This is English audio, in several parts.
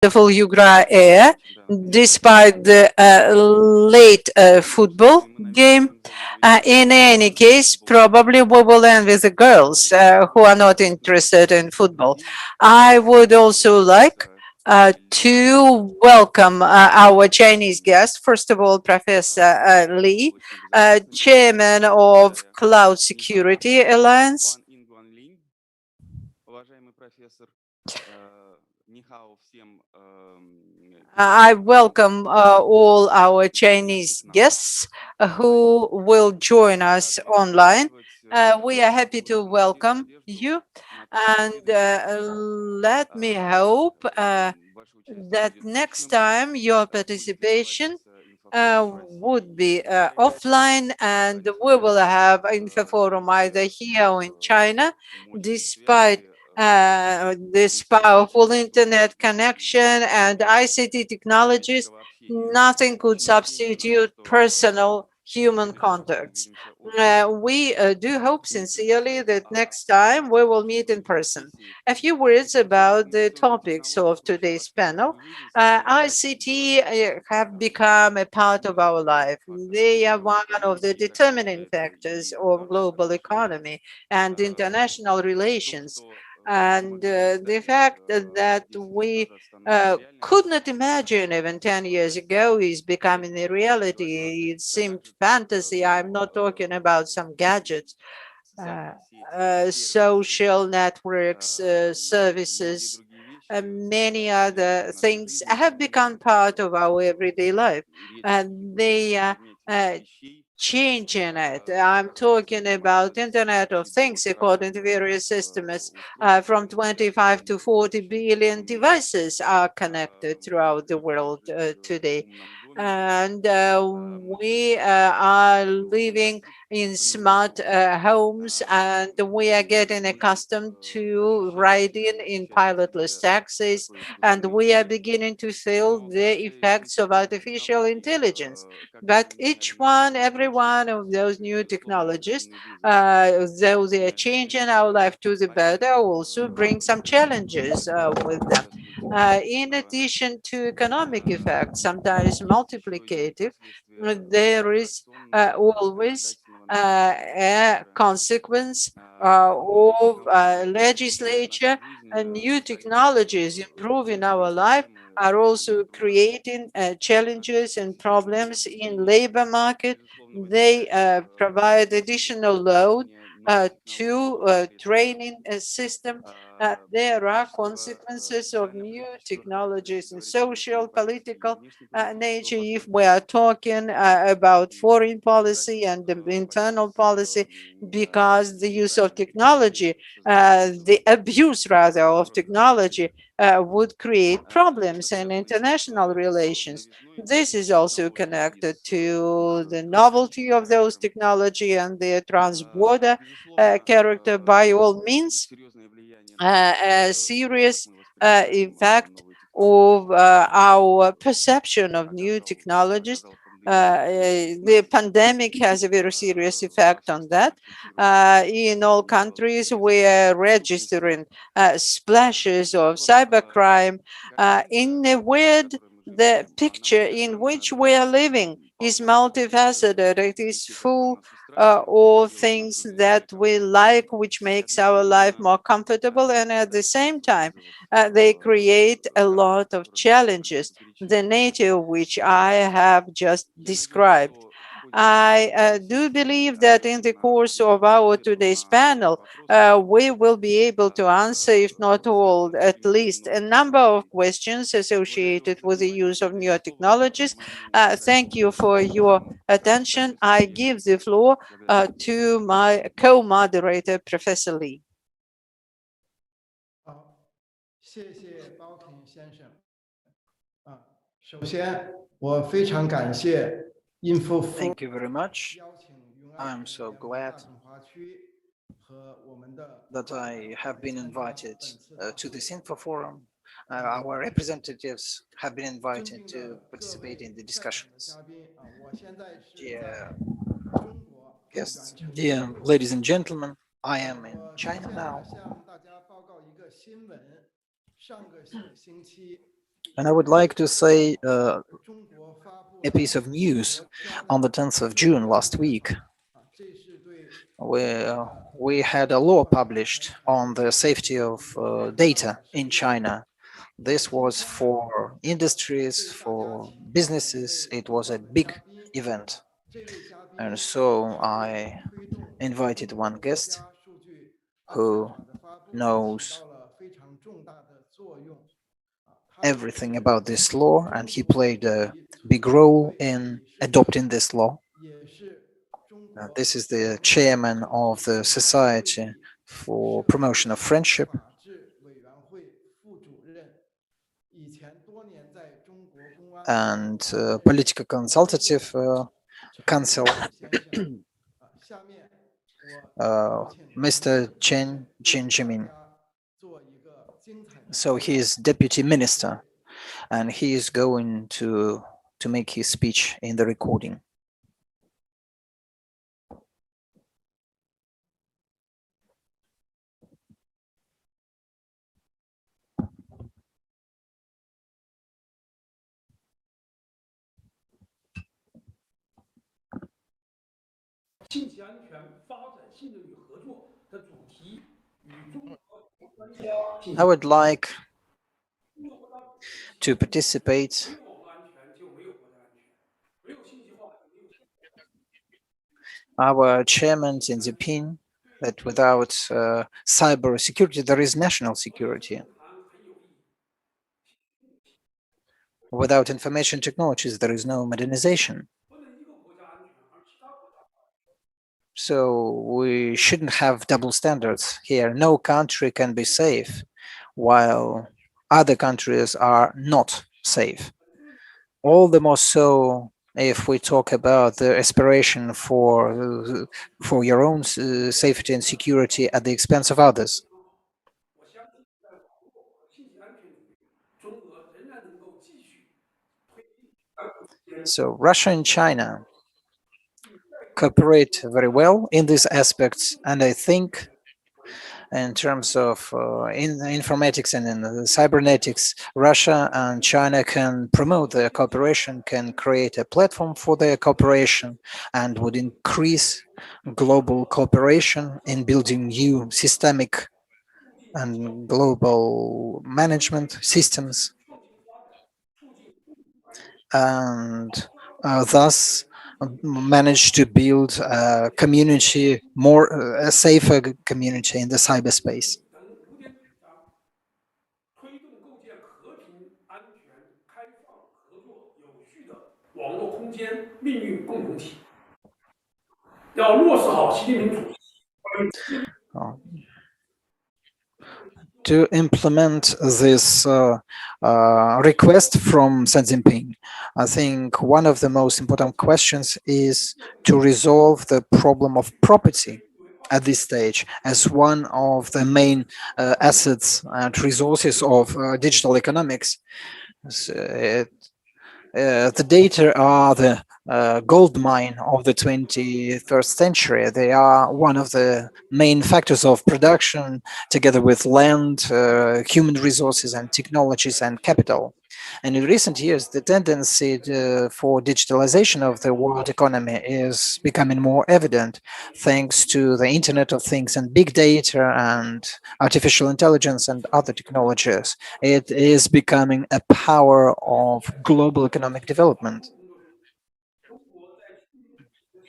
wonderful Yugra air, despite the late football game. In any case, probably we will end with the girls who are not interested in football. I would also like to welcome our Chinese guest. First of all, Professor Li, Chairman of Cloud Security Alliance. I welcome all our Chinese guests who will join us online. We are happy to welcome you, and let me hope that next time your participation would be offline, and we will have InfoForum either here or in China, despite this powerful internet connection and ICT technologies. Nothing could substitute personal human contacts. We do hope sincerely that next time we will meet in person. A few words about the topics of today's panel. ICT have become a part of our life. They are one of the determining factors of global economy and international relations. And the fact that we could not imagine even 10 years ago is becoming a reality. It seemed fantasy. I'm not talking about some gadgets, uh, social networks, services, many other things have become part of our everyday life. And they are uh, changing it. I'm talking about Internet of Things, according to various estimates, from 25 to 40 billion devices are connected throughout the world today. And we are living in smart homes, and we are getting accustomed to riding in pilotless taxis, and we are beginning to feel the effects of artificial intelligence. But every one of those new technologies, though they are changing our life to the better, also bring some challenges with them. In addition to economic effects, sometimes multiplicative, there is always a consequence of legislature and new technologies improving our life are also creating challenges and problems in labor market. They provide additional load to training system. There are consequences of new technologies in social, political nature. If we are talking about foreign policy and the internal policy, because the use of technology, the abuse rather of technology would create problems in international relations. This is also connected to the novelty of those technology and their trans-border character. By all means, a serious effect of our perception of new technologies. The pandemic has a very serious effect on that. In all countries, we are registering splashes of cybercrime. In a word, the picture in which we are living is multifaceted. It is full or things that we like, which makes our life more comfortable, and at the same time, they create a lot of challenges, the nature of which I have just described. I do believe that in the course of our today's panel, we will be able to answer, if not all, at least a number of questions associated with the use of new technologies. Thank you for your attention. I give the floor to my co-moderator, Professor Lee. 好，谢谢高挺先生。首先，我非常感谢 Thank you very Info much. 邀请云爱 I'm 省 so 联合 glad 大中华区和我们的 that 馆 I 长 have 来 been 参加 invited 本次的 to 会 this 议。info forum. Our representatives have been invited 尊敬 to 的各 participate in 位 the 在场的 discussions. 嘉宾我现在是 Dear 在中国远 guests, 程 dear 录 ladies 制。and gentlemen, I am in 我首 China 先 now. 向大家报告一个新闻：上个星期， And I would like to say中国发布 a 了 piece of 中 news 国天 on the 然 10th of 气 June 法 last week, 这是对中国 where 的 we had a law 数据安全 published 采购 on the 的 safety 一 of 个非常重要 data 的实 in 例。China. This 今 was 天呢，for industries, 为大家 for 请到了一 businesses. 位 It 重 was 要 a 的 big 嘉宾 event. 这位嘉宾 And 也 so 是为 I 推动 invited 中国 one 国 guest 家数据安全 who 法的发布起 knows 到了非常重大的作用。他是 everything about this law, and 中 he 国 played 数 a 据存 big 保 role 会 in 理事长， adopting this law. 也是中国 This is 少 the 数 chairman 政 of 治 the 协商会 Society 议 for 社会 Promotion of Friendship 法治委员会副主任，以前多年在中国公安部 and 担任 Political 高级 Consultative 的陈 Council, 清武先生。下面我有请他 Mr. 们 Chen 为大 Jinjimin. 家做一个精彩的 So 开 he 场。 is deputy 谢 minister, 谢。 and he is going to make his speech in the recording. 信息安全、发展、信任与合作的主题与中国专家 I would like 中国国家 to participate. 没有网络安全就没有国家安全，没有信息化就没有。Our chairman in the opinion that without cyber security, there is national 所以这 security. 论坛很有意义。Without information technologies, there is no modernization. 不能一个国家安全，而其他国家 So we shouldn't have double standards here. No country can be safe while other countries are not safe. All the more so if we talk about the aspiration for your own safety and security at the expense of others. 我相信在网络和信息安全领域，中俄仍然能够继续推进相互 So Russia and China cooperate very well in these aspects, and I think in terms of in informatics and in cybernetics, Russia and China can promote their cooperation, can create a platform for their cooperation, and would increase global cooperation in building new systemic and global management systems, 创新发展，促进 and thus manage to build a community more a safer community in the cyberspace. 等5点主张，推动构建和平、安全、开放、合作、有序的网络空间命运共同体。要落实好习近平主席 Uh, to implement this request from Xi Jinping, I think one of the most important questions is to resolve the problem of property at this stage as one of the main assets and resources of digital economics. So the data are the gold mine of the 21st century. They are one of the main factors of production, together with land, human resources, and technologies and capital. And in recent years, the tendency for digitalization of the world economy is becoming more evident thanks to the Internet of Things and big data and artificial intelligence and other technologies. It is becoming a power of global economic development. 工作中，中国在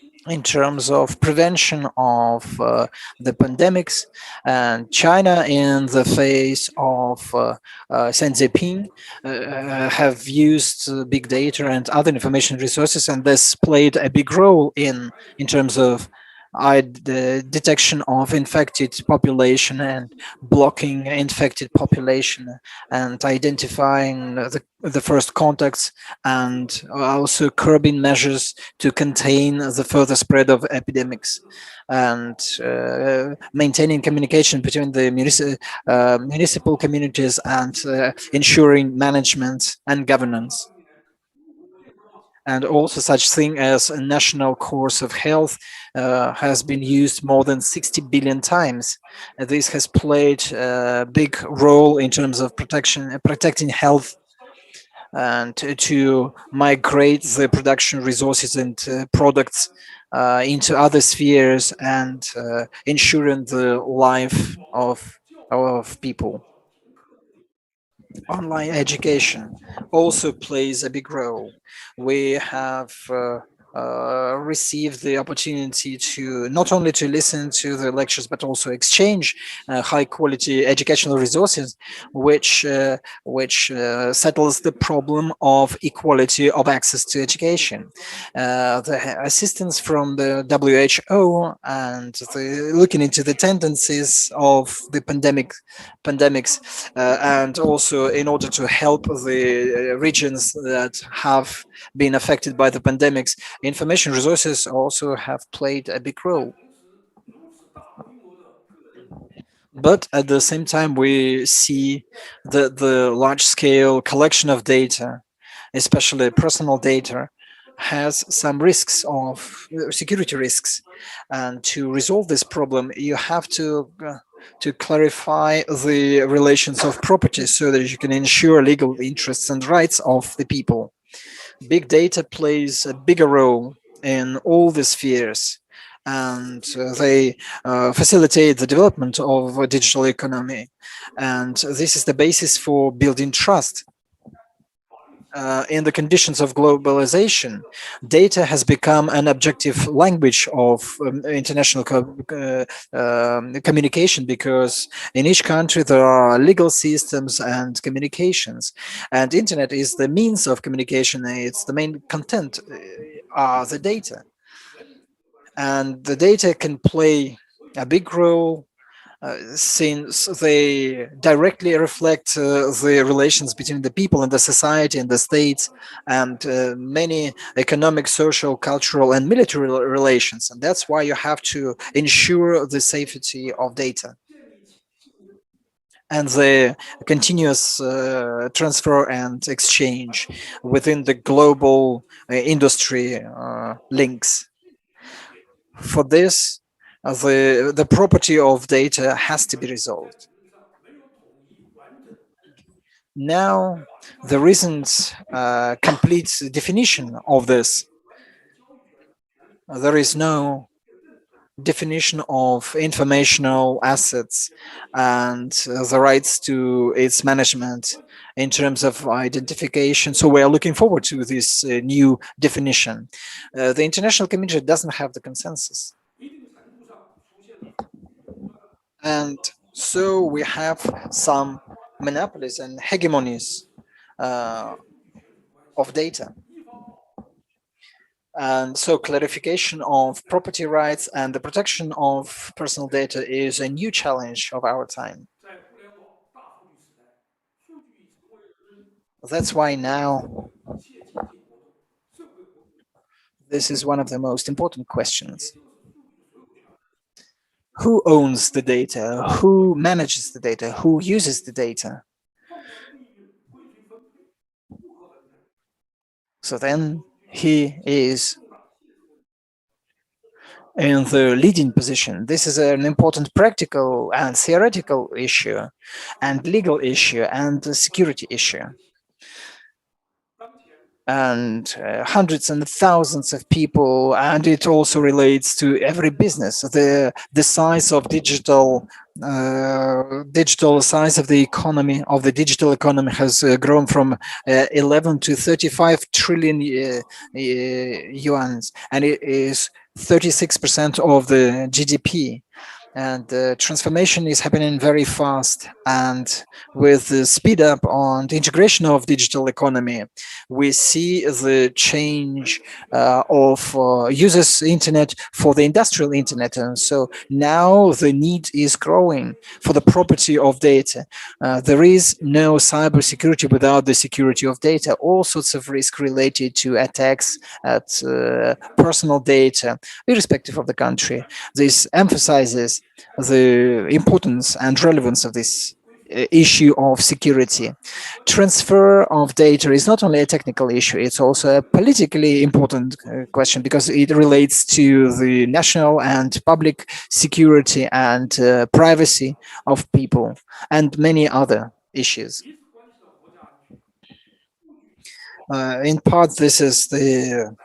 新 In terms of prevention of the pandemics, and China, in the face of Xi Jinping, have used big data and other information resources, and this played a big role in terms of the detection of infected population and blocking infected population and identifying the first contacts, and also curbing measures to contain the further spread of epidemics, and maintaining communication between the municipal communities, and ensuring management and governance. And also such thing as a national course of health has been used more than 60 billion times. This has played a big role in terms of protecting health and to migrate the production resources and products into other spheres and ensuring the life of people. Online education also plays a big role. We have received the opportunity to not only to listen to the lectures but also exchange high quality educational resources, which settles the problem of equality of access to education. The assistance from the WHO and looking into the tendencies of the pandemics, and also in order to help the regions that have been affected by the pandemics, information resources also have played a big role. 但同时，如此大规模的个人 But at the same time, we see that the large scale collection of data, especially personal data, has some risks of security risks. And to resolve this problem, you have to clarify the relations of property so that you can ensure legal interests and rights of the people. Big data plays a bigger role in all the spheres, and they facilitate the development of a digital economy. And this is the basis for building trust. In the conditions of globalization, data has become an objective language of international communication, because in each country there are legal systems and communications, and internet is the means of communication. It's the main content are the data, 人与人的关系， and the data can play a big role since they directly reflect the relations between the people and the society and the states, and many economic, social, cultural, and military relations. And that's why you have to ensure the safety of data 建立起信任。 and the continuous transfer and exchange within the global industry links. For this, the property of data has to be 在 resolved. 理论上没有统一完整， Now, there isn't a complete definition of this. 完整的交易权、权利、 There is no 认证、 definition of informational assets and the rights to its management in terms of identification. So we are looking forward to this new definition. The international community doesn't have the consensus. 一定程度上出现了 And so we have some monopolies and hegemonies 权 uh, 利与权利的关系。 of data. 一方保护 And so clarification of property rights and the protection of personal data is a new challenge of our time. 在互联网大数据时代，数据已成为人 That's why now 一切经济活动、社会活动， this is one of the most important 也 questions. 就是数据的所有权。 Who owns the data? Who manages the data? Who uses the data? 创造的利益归谁分配？如何分配？ So then he is 重大现实问题。 in the leading position. This is an important practical and theoretical issue, and legal issue, and a security issue. 当前 And hundreds and thousands of people, and it also relates to every business. The size of digital size of the economy of the digital economy has grown from 11 to 35 trillion yuans, and it is 36% of the GDP. And the transformation is happening very fast, and with the speed up on the integration of digital economy, we see the change of users internet for the industrial internet. And so now the need is growing for the property of data. There is no cybersecurity without the security of data. All sorts of risk related to attacks at personal data, irrespective of the country. This emphasizes the importance and relevance of this issue of security. Transfer of data is not only a technical issue, it's also a politically important question, because it relates to the national and public security and privacy of people and many other issues. 彼此关系到国家安全。数据 In part, this is the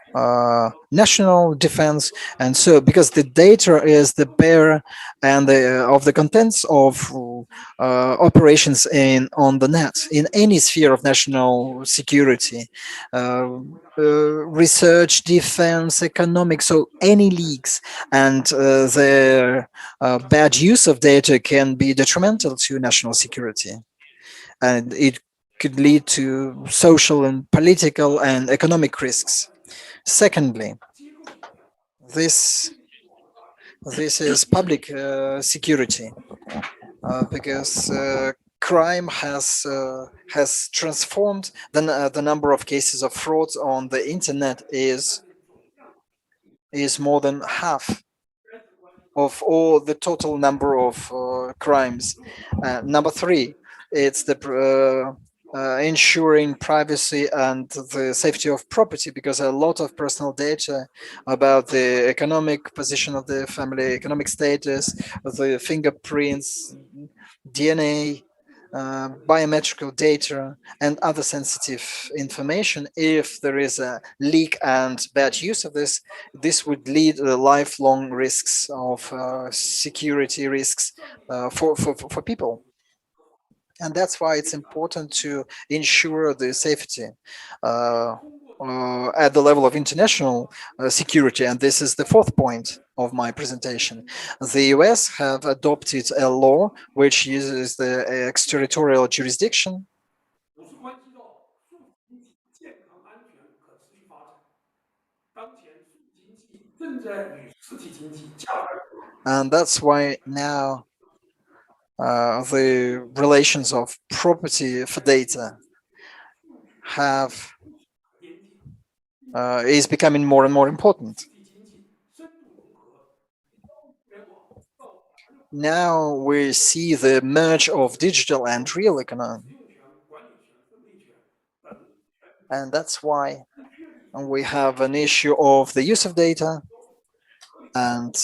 national defense, and so because the data is the bearer and of the contents of operations in on the net in any sphere of national security, uh, research, defense, economics, so any leaks and their bad use of data can be detrimental to national security, and it could lead to social and political and economic risks. Secondly, this this is public security because crime has transformed. The number of cases of fraud on the internet is more than half of all the total number of crimes. Number three, it's the ensuring privacy and the safety of property, because a lot of personal data about the economic position of the family, economic status, the fingerprints, DNA, biometrical data, and other sensitive information. If there is a leak and bad use of this, this would lead to lifelong risks of security risks for people. And that's why it's important to ensure the safety uh, at the level of international security. And this is the fourth point of my presentation. The US have adopted a law which uses the extraterritorial jurisdiction, 不是关系到数字经济健康、安全、可持续发展。当前数字经济正在与实体经济价值 and that's why now the relations of property for data have 边界，is becoming more and more important. 实体经济深度融合互联网到 Now we see the merge of digital and real 使 economy, 用权、管理权、分配权等 and that's why 确立 we have an issue of the use of data and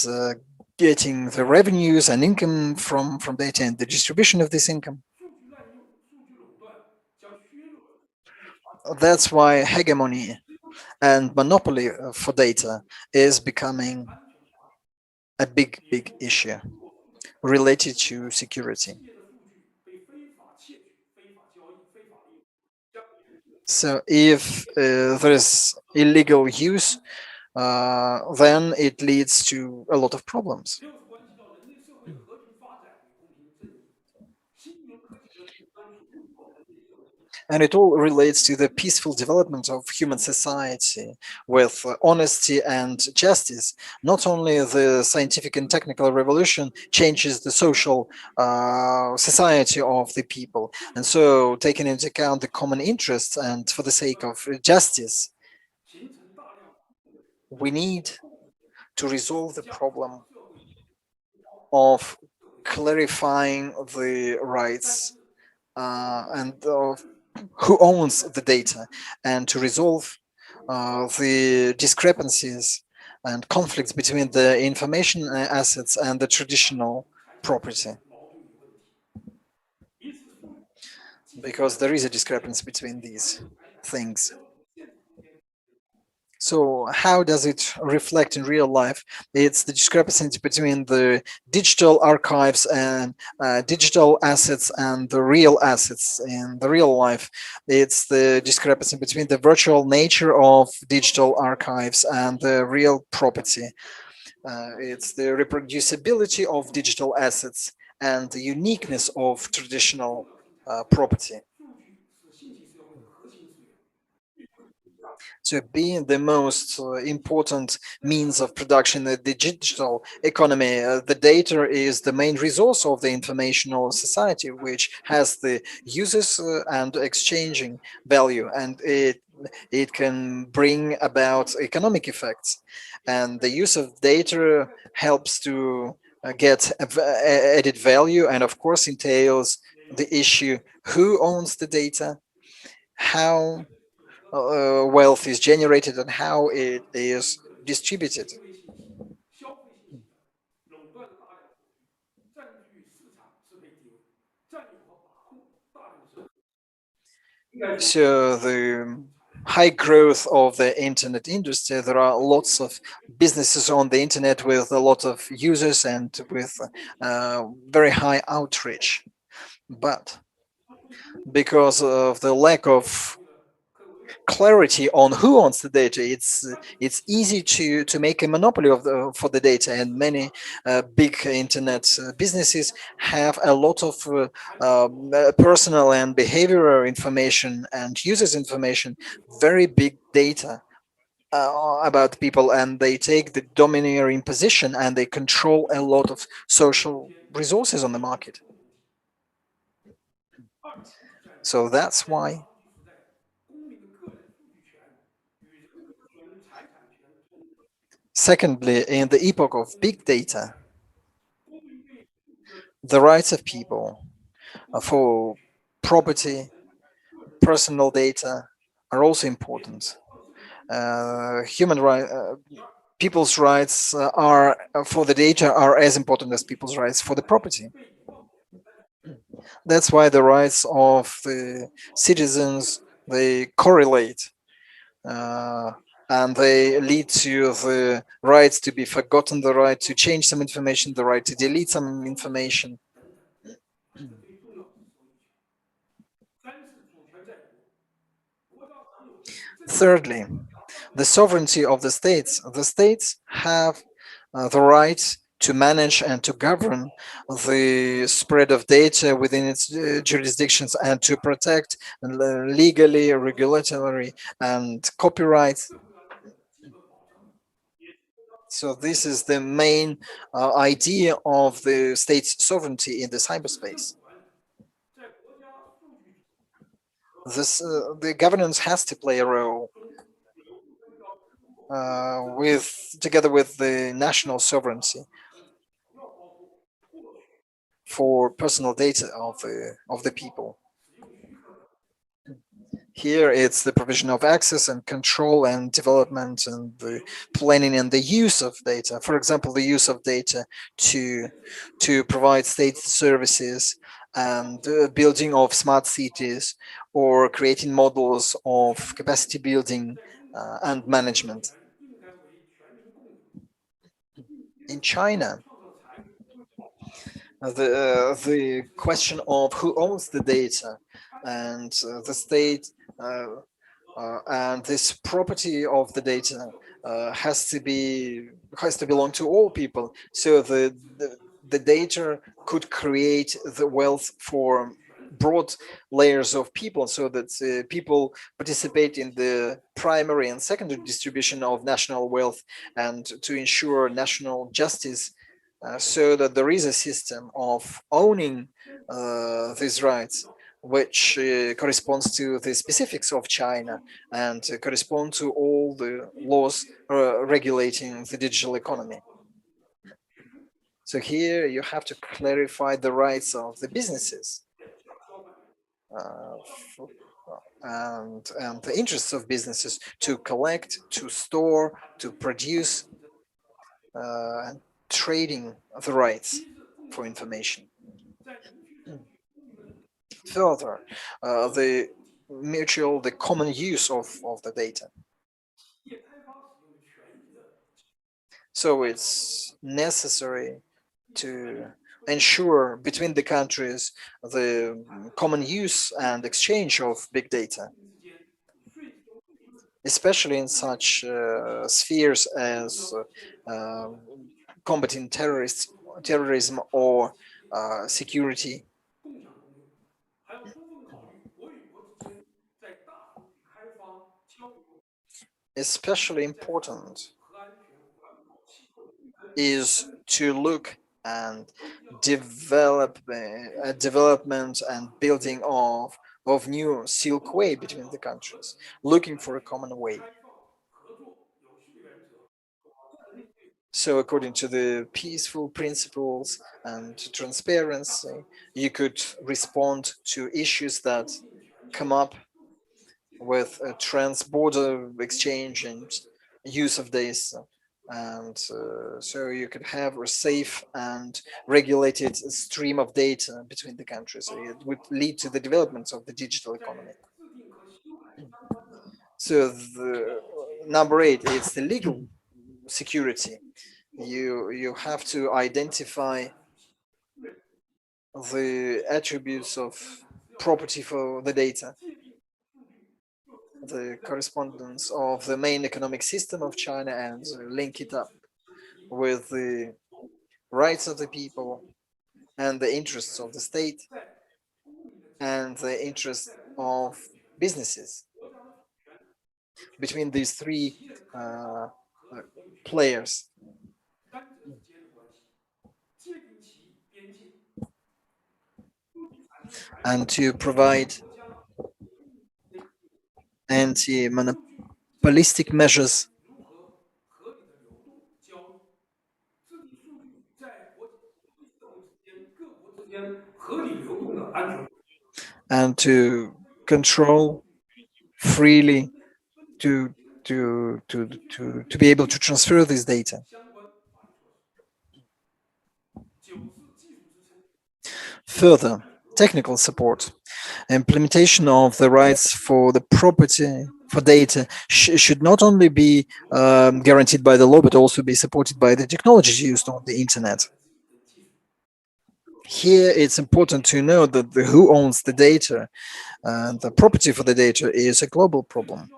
getting the revenues and income from data and the distribution of this income. 数据滥用、数据垄断将削弱 That's why hegemony and monopoly for data is becoming 安全化，a big issue 弱数据 related to security. 企业的数据被非法窃取、非法交易、非法利用，将 So if there is illegal use, then it leads to a lot of problems. 六是关系到人类社会和平发展与公平正义。新型科技的当属 And it all relates to the peaceful development of human society with honesty and justice. Not only the scientific and technical revolution changes the social society of the people, and so taking into account the common interests and for the sake of justice, 形成大量 we need to resolve the 将 problem 社会 of clarifying the rights and of who owns the data, and to resolve the discrepancies and conflicts between the information assets and the traditional 才解 property, 决矛盾与问题。一是数据技术 because there is a discrepancy between 传 these 统财产 things. 没有现场空间 So how does it reflect in real life? It's the discrepancy between the digital archives and digital assets and the real assets in the real life. It's the discrepancy between the virtual nature of digital archives and the real property. It's the reproducibility of digital assets and the uniqueness of traditional 重要生产 property. 数据是信息社会的核心资源。 To being the most important means of production in the digital economy. The data is the main resource of the informational society, which has the uses and exchanging value, and it can bring about economic effects. And the use of data helps to get added value, and of course entails the issue who owns the data, how wealth is generated, and how it is 个人 distributed. 行为信息、消费信息等垄断了大量数据，占据市场支配地位，占有和把控大量生产。应该说， So the high growth of the internet industry, there are lots of businesses on the internet with a lot of users and with very high outreach. But because of the lack of clarity on who owns the data, it's easy to make a monopoly of for the data, and many big internet businesses have a lot of personal and behavioral information and users information, very big data about people, and they take the domineering position and they control a lot of social resources on the market. So that's why, secondly, in the epoch of big data, the rights of people for property, personal data are also important. Human right, people's rights are for the data are as important as people's rights for the property. That's why the rights of the citizens, they correlate, uh, and they lead to the right to be forgotten, the right to change some information, the right to delete some information. Thirdly, the sovereignty of the states. The states have the right to manage and to govern the spread of data within its jurisdictions and to protect legally, regulatory, and copyright. So this is the main idea of the state's sovereignty in the cyberspace. The governance has to play a role with together with the national sovereignty for personal data of the people. Here it's the provision of access and control and development and the planning and the use of data. For example, the use of data to provide state services and building of smart cities or creating models of capacity building and management. In China, the question of who owns the data and the state and this property of the data has to belong to all people. So the data could create the wealth for broad layers of people, so that people participate in the primary and secondary distribution of national wealth and to ensure national justice, so that there is a system of owning these rights which corresponds to the specifics of China and correspond to all the laws regulating the digital economy. So here you have to clarify the rights of the businesses uh, and the interests of businesses to collect, to store, to produce, and trading the rights for information. Further, the the common use of the data. So it's necessary to ensure between the countries the common use and exchange of big data, especially in such spheres as combating terrorism or security. Especially important is to look and develop development and building of new silk way between the countries, looking for a common way. So according to the peaceful principles and transparency, you could respond to issues that come up with a trans-border exchange and use of data. And so you could have a safe and regulated stream of data between the countries. So it would lead to the development of the digital economy. So the number eight is the legal security. You have to identify the attributes of property for the data, the correspondence of the main economic system of China, and link it up with the rights of the people and the interests of the state and the interests of businesses. Between these three uh, players, and to provide anti-monopolistic measures and to control freely to to be able to transfer this data. Further, technical support. Implementation of the rights for the property for data should not only be guaranteed by the law, but also be supported by the technologies used on the internet. Here, it's important to know that who owns the data and the property for the data is a global problem.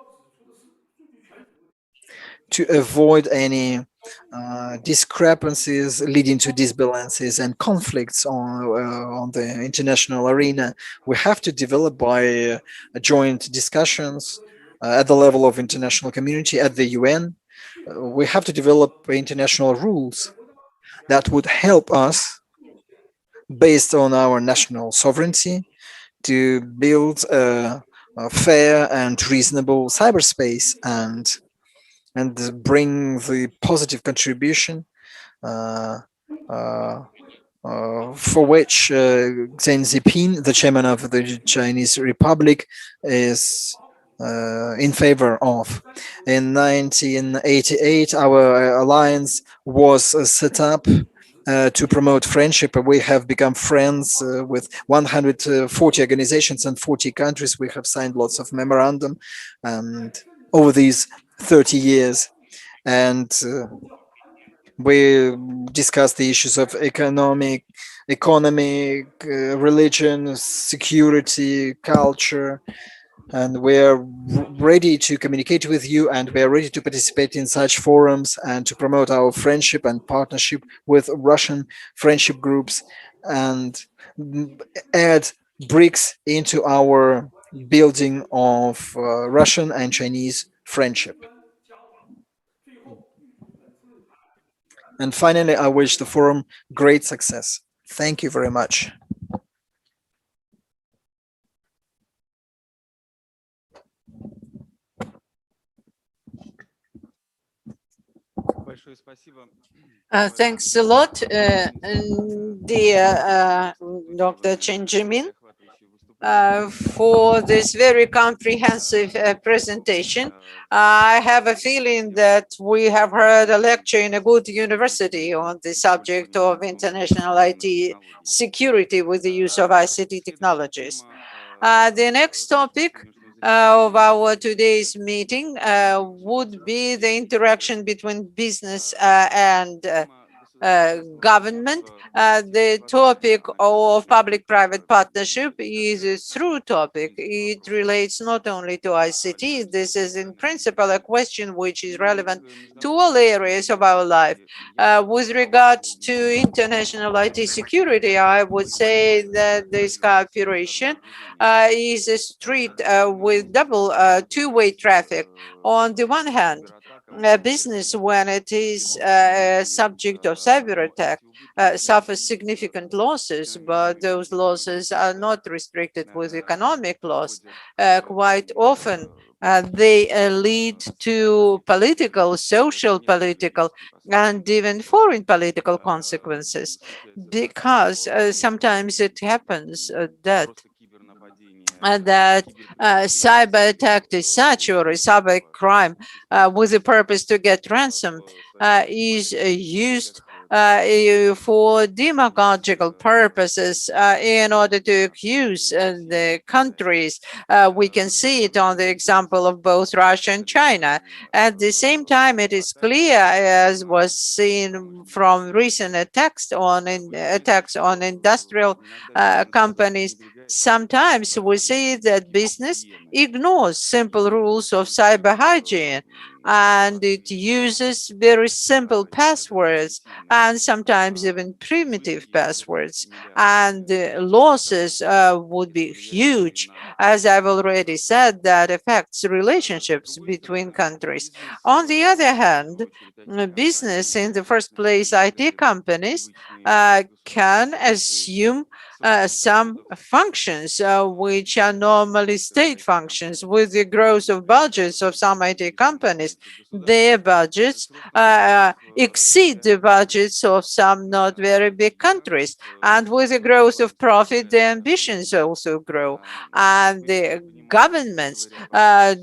To avoid any discrepancies leading to disbalances and conflicts on the international arena, we have to develop by joint discussions at the level of international community, at the UN. We have to develop international rules that would help us, based on our national sovereignty, to build a fair and reasonable cyberspace and bring the positive contribution uh, uh, for which Xi Jinping, the chairman of the Chinese Republic, is in favor of. In 1988, our alliance was set up to promote friendship. We have become friends with 140 organizations and 40 countries. We have signed lots of memorandum and over these 30 years. And we discussed the issues of economic, religion, security, culture, and we are ready to communicate with you, and we are ready to participate in such forums and to promote our friendship and partnership with Russian friendship groups and add bricks into our building of Russian and Chinese friendship. And finally, I wish the forum great success. Thank you very much. Thanks a lot, dear Dr. Chen Jimin, for this very comprehensive presentation. I have a feeling that we have heard a lecture in a good university on the subject of international IT security with the use of ICT technologies. The next topic of our today's meeting would be the interaction between business and government. The topic of public-private partnership is a through topic. It relates not only to ICT. This is in principle a question which is relevant to all areas of our life. With regard to international IT security, I would say that this cooperation is a street with double two-way traffic. On the one hand, business, when it is subject of cyber attack, suffers significant losses, but those losses are not restricted with economic loss. Quite often, they lead to political, social political, and even foreign political consequences, because sometimes it happens that cyber attack is such, or a cyber crime with the purpose to get ransom is used for demagogical purposes in order to accuse the countries. We can see it on the example of both Russia and China. At the same time, it is clear, as was seen from recent attacks on industrial companies, sometimes we see that business ignores simple rules of cyber hygiene and it uses very simple passwords and sometimes even primitive passwords. And the losses would be huge. As I've already said, that affects relationships between countries. On the other hand, business, in the first place, IT companies, can assume some functions which are normally state functions. With the growth of budgets of some IT companies, their budgets exceed the budgets of some not very big countries. And with the growth of profit, the ambitions also grow. And the governments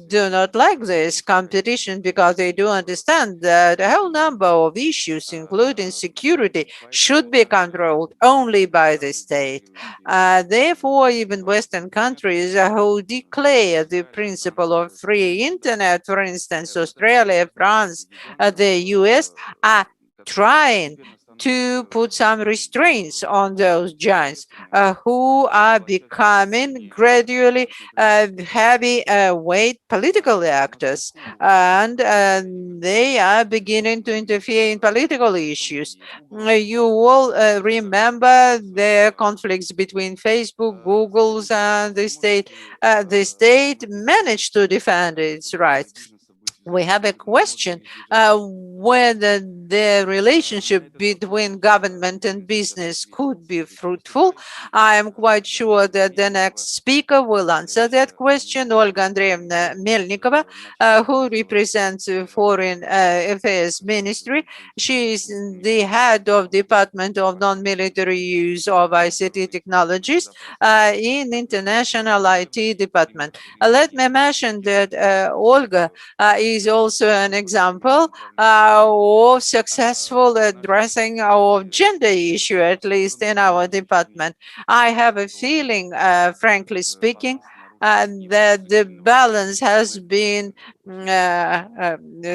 do not like this competition because they do understand that a whole number of issues, including security, should be controlled only by the state. Therefore, even Western countries who declare the principle of free internet, for instance, Australia, France, the US, are trying to put some restraints on those giants who are becoming gradually heavy weight political actors, and they are beginning to interfere in political issues. You will remember the conflicts between Facebook, Google's, and the state. The state managed to defend its rights. We have a question whether the relationship between government and business could be fruitful. I am quite sure that the next speaker will answer that question, Olga Andreevna Melnikova, who represents Foreign Affairs Ministry. She is the head of Department of Non-Military Use of ICT Technologies in International IT Department. Let me mention that Olga is also an example of successful addressing of gender issue, at least in our department. I have a feeling, frankly speaking, that the balance has been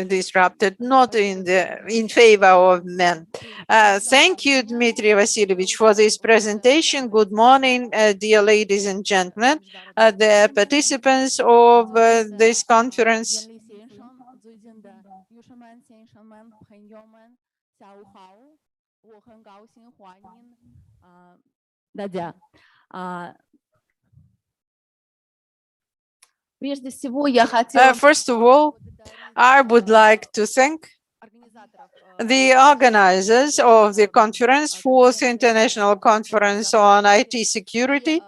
disrupted, not in favor of men. Thank you, Dmitry Vasilievich, for this presentation. Good morning, dear ladies and gentlemen, the participants of this conference. First of all, I would like to thank the organizers of the conference, Fourth International Conference on IT Security,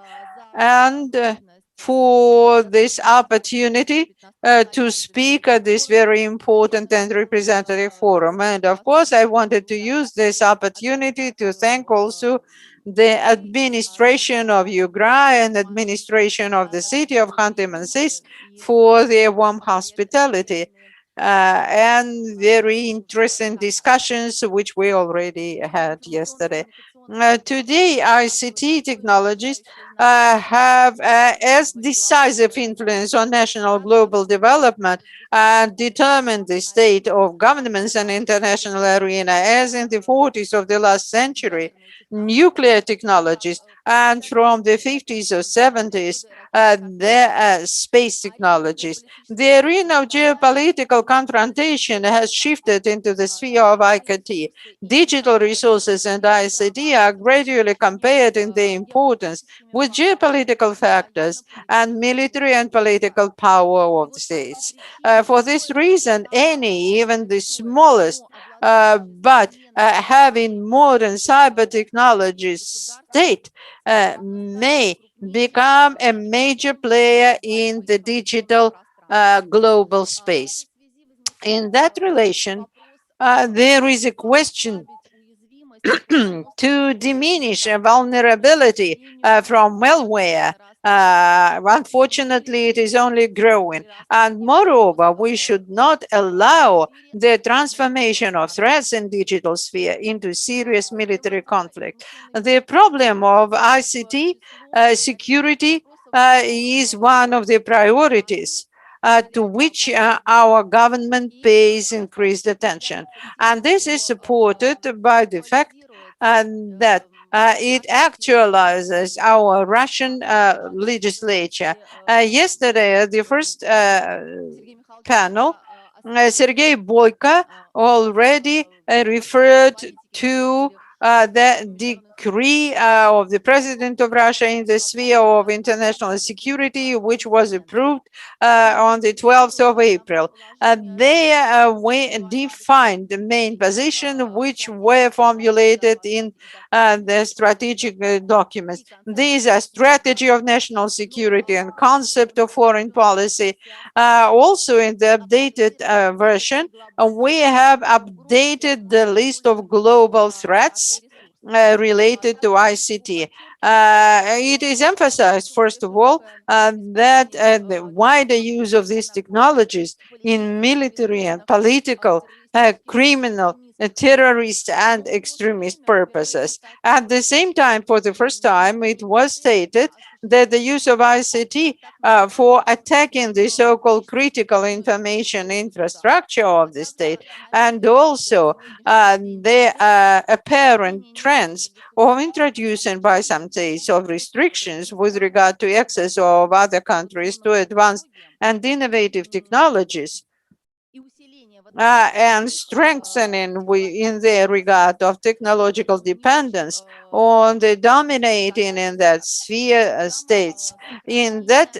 and for this opportunity to speak at this very important and representative forum. And of course, I wanted to use this opportunity to thank also the administration of UGRA and administration of the city of Khanty-Mansis for their warm hospitality and very interesting discussions which we already had yesterday. Today, ICT technologies have as decisive influence on national global development and determine the state of governments and international arena as in the 40s of the last century. Nuclear technologies and from the 50s or 70s, the space technologies. The arena of geopolitical confrontation has shifted into the sphere of ICT. Digital resources and ICT are gradually compared in their importance with geopolitical factors and military and political power of the states. For this reason, any, even the smallest, but having modern cyber technologies state may become a major player in the digital global space. In that relation, there is a question to diminish vulnerability from malware. Unfortunately, it is only growing. And moreover, we should not allow the transformation of threats in digital sphere into serious military conflict. The problem of ICT security is one of the priorities to which our government pays increased attention. And this is supported by the fact that it actualizes our Russian legislature. Yesterday, the first panel, Sergei Boyko already referred to the decree of the president of Russia in the sphere of international security, which was approved on the 12th of April. There we defined the main position which were formulated in the strategic documents. These are strategy of national security and concept of foreign policy. Also in the updated version, we have updated the list of global threats related to ICT. It is emphasized, first of all, that the wider use of these technologies in military and political, criminal, terrorist and extremist purposes. At the same time, for the first time, it was stated that the use of ICT for attacking the so-called critical information infrastructure of the state, and also the apparent trends of introducing by some states of restrictions with regard to access of other countries to advanced and innovative technologies and strengthening in their regard of technological dependence on the dominating in that sphere states. In that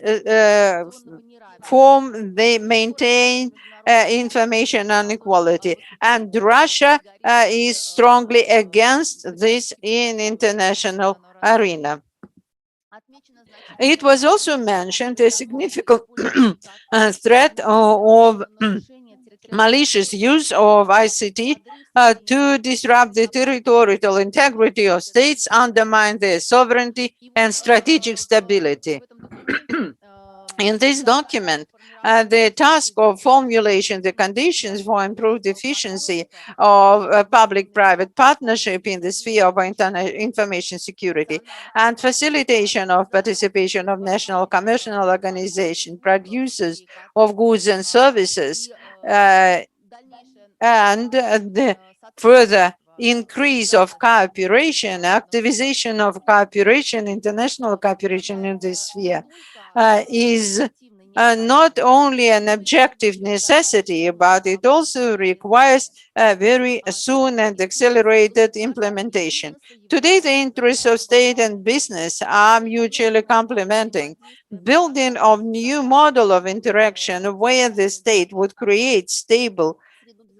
form, they maintain information inequality. And Russia is strongly against this in international arena. It was also mentioned a significant threat of malicious use of ICT to disrupt the territorial integrity of states, undermine their sovereignty and strategic stability. In this document, the task of formulating the conditions for improved efficiency of public-private partnership in the sphere of information security and facilitation of participation of national commercial organization, producers of goods and services, and the further increase of cooperation, activization of cooperation, international cooperation in this sphere is not only an objective necessity, but it also requires a very soon and accelerated implementation. Today, the interests of state and business are mutually complementing. Building of new model of interaction where the state would create stable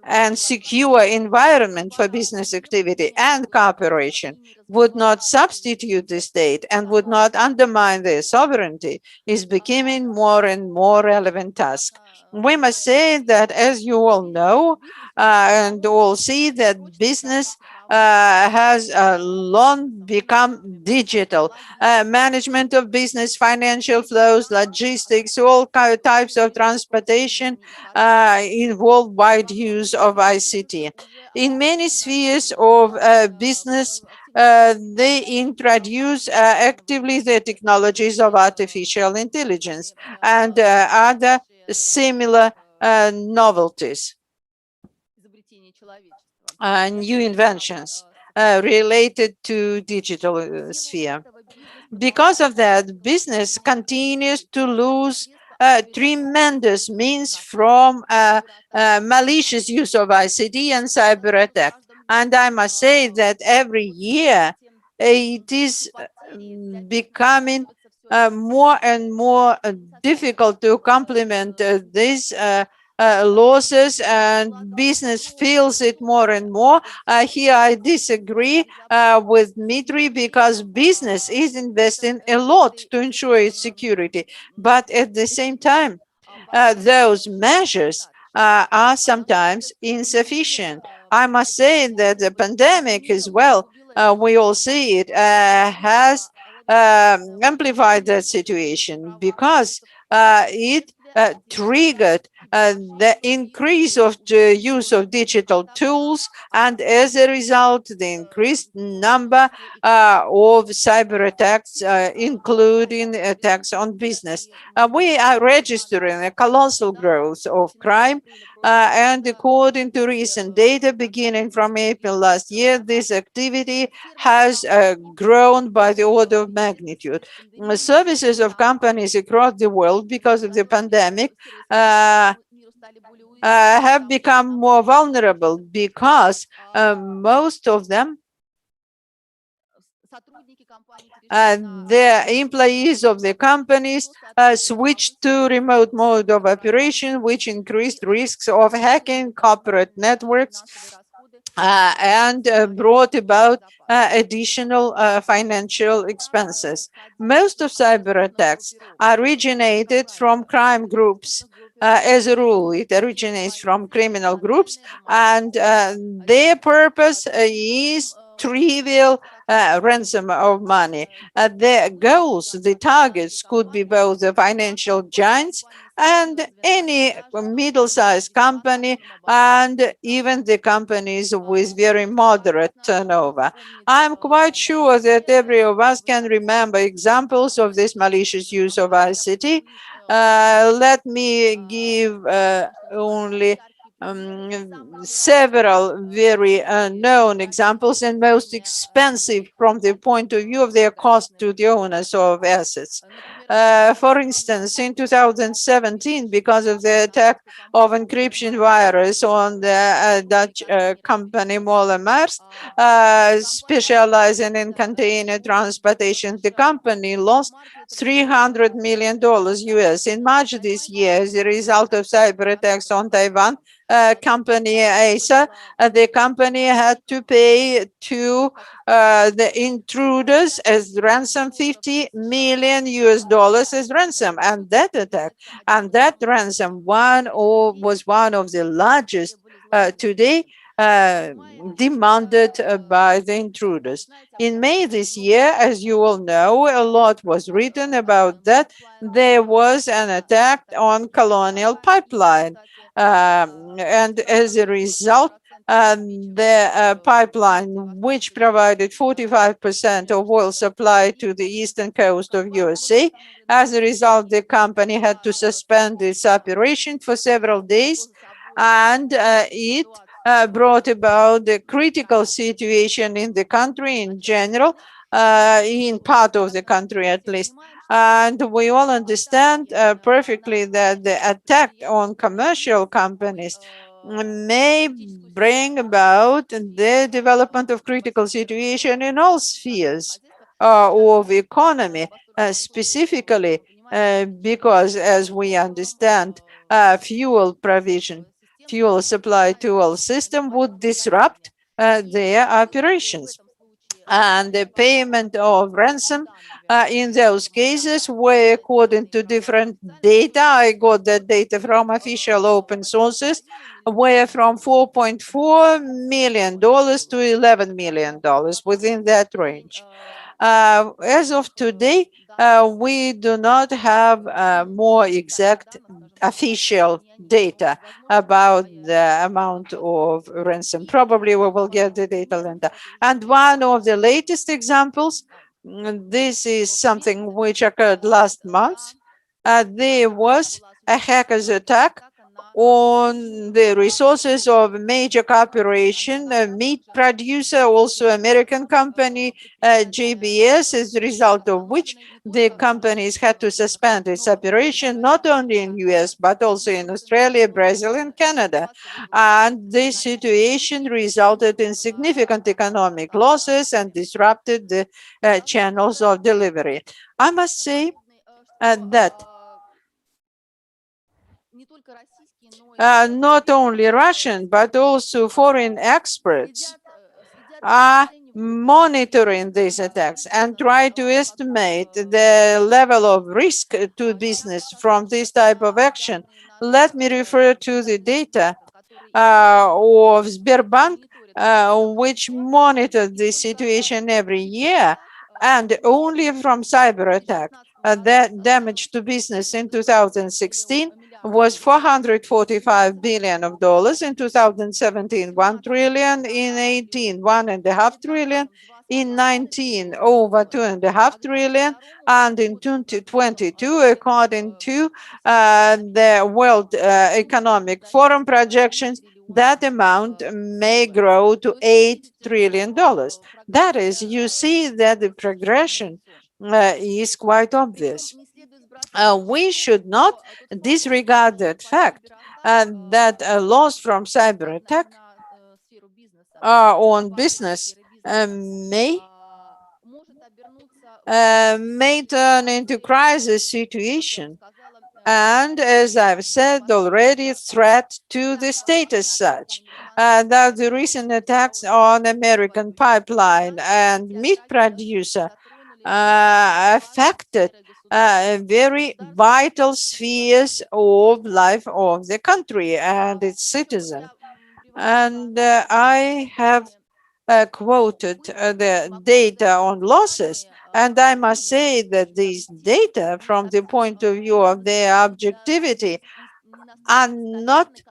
and secure environment for business activity and cooperation would not substitute the state and would not undermine their sovereignty is becoming more and more relevant task. We must say that, as you all know, and all see, that business has long become digital. Management of business, financial flows, logistics, all types of transportation involve wide use of ICT. In many spheres of business, they introduce actively the technologies of artificial intelligence and other similar novelties, new inventions related to digital sphere. Because of that, business continues to lose tremendous means from malicious use of ICT and cyber attack. And I must say that every year it is becoming more and more difficult to complement these losses, and business feels it more and more. Here I disagree with Dmitry, because business is investing a lot to ensure its security, but at the same time, those measures are sometimes insufficient. I must say that the pandemic as well, we all see it, has amplified that situation because it triggered the increase of the use of digital tools, and as a result, the increased number of cyber attacks, including attacks on business. We are registering a colossal growth of crime, and according to recent data beginning from April last year, this activity has grown by the order of magnitude. Services of companies across the world because of the pandemic uh, have become more vulnerable because most of them, the employees of the companies switched to remote mode of operation, which increased risks of hacking corporate networks and brought about additional financial expenses. Most of cyber attacks originated from crime groups. As a rule, it originates from criminal groups, and their purpose is trivial ransom of money. Their goals, the targets, could be both the financial giants and any middle-sized company, and even the companies with very moderate turnover. I'm quite sure that every of us can remember examples of this malicious use of ICT. Let me give only several very known examples and most expensive from the point of view of their cost to the owners of assets. For instance, in 2017, because of the attack of encryption virus on the Dutch company Moller Maersk, specializing in container transportation, the company lost $300 million US. In March this year, as a result of cyber attacks on Taiwan, company ASA, the company had to pay to the intruders as ransom 50 million US dollars as ransom, and that attack and that ransom was one of the largest today demanded by the intruders. In May this year, as you all know, a lot was written about that. There was an attack on Colonial Pipeline. And as a result, the pipeline, which provided 45% of oil supply to the eastern coast of USA. As a result, the company had to suspend its operation for several days, and it brought about the critical situation in the country in general, in part of the country at least. And we all understand perfectly that the attack on commercial companies may bring about the development of critical situation in all spheres of economy, specifically because, as we understand, fuel provision, fuel supply to all system would disrupt their operations. And the payment of ransom in those cases were according to different data. I got that data from official open sources, were from $4.4 million to $11 million, within that range. As of today, we do not have more exact official data about the amount of ransom. Probably we will get the data later. And one of the latest examples, this is something which occurred last month. There was a hacker's attack on the resources of a major corporation, a meat producer, also American company, JBS, as a result of which the companies had to suspend its operation not only in US but also in Australia, Brazil, and Canada. And this situation resulted in significant economic losses and disrupted the channels of delivery. I must say that not only Russian, but also foreign experts are monitoring these attacks and try to estimate the level of risk to business from this type of action. Let me refer to the data of Sberbank, which monitored the situation every year, and only from cyber attack. That damage to business in 2016 was 445 billion of dollars, in 2017 1 trillion, in 18 1.5 trillion, in 19 over 2.5 trillion, and in 2022, according to the World Economic Forum projections, that amount may grow to $8 trillion. That is, you see that the progression is quite obvious. We should not disregard that fact that a loss from cyber attack on business may may turn into crisis situation, and as I've said already, threat to the state as such. That the recent attacks on American pipeline and meat producer affected very vital spheres of life of the country and its citizen. And I have quoted the data on losses. And I must say that these data, from the point of view of their objectivity, are not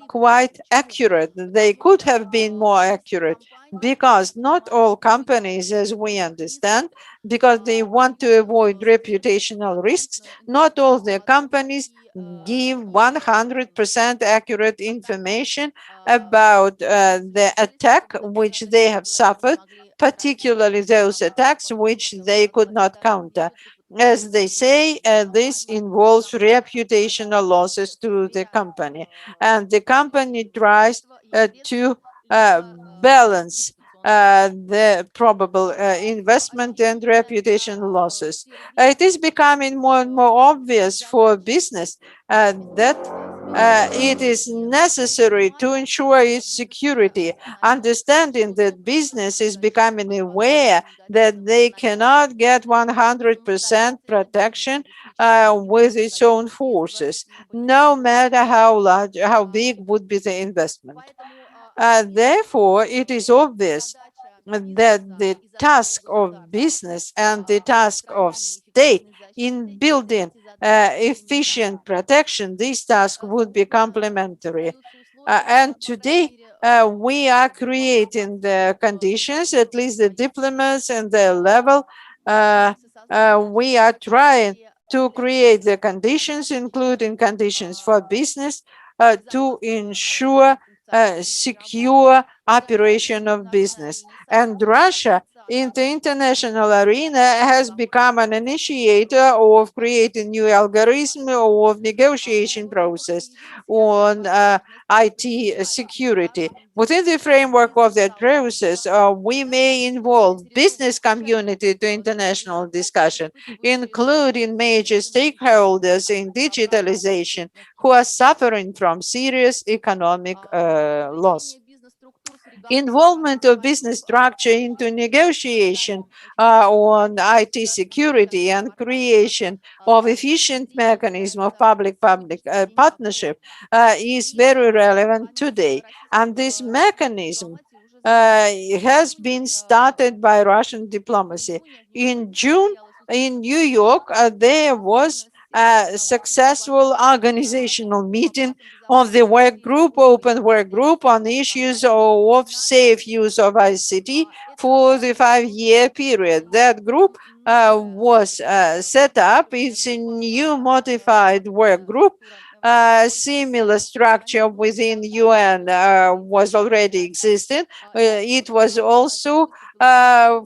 quite accurate. They could have been more accurate because not all companies, as we understand, because they want to avoid reputational risks, not all the companies give 100% accurate information about the attack which they have suffered, particularly those attacks which they could not counter. As they say, this involves reputational losses to the company, and the company tries to balance the probable investment and reputation losses. It is becoming more and more obvious for business that it is necessary to ensure its security, understanding that business is becoming aware that they cannot get 100% protection with its own forces, no matter how large, how big would be the investment. Therefore, it is obvious that the task of business and the task of state in building efficient protection, this task would be complementary. And today, we are creating the conditions, at least the diplomats and the level, we are trying to create the conditions, including conditions for business, to ensure secure operation of business. And Russia in the international arena has become an initiator of creating new algorithm of negotiation process on IT security. Within the framework of that process, we may involve business community to international discussion, including major stakeholders in digitalization who are suffering from serious economic loss. Involvement of business structure into negotiation on IT security and creation of efficient mechanism of public-public partnership is very relevant today. And this mechanism has been started by Russian diplomacy. In June, in New York, there was a successful organizational meeting of the work group, open work group on issues of safe use of ICT for the 5-year period. That group was set up. It's a new modified work group. Similar structure within UN was already existing. It was also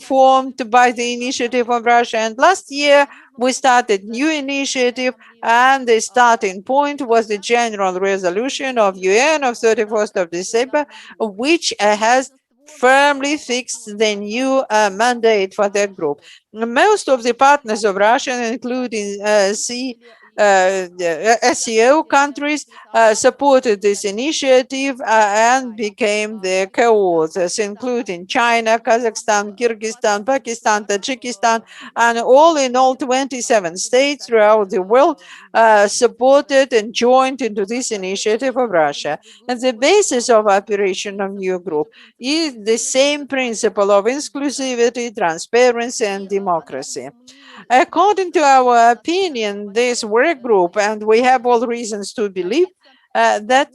formed by the initiative of Russia. And last year, we started new initiative, and the starting point was the General Resolution of UN of 31st of December, which has firmly fixed the new mandate for that group. Most of the partners of Russia, including the SEO countries supported this initiative and became the co-authors, including China, Kazakhstan, Kyrgyzstan, Pakistan, Tajikistan, and all in all 27 states throughout the world supported and joined into this initiative of Russia. And the basis of operation of new group is the same principle of inclusivity, transparency, and democracy. According to our opinion, this work group, and we have all reasons to believe that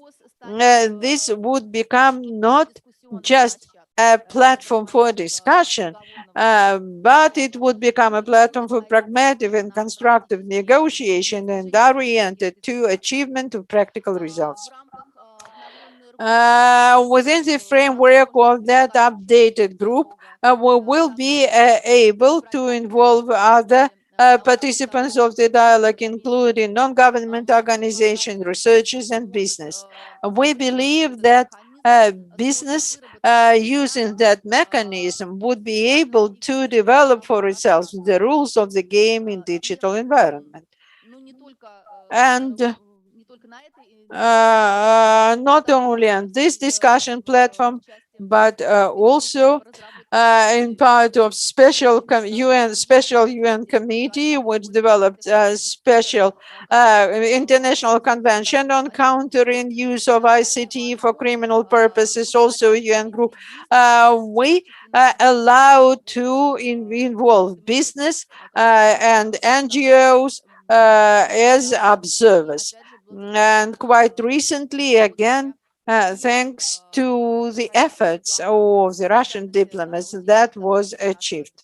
this would become not just a platform for discussion, but it would become a platform for pragmatic and constructive negotiation and oriented to achievement of practical results. Within the framework of that updated group, we will be able to involve other participants of the dialogue, including non-government organizations, researchers, and business. We believe that business using that mechanism would be able to develop for itself the rules of the game in digital environment. And not only on this discussion platform, but also in part of UN committee, which developed a special international convention on countering use of ICT for criminal purposes, also UN group. We allow to involve business and NGOs as observers. And quite recently, again, thanks to the efforts of the Russian diplomats, that was achieved.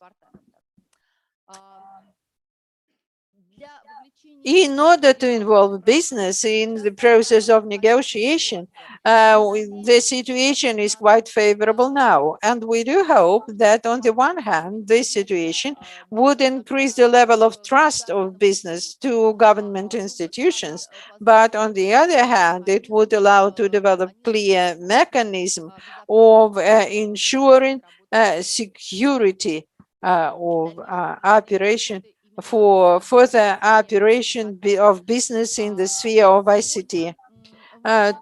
In order to involve business in the process of negotiation, the situation is quite favorable now. And we do hope that on the one hand, this situation would increase the level of trust of business to government institutions. But on the other hand, it would allow to develop clear mechanism of ensuring security of operation for further operation of business in the sphere of ICT.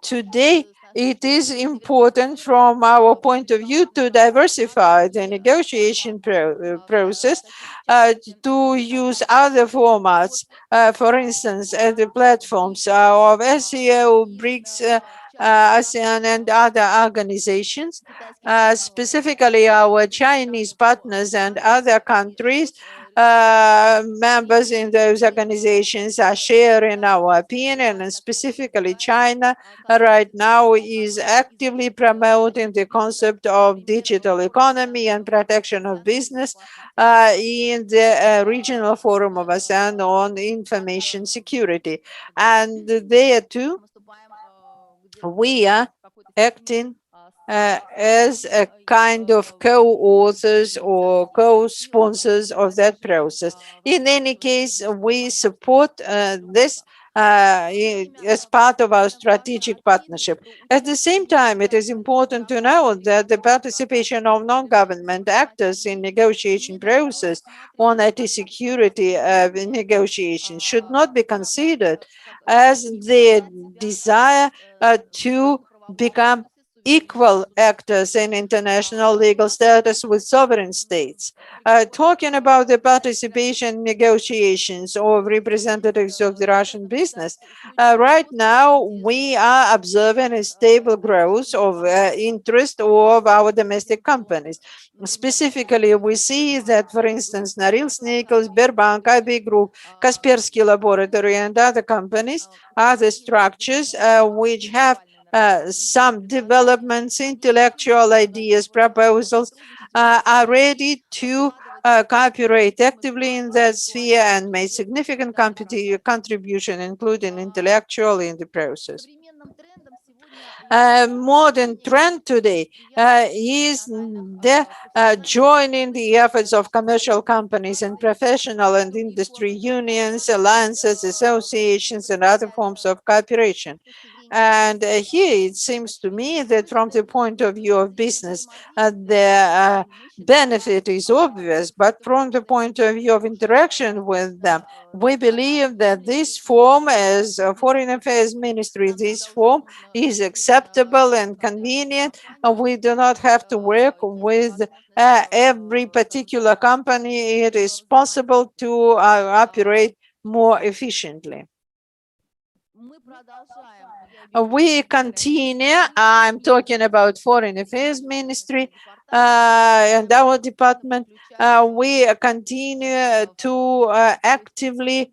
Today, it is important from our point of view to diversify the negotiation process, to use other formats, for instance, the platforms of SEO, BRICS, ASEAN, and other organizations. Specifically, our Chinese partners and other countries members in those organizations are sharing our opinion, and specifically China right now is actively promoting the concept of digital economy and protection of business in the regional forum of ASEAN on information security. And there too, we are acting as a kind of co-authors or co-sponsors of that process. In any case, we support this as part of our strategic partnership. At the same time, it is important to note that the participation of non-government actors in negotiation process on IT security negotiations should not be considered as the desire to become equal actors in international legal status with sovereign states. Talking about the participation negotiations of representatives of the Russian business, right now we are observing a stable growth of interest of our domestic companies. Specifically, we see that, for instance, Norilsk Nickel, Sberbank, IB Group, Kaspersky Laboratory, and other companies are the structures which have some developments, intellectual ideas, proposals are ready to cooperate actively in that sphere and make significant contribution, including intellectual, in the process. Modern trend today is the joining the efforts of commercial companies and professional and industry unions, alliances, associations, and other forms of cooperation. And here it seems to me that from the point of view of business, the benefit is obvious, but from the point of view of interaction with them, we believe that this form as a Foreign Affairs Ministry, this form is acceptable and convenient. We do not have to work with every particular company. It is possible to operate more efficiently. We continue. I'm talking about Foreign Affairs Ministry and our department. We continue to actively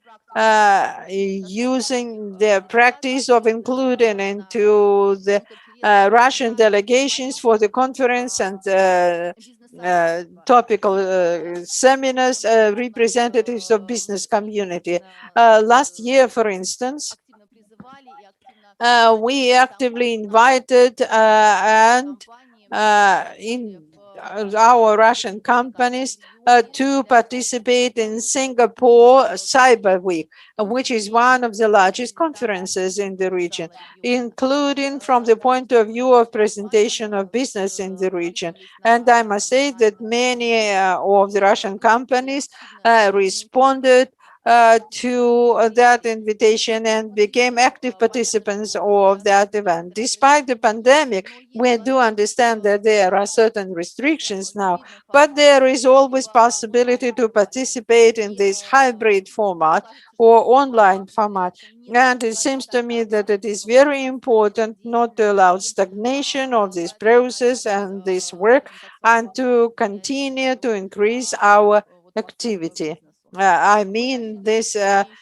using the practice of including into the Russian delegations for the conference and topical seminars, representatives of business community. Last year, for instance, we actively invited and in our Russian companies to participate in Singapore Cyber Week, which is one of the largest conferences in the region, including from the point of view of presentation of business in the region. And I must say that many of the Russian companies responded to that invitation and became active participants of that event. Despite the pandemic, we do understand that there are certain restrictions now, but there is always possibility to participate in this hybrid format or online format. And it seems to me that it is very important not to allow stagnation of this process and this work, and to continue to increase our activity. I mean this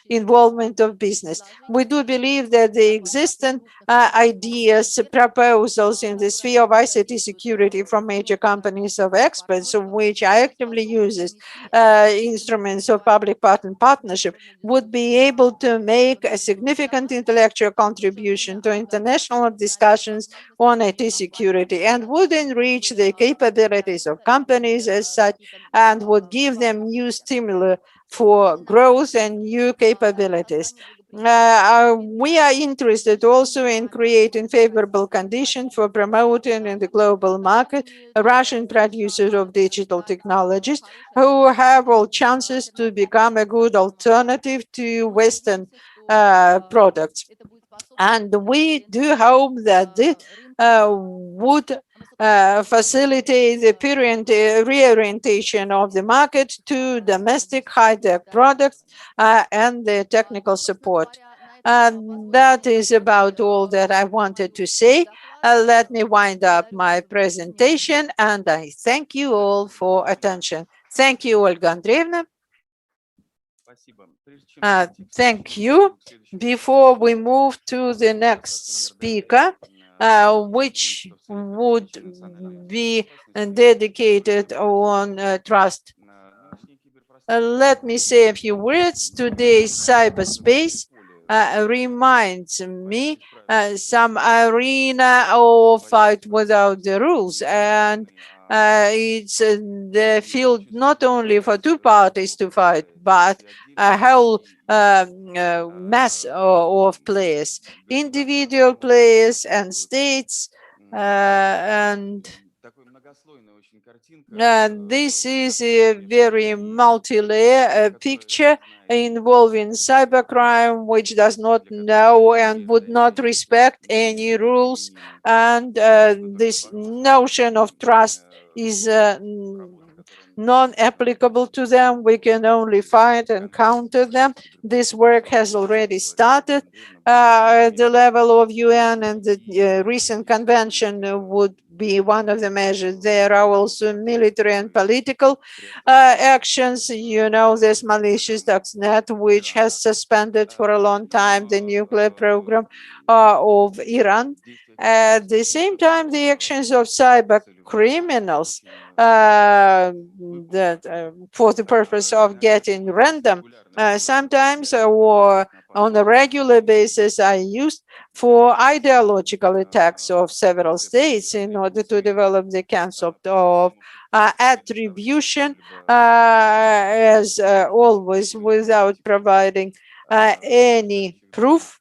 involvement of business. We do believe that the existing ideas, proposals in the sphere of ICT security from major companies of experts, which are actively uses instruments of public-private partnership, would be able to make a significant intellectual contribution to international discussions on IT security, and would enrich the capabilities of companies as such, and would give them new stimuli for growth and new capabilities. We are interested also in creating favorable conditions for promoting in the global market Russian producers of digital technologies who have all chances to become a good alternative to Western products. And we do hope that this would facilitate the period reorientation of the market to domestic high-tech products and the technical support. That is about all that I wanted to say. Let me wind up my presentation, and I thank you all for attention. Thank you, Olga Andreevna. Thank you. Before we move to the next speaker, which would be dedicated on trust, let me say a few words. Today's cyberspace reminds me some arena of fight without the rules, and it's the field not only for two parties to fight, but a whole mass of players, individual players and states, and this is a very multi-layer picture involving cybercrime, which does not know and would not respect any rules. And this notion of trust is non-applicable to them. We can only fight and counter them. This work has already started at the level of UN, and the recent convention would be one of the measures. There are also military and political actions. You know, this malicious Stuxnet, which has suspended for a long time the nuclear program of Iran. At the same time, the actions of cyber criminals that for the purpose of getting random, sometimes or on a regular basis, are used for ideological attacks of several states in order to develop the concept of attribution, as always, without providing any proof.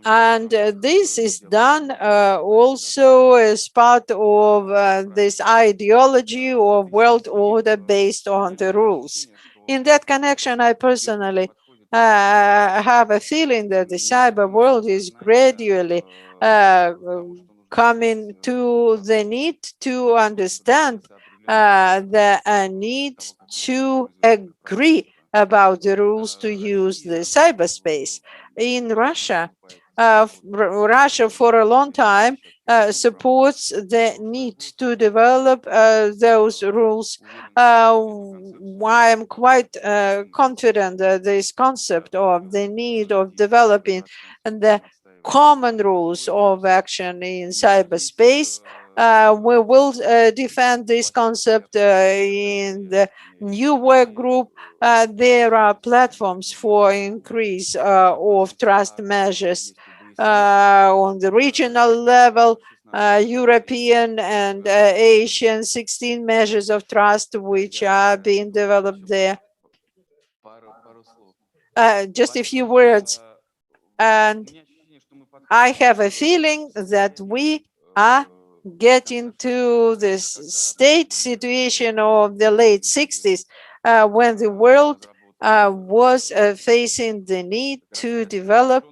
And this is done also as part of this ideology of world order based on the rules. In that connection, I personally have a feeling that the cyber world is gradually coming to the need to understand the need to agree about the rules to use the cyberspace. In Russia, Russia for a long time supports the need to develop those rules. Why I'm quite confident that this concept of the need of developing the common rules of action in cyberspace. We will defend this concept in the new work group. There are platforms for increase of trust measures on the regional level, European and Asian 16 measures of trust which are being developed there. Just a few words. And I have a feeling that we are getting to this state situation of the late 60s when the world was facing the need to develop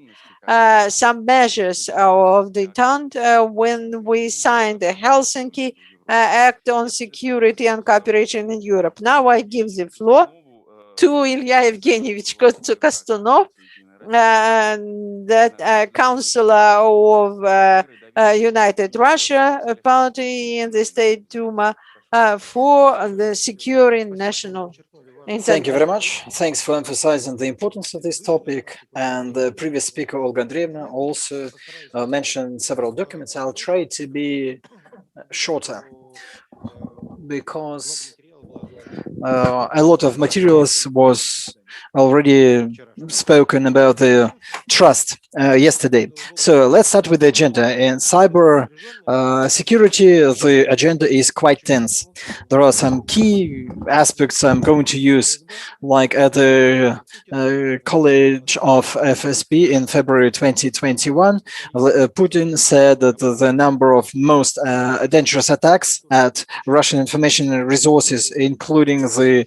some measures of the time when we signed the Helsinki Act on Security and Cooperation in Europe. Now I give the floor to Ilya Evgenievich Kostunov, that counselor of United Russia Party in the State Duma for the securing national Thank you internet. very much. Thanks for emphasizing the importance of this topic. And the previous speaker, Olga Andreevna, also mentioned several documents. I'll try to be shorter because a lot of materials was already spoken about the trust yesterday. So let's start with the agenda. In cyber security, the agenda is quite tense. There are some key aspects I'm going to use, like at the College of FSB in February 2021, Putin said that the number of most dangerous attacks at Russian information resources, including the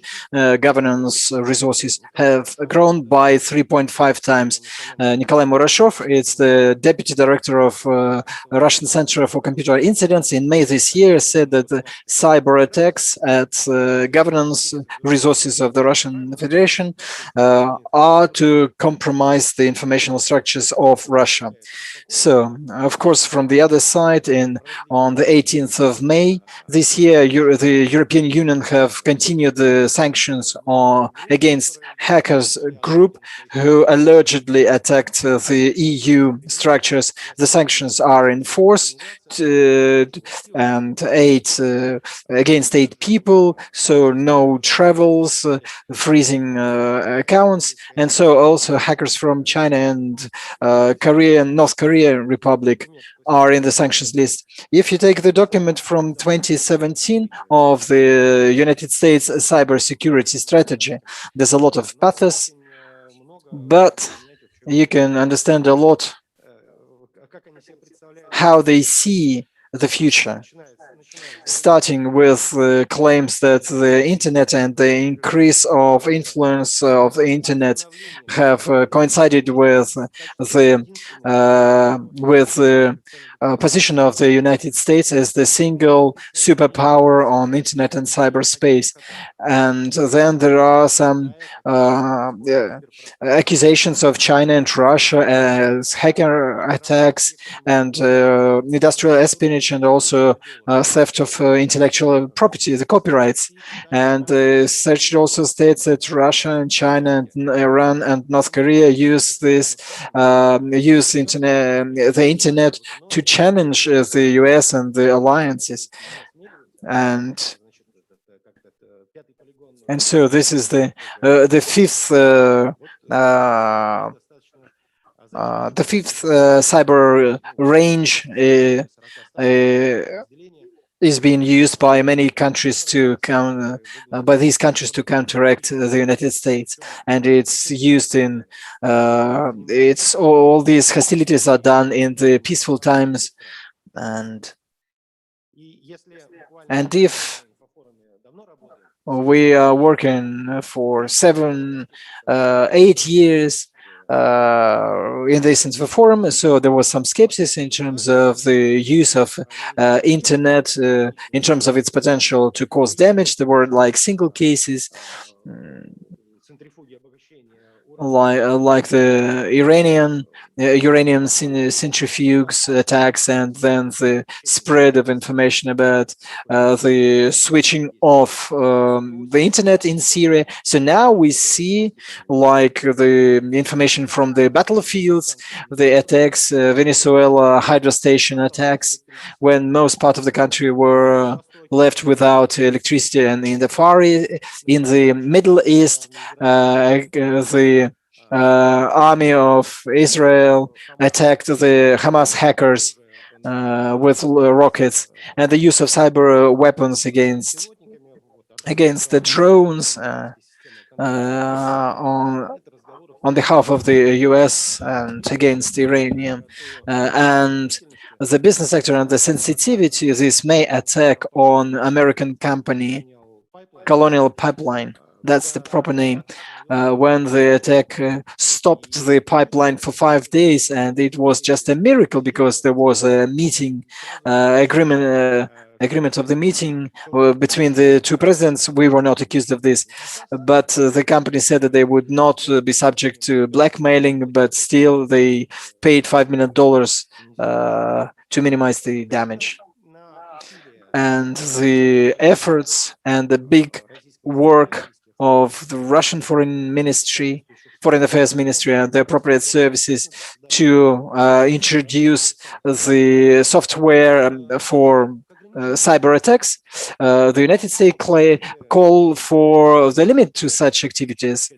governance resources, have grown by 3.5 times. Nikolai Murashov, it's the deputy director of Russian Center for Computer Incidents, in May this year said that the cyber attacks at governance resources of the Russian Federation are to compromise the informational structures of Russia. So, of course, from the other side, on the 18th of May this year, the European Union have continued the sanctions against hackers group who allegedly attacked the EU structures. The sanctions are in force and against 8 people, so no travels, freezing accounts, and so also hackers from China and North Korea Republic are in the sanctions list. If you take the document from 2017 of the United States cybersecurity strategy, there's a lot of pathos, but you can understand a lot how they see the future, starting with claims that the internet and the increase of influence of the internet have coincided with the position of the United States as the single superpower on internet and cyberspace. And then there are some accusations of China and Russia as hacker attacks and industrial espionage, and also theft of intellectual property, the copyrights. And the search also states that Russia and China and Iran and North Korea use the internet to challenge the US and the alliances. And so this is the fifth cyber range is being used by many countries to by these countries to counteract the United States, and it's used in it's all these hostilities are done in the peaceful times, and if we are working for 8 years in this info forum, so there was some skepticism in terms of the use of internet, in terms of its potential to cause damage. There were like single cases, like the uranium centrifuges attacks, and then the spread of information about the switching off the internet in Syria. So now we see like the information from the battlefields, the attacks, Venezuela hydro station attacks, when most part of the country were left without electricity, and in the in the Middle East, the army of Israel attacked the Hamas hackers with rockets, and the use of cyber weapons against the drones on behalf of the US and against Iranian, and the business sector and the sensitivity this may attack on American company Colonial Pipeline. That's the proper name. When the attack stopped the pipeline for 5 days, and it was just a miracle because there was a meeting agreement of the meeting between the two presidents. We were not accused of this, but the company said that they would not be subject to blackmailing, but still they paid $5 million to minimize the damage. And the efforts and the big work of the Russian Foreign Affairs Ministry and the appropriate services to introduce the software for cyber attacks. The United States call for the limit to such activities.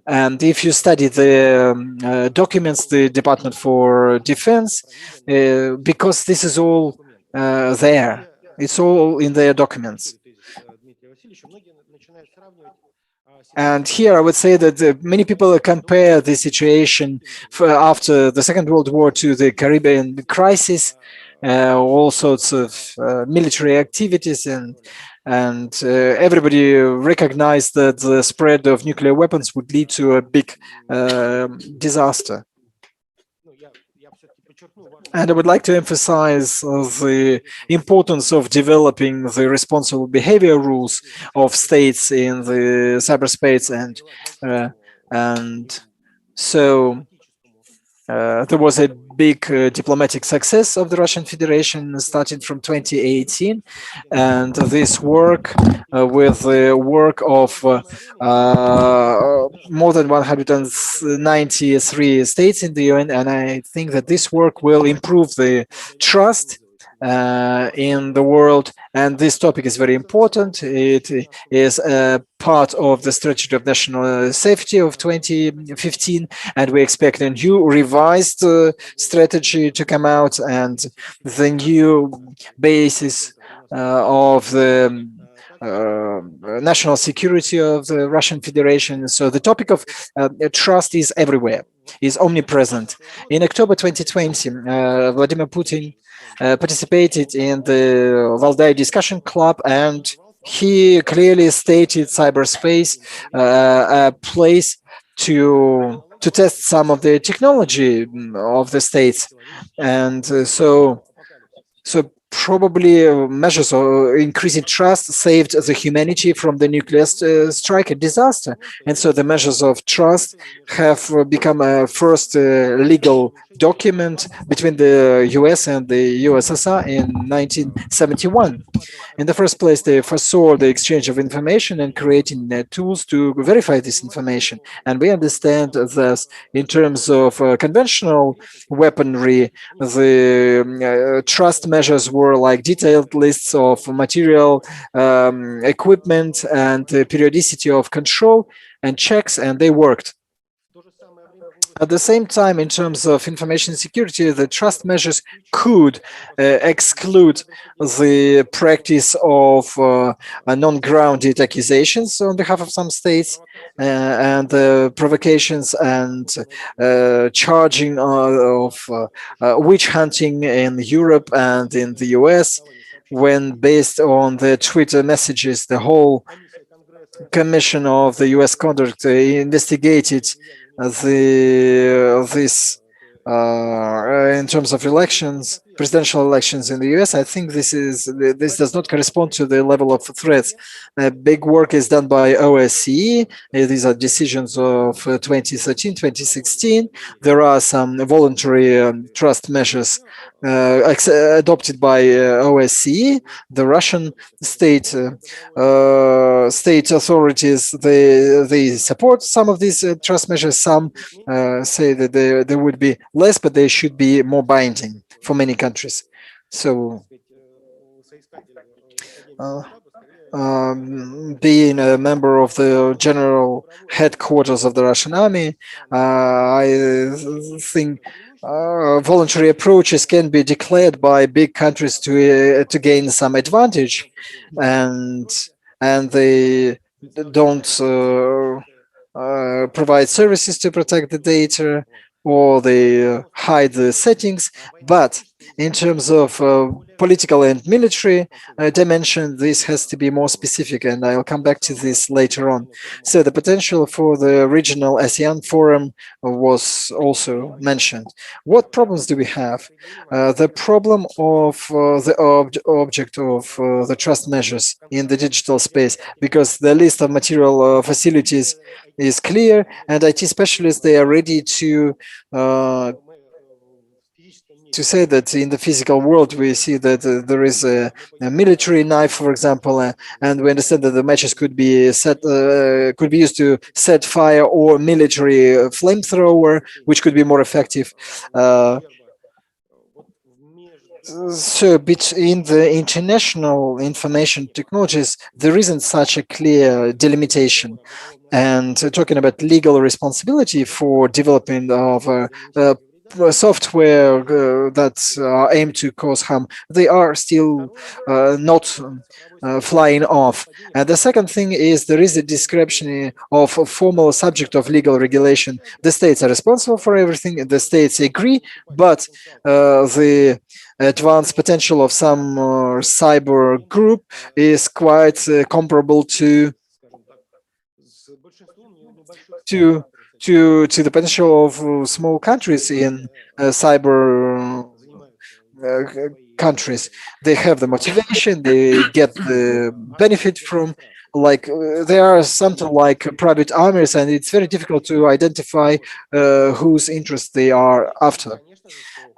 And if you study the documents, the Department for Defense, because this is all there, it's all in their documents. And here I would say that many people compare the situation after the Second World War to the Caribbean crisis, all sorts of military activities, and everybody recognized that the spread of nuclear weapons would lead to a big disaster. And I would like to emphasize the importance of developing the responsible behavior rules of states in the cyberspace, and so there was a big diplomatic success of the Russian Federation starting from 2018, and this work with the work of more than 193 states in the UN, and I think that this work will improve the trust in the world, and this topic is very important. It is a part of the strategy of national safety of 2015, and we expect a new revised strategy to come out, and the new basis of the national security of the Russian Federation. So the topic of trust is everywhere, is omnipresent. In October 2020, Vladimir Putin participated in the Valdai Discussion Club, and he clearly stated cyberspace a place to test some of the technology of the states, and so probably measures of increasing trust saved the humanity from the nuclear strike and disaster. And so the measures of trust have become a first legal document between the US and the USSR in 1971. In the first place, they foresaw the exchange of information and creating tools to verify this information. And we understand that in terms of conventional weaponry, the trust measures were like detailed lists of material, equipment, and periodicity of control and checks, and they worked. At the same time, in terms of information security, the trust measures could exclude the practice of non-grounded accusations on behalf of some states and the provocations and charging of witch hunting in Europe and in the US, when based on the Twitter messages, the whole Commission of the U.S. Conduct investigated this in terms of elections, presidential elections in the U.S. I think this does not correspond to the level of threats. Big work is done by OSCE. These are decisions of 2013, 2016. There are some voluntary trust measures adopted by OSCE. The Russian state authorities, they support some of these trust measures. Some say that there would be less, but they should be more binding for many countries. So uh, being a member of the general headquarters of the Russian army, I think voluntary approaches can be declared by big countries to gain some advantage, and they don't provide services to protect the data, or they hide the settings. But in terms of political and military dimension, this has to be more specific, and I'll come back to this later on. So the potential for the regional ASEAN forum was also mentioned. What problems do we have? The problem of the object of the trust measures in the digital space, because the list of material facilities is clear, and IT specialists, they are ready uh, to say that in the physical world we see that there is a military knife, for example, and we understand that the matches could be used to set fire, or military flamethrower, which could be more effective. Uh, so between the international information technologies, there isn't such a clear delimitation. And talking about legal responsibility for developing of software that are aimed to cause harm, they are still not flying off. And the second thing is there is a description of a formal subject of legal regulation. The states are responsible for everything, the states agree, but the advanced potential of some cyber group is quite comparable to to the potential of small countries in cyber countries. They have the motivation, they get the benefit from, like they are something like private armies, and it's very difficult to identify whose interests they are after.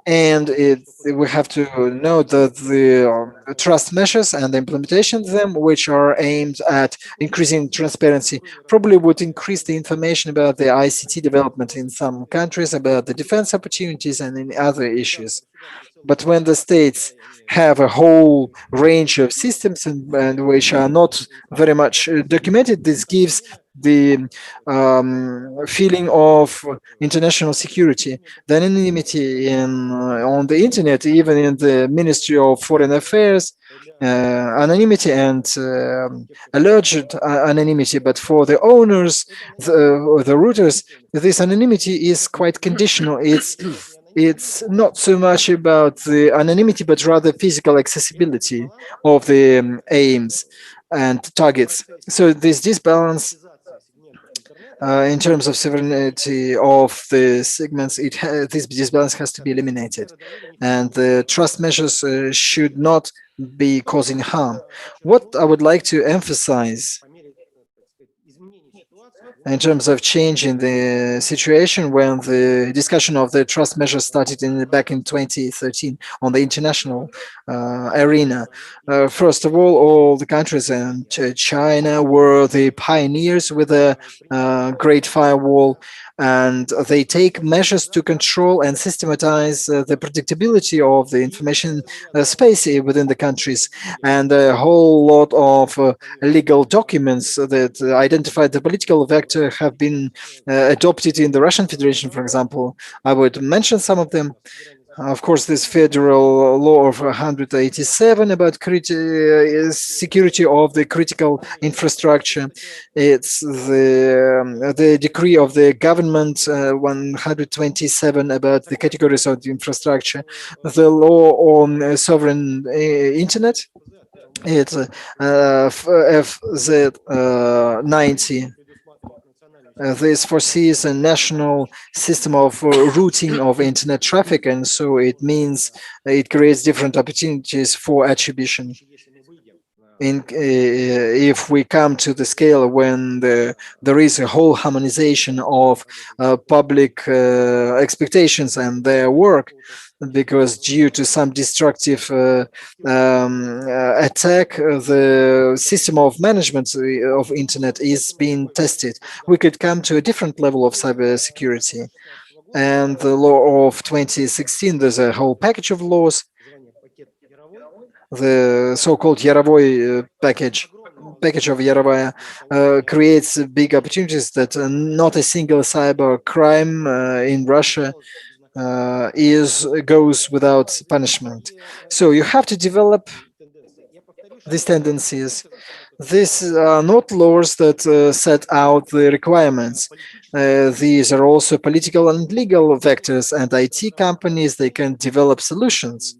And we have to note that the trust measures and the implementation of them, which are aimed at increasing transparency, probably would increase the information about the ICT development in some countries, about the defense opportunities, and in other issues. But when the states have a whole range of systems, and which are not very much documented, this gives the feeling of international security. The anonymity on the internet, even in the Ministry of Foreign Affairs, anonymity and alleged anonymity, but for the owners, the routers, this anonymity is quite conditional. It's not so much about the anonymity, but rather physical accessibility of the aims and targets. So this disbalance in terms of sovereignty of the segments, this disbalance has to be eliminated, and the trust measures should not be causing harm. What I would like to emphasize in terms of change in the situation, when the discussion of the trust measures started back in 2013 on the international arena. First of all the countries, and China were the pioneers with a great firewall. and they take measures to control and systematize the predictability of the information space within the countries. And a whole lot of legal documents that identify the political vector have been adopted in the Russian Federation, for example. I would mention some of them. Of course, this federal law of 187 about security of the critical infrastructure. It's the decree of the government 127 about the categories of the infrastructure. The law on sovereign internet. It's FZ 90. This foresees a national system of routing of internet traffic, and so it means it creates different opportunities for attribution. If we come to the scale when there is a whole harmonization of public expectations and their work, because due to some destructive attack, the system of management of internet is being tested. We could come to a different level of cybersecurity. And the law of 2016, there's a whole package of laws, the so-called Yarovoy package of Yarovaya creates big opportunities that not a single cyber crime in Russia goes without punishment. So you have to develop these tendencies. These are not laws that set out the requirements. These are also political and legal vectors, and IT companies, they can develop solutions.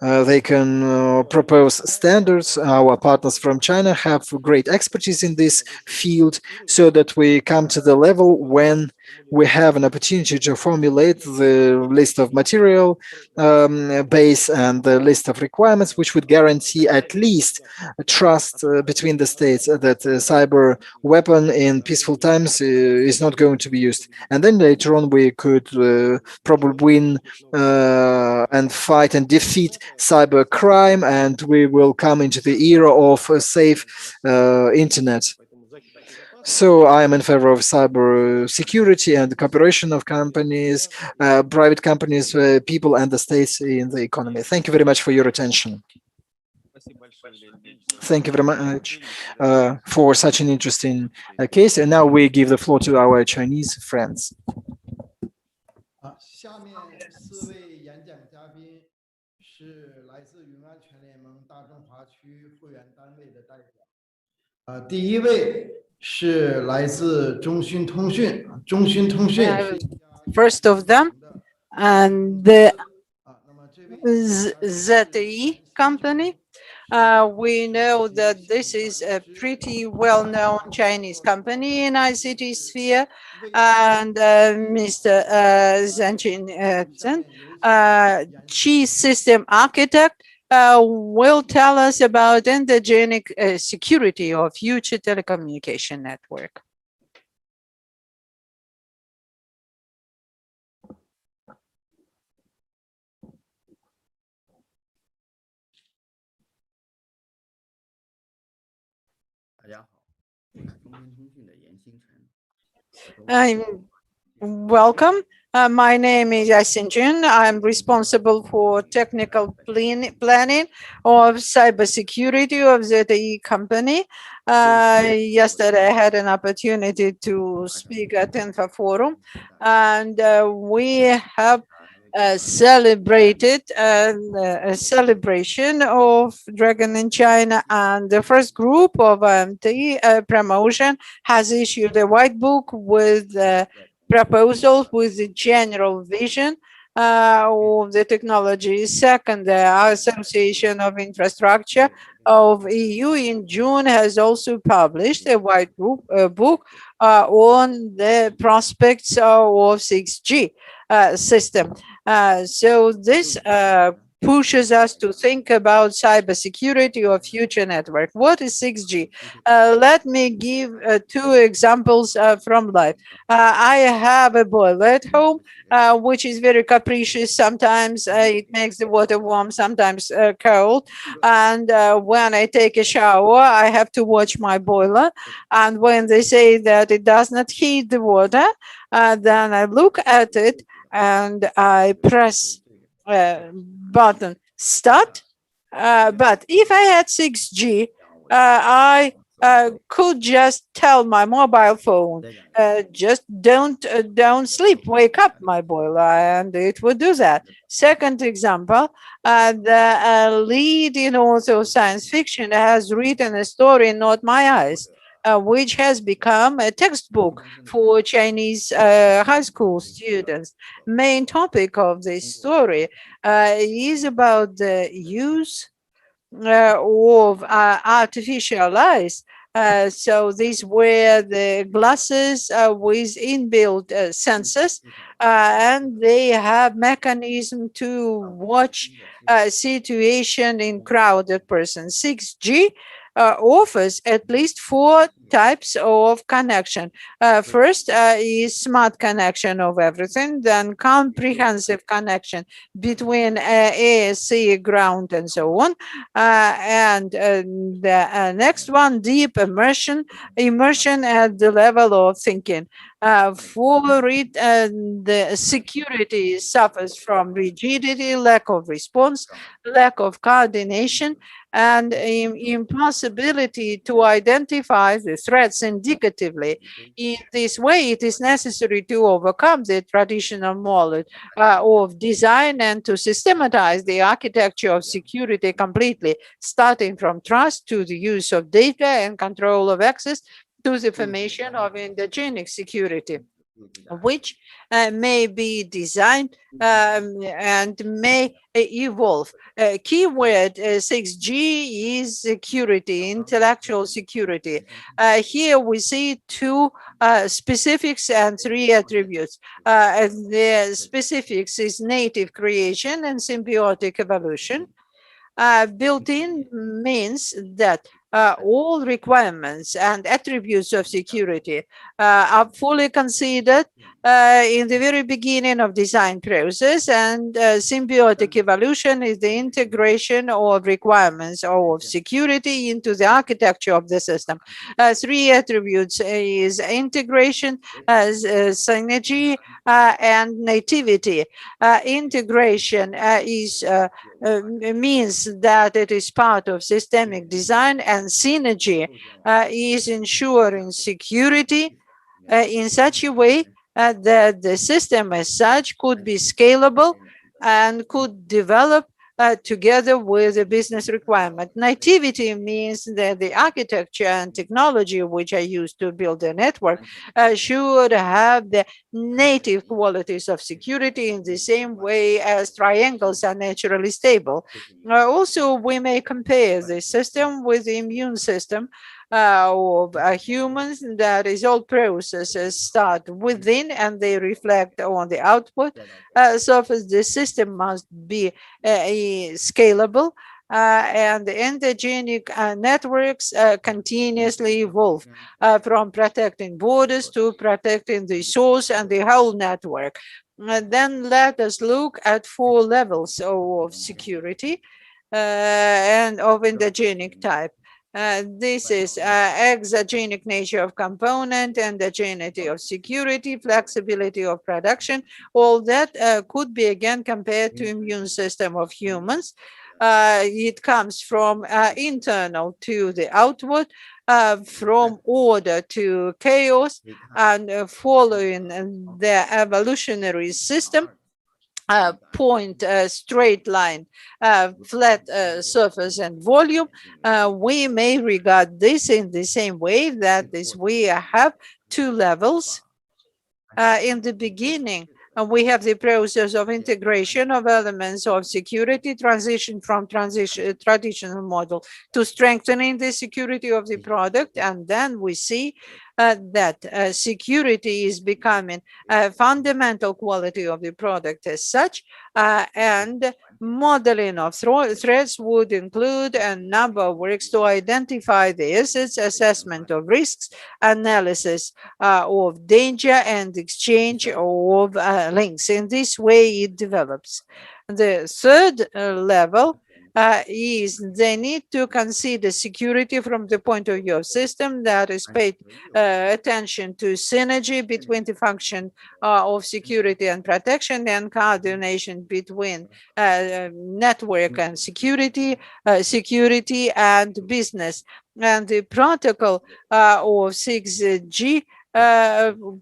They can propose standards. Our partners from China have great expertise in this field, so that we come to the level when we have an opportunity to formulate the list of material base and the list of requirements, which would guarantee at least trust between the states that a cyber weapon in peaceful times is not going to be used. And then later on, we could probably win and fight and defeat cyber crime, and we will come into the era of a safe internet. So I am in favor of cyber security and the cooperation of companies, private companies, people, and the states in the economy. Thank you very much for your attention. Thank you very much for such an interesting case. And now we give the floor to our Chinese friends. 下面4位演讲嘉宾是来自云安全联盟大中华区会员单位的代表。第一位是来自中讯通讯，中讯通讯是 First of them, and the ZTE company. We know that this is a pretty well-known Chinese company in ICT sphere, and Mr. Zhang Zhen, chief system architect, will tell us about endogenic security of future telecommunication network. Welcome. My name is Yasinjun. I'm responsible for technical planning of cybersecurity of ZTE company. Yesterday, I had an opportunity to speak at Infa Forum, and we have celebrated a celebration of Dragon in China, and the first group of MT promotion has issued a white book with proposals with the general vision of the technology. Second, the Association of Infrastructure of EU in June has also published a white book on the prospects of 6G system. So this pushes us to think about cybersecurity of future network. What is 6G? Let me give two examples from life. I have a boiler at home, which is very capricious. Sometimes it makes the water warm, sometimes cold. And when I take a shower, I have to watch my boiler. And when they say that it does not heat the water, then I look at it and I press button start. But if I had 6G, I could just tell my mobile phone, just don't sleep, wake up, my boiler, and it would do that. Second example, the lead in also science fiction has written a story, Not My Eyes, which has become a textbook for Chinese high school students. Main topic of this story is about the use of artificial eyes. So these were the glasses with inbuilt sensors, and they have mechanism to watch situation in crowded persons. 6G offers at least four types of connection. First is smart connection of everything, then comprehensive connection between ASC, ground, and so on. And the next one, deep immersion at the level of thinking. For it, the security suffers from rigidity, lack of response, lack of coordination, and impossibility to identify the threats indicatively. In this way, it is necessary to overcome the traditional model of design and to systematize the architecture of security completely, starting from trust to the use of data and control of access to the formation of endogenic security, which may be designed and may evolve. Keyword 6G is security, intellectual security. Here we see two specifics and three attributes. The specifics is native creation and symbiotic evolution. Built-in means that all requirements and attributes of security are fully considered in the very beginning of design process, and symbiotic evolution is the integration of requirements of security into the architecture of the system. Three attributes is integration, synergy, and nativity. Integration is means that it is part of systemic design, and synergy is ensuring security in such a way that the system as such could be scalable and could develop together with the business requirement. Nativity means that the architecture and technology which are used to build a network should have the native qualities of security in the same way as triangles are naturally stable. Also, we may compare the system with the immune system of humans, that is, all processes start within and they reflect on the output. So the system must be scalable, and the endogenic networks continuously evolve from protecting borders to protecting the source and the whole network. Then let us look at four levels of security and of endogenic type. This is exogenic nature of component, endogeneity of security, flexibility of production. All that could be again compared to immune system of humans. It comes from internal to the outward, from order to chaos, and following the evolutionary system. Point, straight line, flat surface and volume, we may regard this in the same way that is we have two levels. In the beginning, we have the process of integration of elements of security, transition from traditional model to strengthening the security of the product, and then we see that security is becoming a fundamental quality of the product as such, and modeling of threats would include a number of works to identify the assets, assessment of risks, analysis of danger, and exchange of links. In this way, it develops. The third level is they need to consider security from the point of view of system that is paid attention to synergy between the function of security and protection and coordination between network and security, security and business. And the protocol of 6G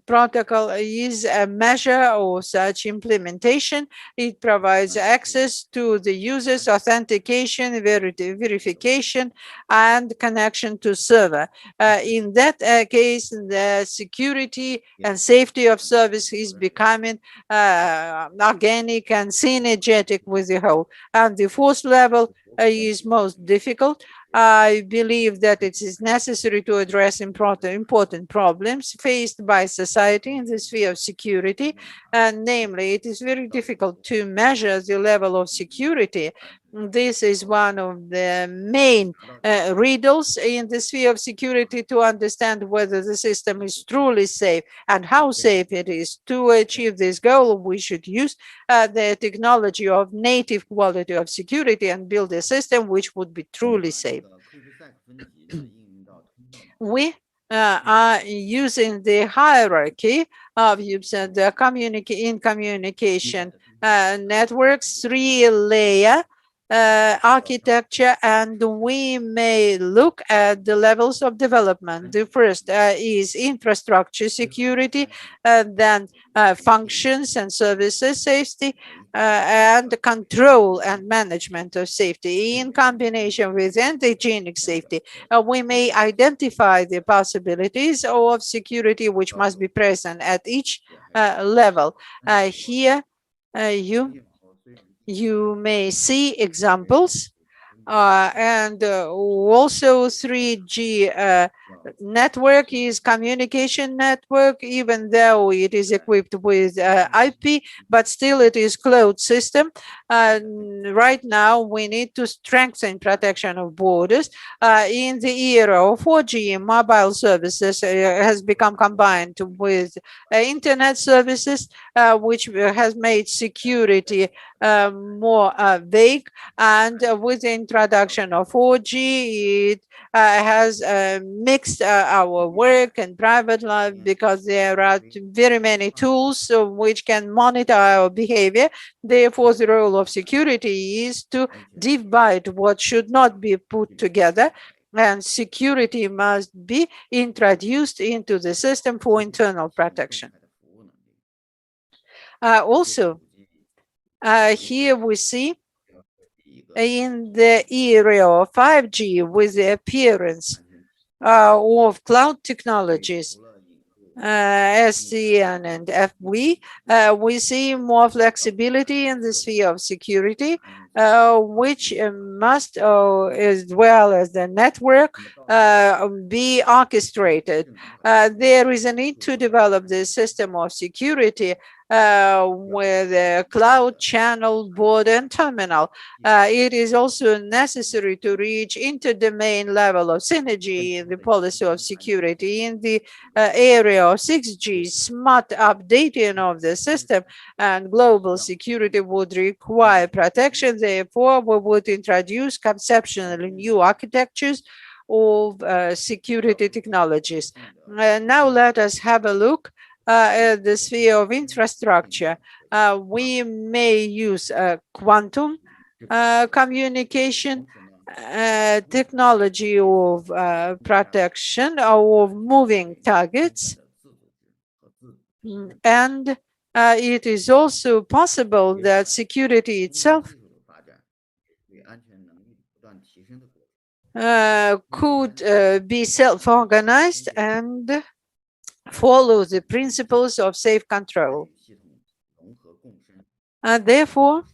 protocol is a measure of such implementation. It provides access to the user's authentication, verification, and connection to server. In that case, the security and safety of service is becoming organic and synergetic with the whole. And the fourth level is most difficult. I believe that it is necessary to address important problems faced by society in the sphere of security, and namely, it is very difficult to measure the level of security. This is one of the main riddles in the sphere of security, to understand whether the system is truly safe and how safe it is. To achieve this goal, we should use the technology of native quality of security and build a system which would be truly safe. We are using the hierarchy of the communication networks, three-layer architecture, and we may look at the levels of development. The first is infrastructure security, then functions and services safety, and control and management of safety in combination with antigenic safety. We may identify the possibilities of security which must be present at each level. Here you may see examples, and also 3G network is communication network, even though it is equipped with IP, but still it is cloud system. Right now we need to strengthen protection of borders. In the era of 4G, mobile services has become combined with internet services, which has made security more vague, and with the introduction of 4G, it has mixed our work and private life, because there are very many tools which can monitor our behavior. Therefore, the role of security is to divide what should not be put together, and security must be introduced into the system for internal protection. Also, here we see in the era of 5G, with the appearance of cloud technologies, SDN and FW, we see more flexibility in the sphere of security, which must, as well as the network, be orchestrated. There is a need to develop the system of security with a cloud, channel, board, and terminal. It is also necessary to reach inter-domain level of synergy in the policy of security. In the area of 6G, smart updating of the system and global security would require protection. Therefore, we would introduce conceptually new architectures of security technologies. Now let us have a look at the sphere of infrastructure. We may use quantum communication, technology of protection of moving targets, and it is also possible that security itself could be self-organized and follow the principles of safe control. Therefore,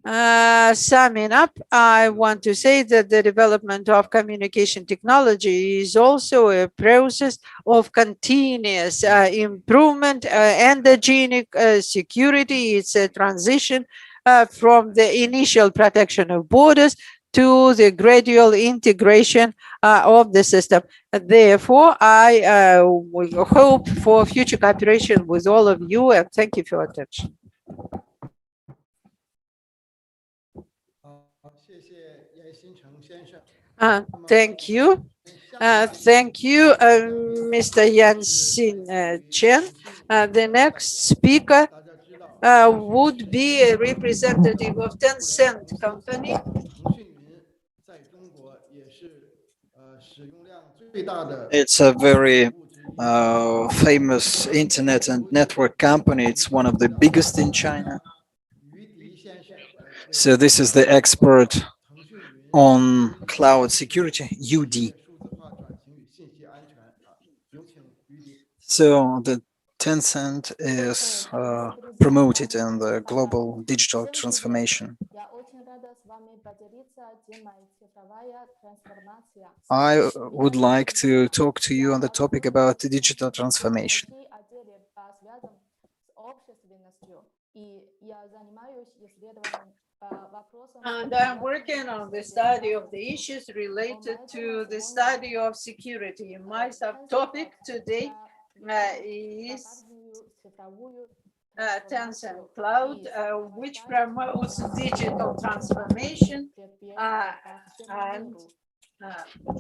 Summing up, I want to say that the development of communication technology is also a process of continuous improvement. Endogenic security, it's a transition from the initial protection of borders to the gradual integration of the system. Therefore, I hope for future cooperation with all of you, and thank you for your attention. 好，谢谢严新成先生。 Thank you. Thank you, Mr. Yanxin Chen. The next speaker 大家知道， would be a representative of Tencent company. 腾讯云在中国也是使用量最大的 It's a very famous internet and network company. It's one of the biggest in China. 于迪先生来为 So this is the expert 腾讯云 on cloud security, 企 UD. 业数字化转型与信息安全有请于迪。 So the Tencent is promoted in the global digital transformation. Я очень рада с вами поделиться темой цифровая трансформация. I would like to talk to you on the topic about the digital transformation. Отделе по связям с общественностью, и я занимаюсь исследованием вопросом. And I'm working on the study of the issues related to the study of security. My subtopic today is Tencent Cloud, which promotes digital transformation and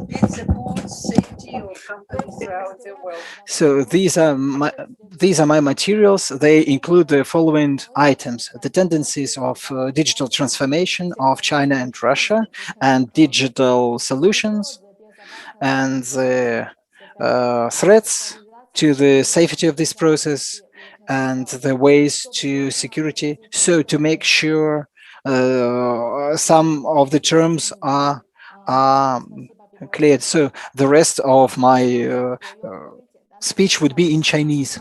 it supports safety of companies throughout the world. So these are my materials. They include the following items: the tendencies of digital transformation of China and Russia, and digital solutions, and the threats to the safety of this process, and the ways to security. So to make sure some of the terms are cleared. So the rest of my speech would be in Chinese.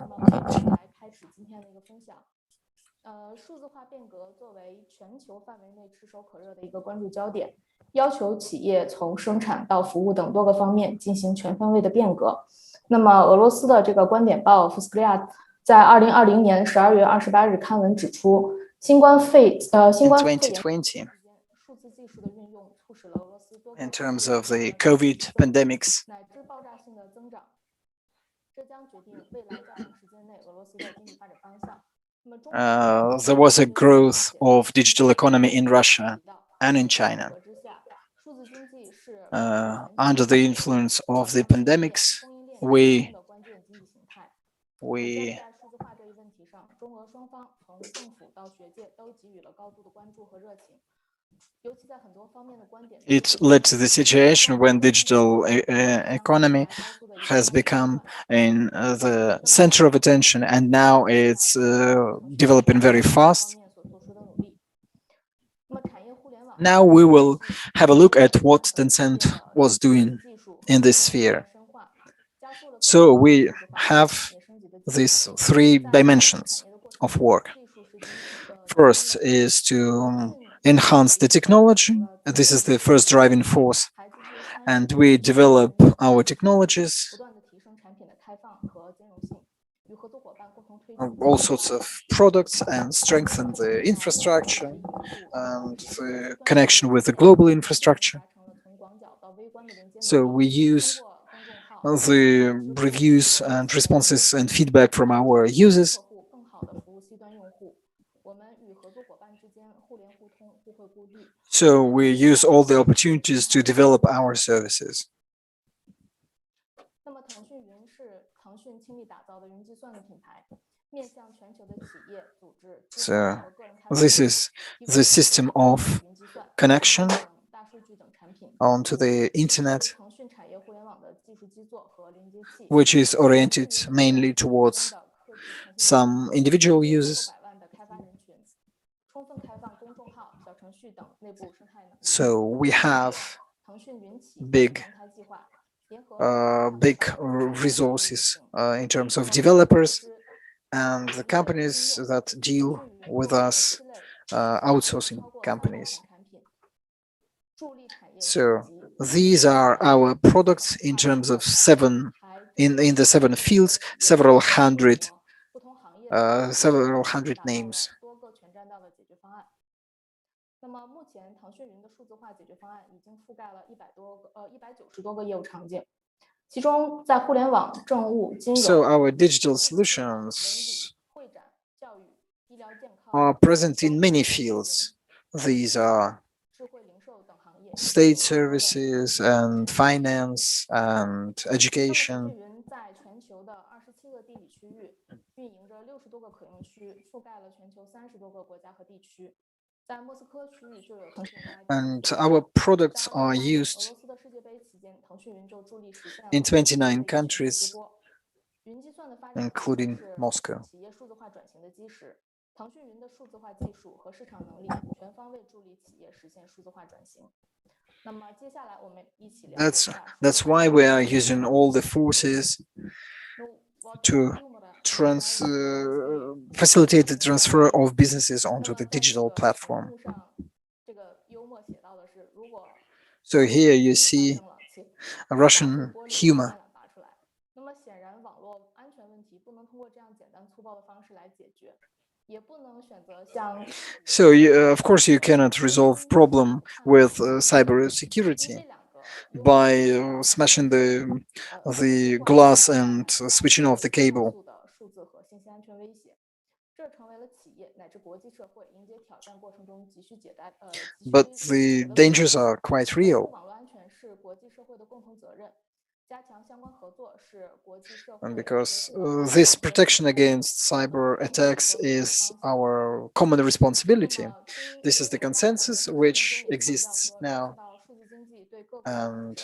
数字化变革作为全球范围内炙手可热的一个关注焦点，要求企业从生产到服务等多个方面进行全方位的变革。那么，俄罗斯的这个观点报《Fusklia》在2020年12月28日刊文指出，新冠肺炎2020, 数字技术的运用促使了俄罗斯多个 in terms of the COVID pandemics, 乃至爆炸性的增长，这将决定未来较长时间内俄罗斯的经济发展方向。 there was a growth of digital economy in Russia and in China. Under the influence of the pandemics, we 在数字化这一问题上，中俄双方从政府到学界都给予了高度的关注和热情。 it led to the situation when digital economy has become in the center of attention, and now it's developing very fast. Now we will have a look at what Tencent was doing in this sphere. So we have these three dimensions of work. First is to enhance the technology. This is the first driving force. And we develop our technologies, all sorts of products, and strengthen the infrastructure and the connection with the global infrastructure. So we use the reviews and responses and feedback from our users. So we use all the opportunities to develop our services. So this is the system of connection onto the internet, which is oriented mainly towards some individual users. So we have big resources in terms of developers, and the companies that deal with us outsourcing companies. So these are our products in terms of in the 7 fields, several hundred names. 那么目前腾讯云的数字化解决方案已经覆盖了190多个业务场景，其中在互联网、政务、金融、 So our digital 文 solutions 旅、会展、教育、医疗健康 are present in many fields. These are 智慧零售等行业。 state services and finance and 那么腾 education. 讯云在全球的27个地理区域运营着60多个可用区，覆盖了全球30多个国家和地区。在莫斯科区域就有腾讯云 And our products 在 are 俄 used 罗斯的世界杯期间，腾讯云就助力实现了 in 29 全球直 countries, 播。云计算的发展 including 是 Moscow. 企业数字化转型的基石。腾讯云的数字化技术和市场能力全方位助力企业实现数字化转型。那么接下来我们一起了解一下 That's why we are using all the forces to facilitate the transfer of businesses onto the digital platform. 这个幽默写到的是，如果 So here you see a Russian humor. 那么显然，网络安全问题不能通过这样简单粗暴的方式来解决，也不能选择像 So of course you cannot resolve problem with cyber security by smashing the glass and switching off the cable. 数字和信息安全威胁，这成为了企业乃至国际社会迎接挑战过程中急需解答 But the dangers are quite real. 网络安全是国际社会的共同责任。 And because this protection against cyber attacks is our common responsibility, this is the consensus which exists now, and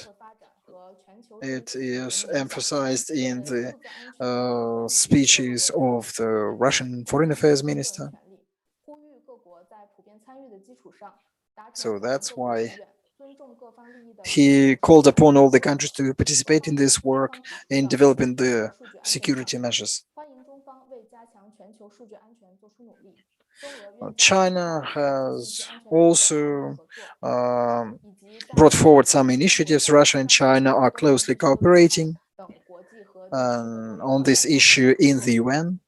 it is emphasized in the speeches of the Russian Foreign Affairs Minister. So that's why he called upon all the countries to participate in this work in developing the security measures. China has also brought forward some initiatives. Russia and China are closely cooperating on this issue in the UN.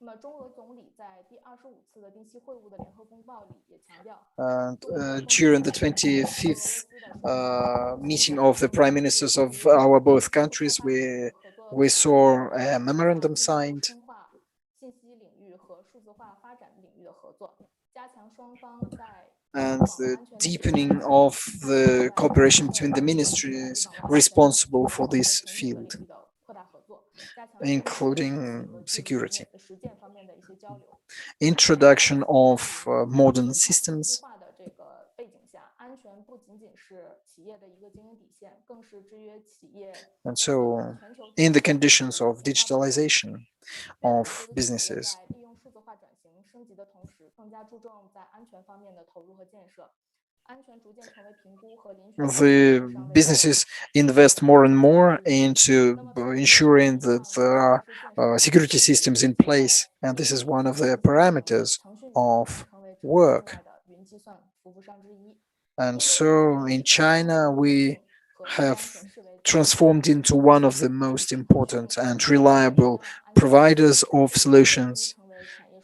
And during the 25th meeting of the prime ministers of our both countries, we saw a memorandum signed. And the deepening of the cooperation between the ministries responsible for this field, including security. Introduction of modern systems. And so, in the conditions of digitalization of businesses, the businesses invest more and more into ensuring that there are security systems in place, and this is one of the parameters of work. And so in China, we have transformed into one of the most important and reliable providers of solutions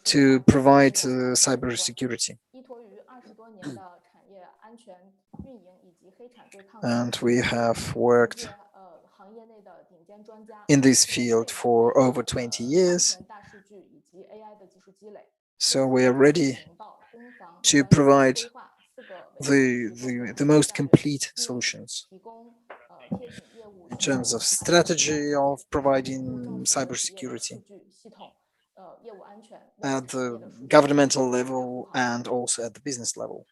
to provide cybersecurity. And we have worked in this field for over 20 years. So we are ready to provide the most complete solutions in terms of strategy of providing cybersecurity at the governmental level and also at the business level.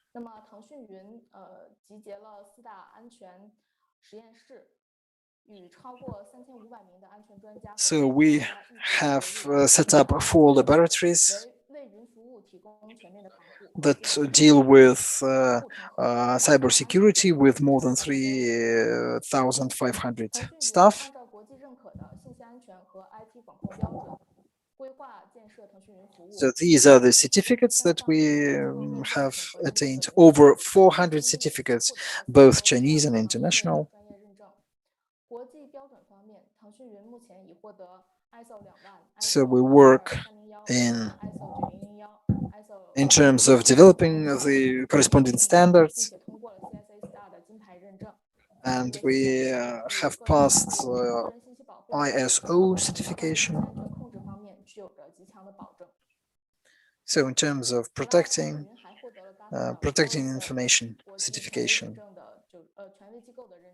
So we have set up 4 laboratories that deal with cybersecurity with more than 3,500 staff. So these are the certificates that we have attained, over 400 certificates, both Chinese and international. So we work in terms of developing the corresponding standards, and we have passed ISO certification. So in terms of protecting information certification.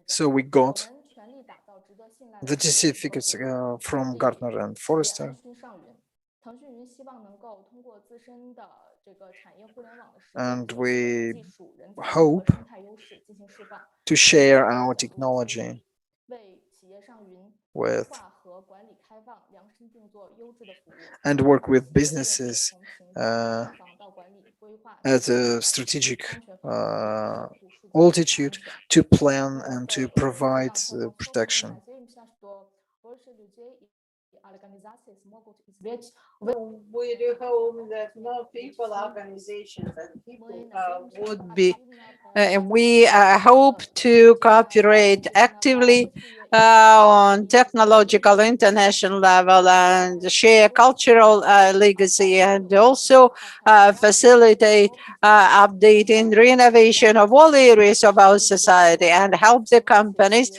So we got the certificates from Gartner and Forrester. And we hope to share our technology with and work with businesses as a strategic altitude to plan and to provide protection. We do hope that more people, organizations, and people would be. We hope to cooperate actively on technological international level and share cultural legacy, and also facilitate updating renovation of all areas of our society and help the companies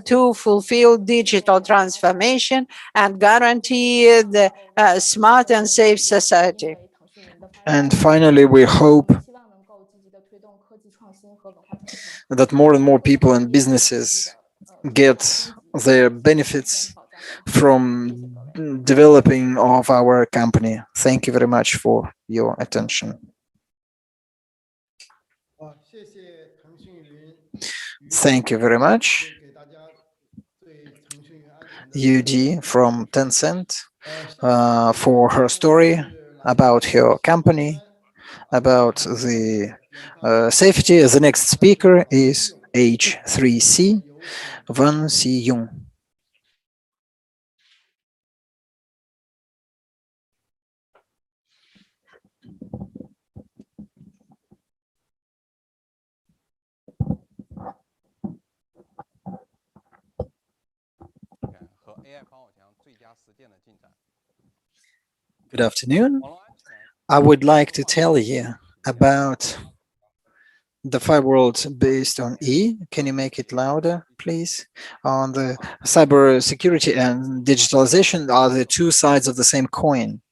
to fulfill digital transformation and guarantee the smart and safe society. And finally, we hope that more and more people and businesses get their benefits from developing of our company. Thank you very much for your attention. Thank you very much, UD from Tencent, for her story about her company, about the safety. The next speaker is H3C, Van Si-yung. Good afternoon. I would like to tell you about the firewall based on E. Can you make it louder, please? On the cyber security and digitalization are the two sides of the same coin.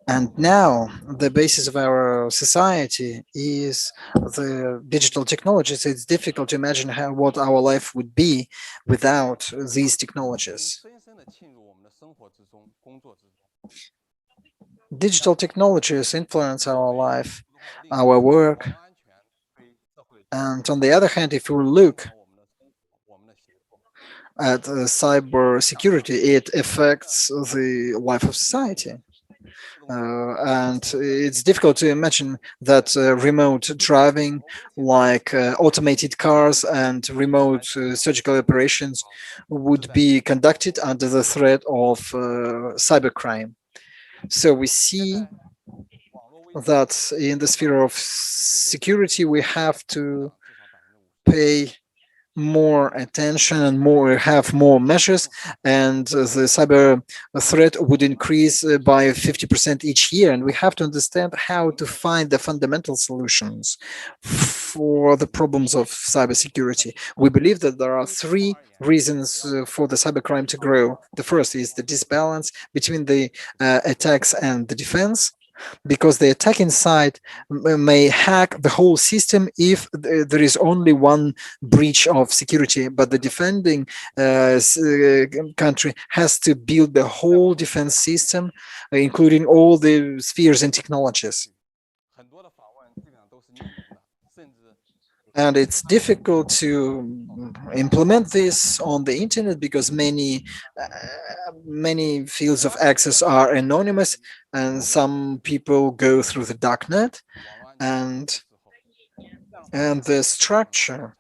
And now the basis of our society is the digital technologies. It's difficult to imagine what our life would be without these technologies. Digital technologies influence our life, our work. And on the other hand, if we look at cyber security, it affects the life of society. And it's difficult to imagine that remote driving, like automated cars and remote surgical operations, would be conducted under the threat of cybercrime. So we see that in the sphere of security, we have to pay more attention and have more measures, and the cyber threat would increase by 50% each year, and we have to understand how to find the fundamental solutions for the problems of cybersecurity. We believe that there are three reasons for the cybercrime to grow. The first is the disbalance between the attacks and the defense, because the attacking side may hack the whole system if there is only one breach of security, but the defending country has to build the whole defense system, including all the spheres and technologies. And it's difficult to implement this on the internet because many fields of access are anonymous, and some people go through the darknet, and the structure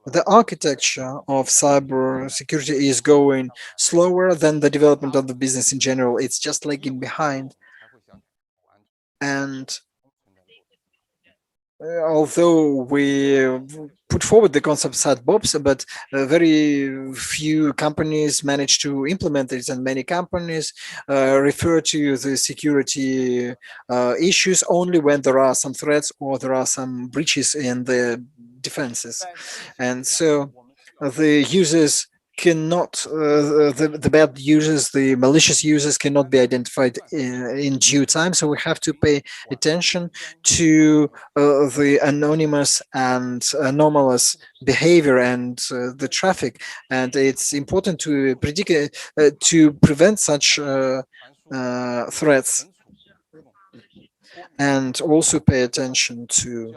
the architecture of cyber security is going slower than the development of the business in general. It's just lagging behind. And although we put forward the concept sandbox, but very few companies manage to implement it, and many companies refer to the security issues only when there are some threats or there are some breaches in the defenses. And so the users cannot the bad users, the malicious users cannot be identified in due time, so we have to pay attention to the anonymous and anomalous behavior and the traffic, and it's important to predict to prevent such threats, and also pay attention to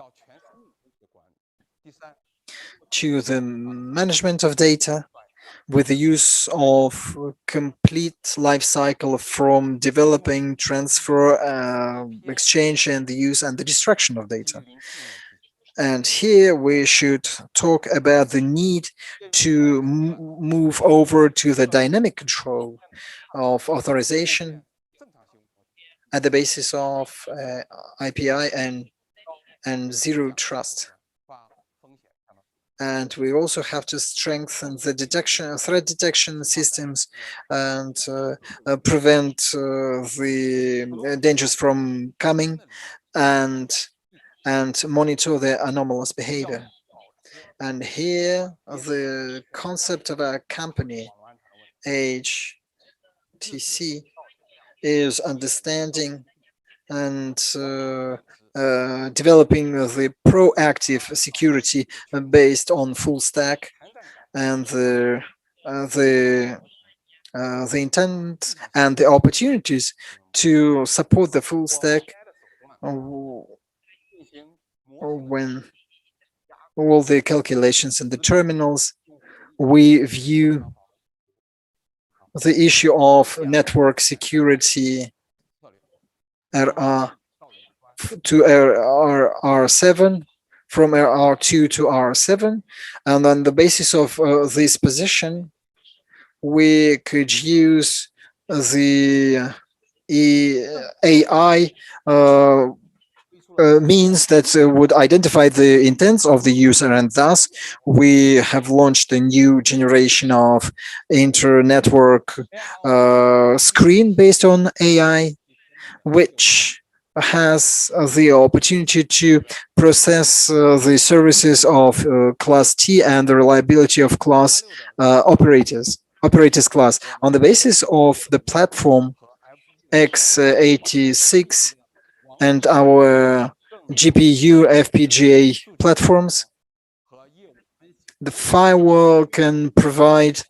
the management of data with the use of complete life cycle from developing, transfer, exchange, and the use and the destruction of data. And here we should talk about the need to move over to the dynamic control of authorization at the basis of IPI and zero trust. And we also have to strengthen the detection, threat detection systems, and prevent the dangers from coming, and monitor the anomalous behavior. And here, the concept of a company, HTC, is understanding and developing the proactive security based on full stack, and the intent and the opportunities to support the full stack when all the calculations in the terminals. We view the issue of network security RR to R7, from R2 to R7, and on the basis of this position, we could use the AI means that would identify the intents of the user, and thus we have launched a new generation of inter-network screen based on AI, which has the opportunity to process the services of class T and the reliability of class operators class on the basis of the platform x86 and our GPU FPGA platforms. The firewall can provide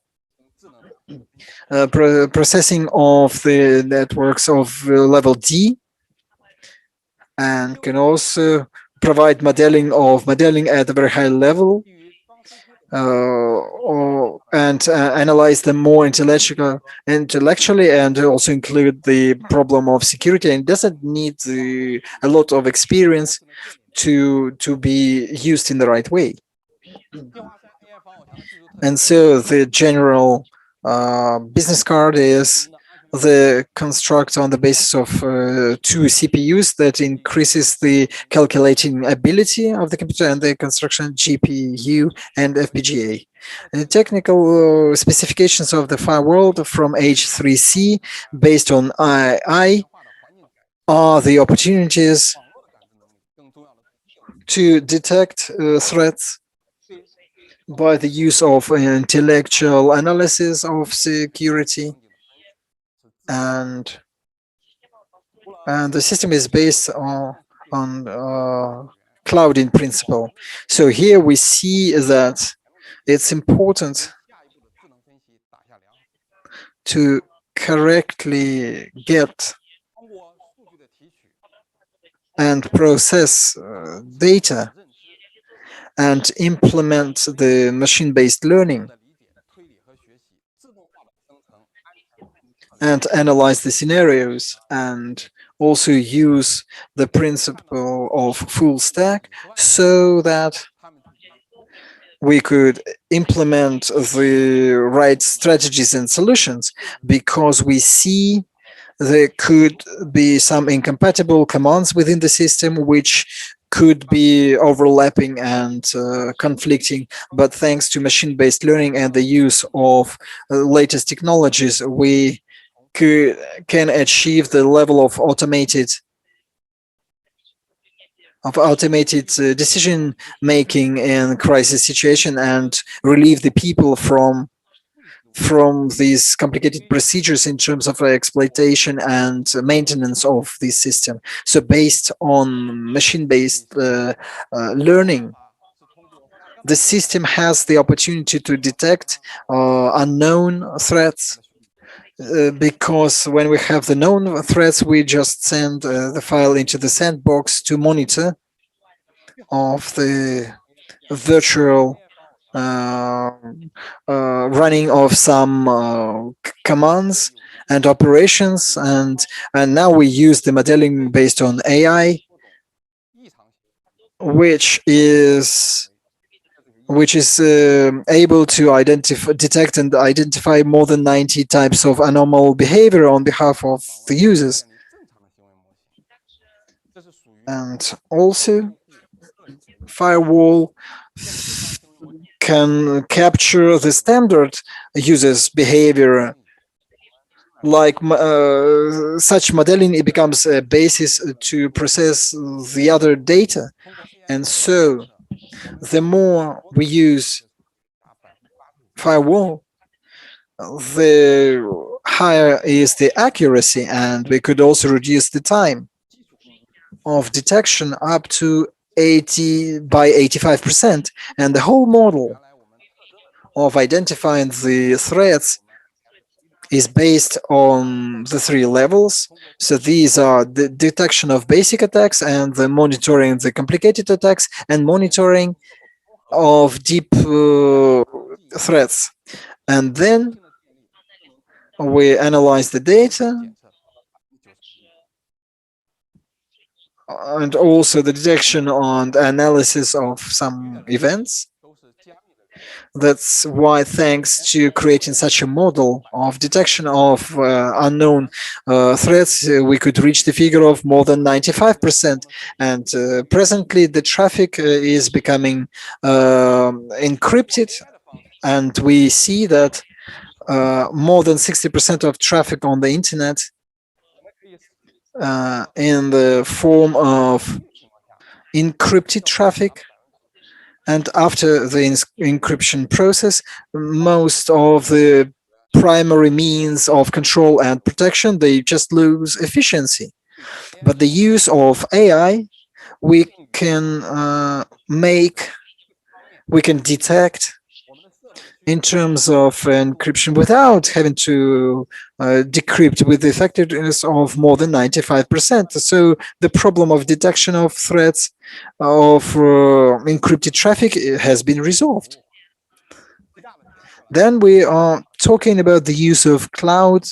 processing of the networks of level D, and can also provide modeling at a very high level, and analyze them more intellectually, and also include the problem of security. And it doesn't need a lot of experience to be used in the right way. And so the general business card is the construct on the basis of two CPUs that increases the calculating ability of the computer, and the construction GPU and FPGA. And the technical specifications of the firewall from H3C based on II are the opportunities to detect threats by the use of intellectual analysis of security, and the system is based on cloud in principle. So here we see that it's important to correctly get and process data and implement the machine-based learning and analyze the scenarios, and also use the principle of full stack, so that we could implement the right strategies and solutions, because we see there could be some incompatible commands within the system which could be overlapping and conflicting. But thanks to machine-based learning and the use of latest technologies, we can achieve the level of automated decision making in crisis situation, and relieve the people from these complicated procedures in terms of exploitation and maintenance of this system. So based on machine-based learning, the system has the opportunity to detect unknown threats, because when we have the known threats, we just send the file into the sandbox to monitor of the virtual uh, running of some commands and operations, and now we use the modeling based on AI, which is able to detect and identify more than 90 types of anomal behavior on behalf of the users. And also, firewall can capture the standard users behavior. Like such modeling, it becomes a basis to process the other data. And so the more we use firewall, the higher is the accuracy, and we could also reduce the time of detection up to 80 by 85%. And the whole model of identifying the threats is based on the three levels. So these are the detection of basic attacks, and the monitoring the complicated attacks, and monitoring of deep threats. And then we analyze the data, and also the detection and analysis of some events. That's why, thanks to creating such a model of detection of unknown threats, we could reach the figure of more than 95%. And presently, the traffic is becoming encrypted, and we see that more than 60% of traffic on the internet in the form of encrypted traffic. And after the encryption process, most of the primary means of control and protection, they just lose efficiency. But the use of AI, we can we can detect in terms of encryption without having to decrypt, with the effectiveness of more than 95%. So the problem of detection of threats of encrypted traffic has been resolved. Then we are talking about the use of cloud.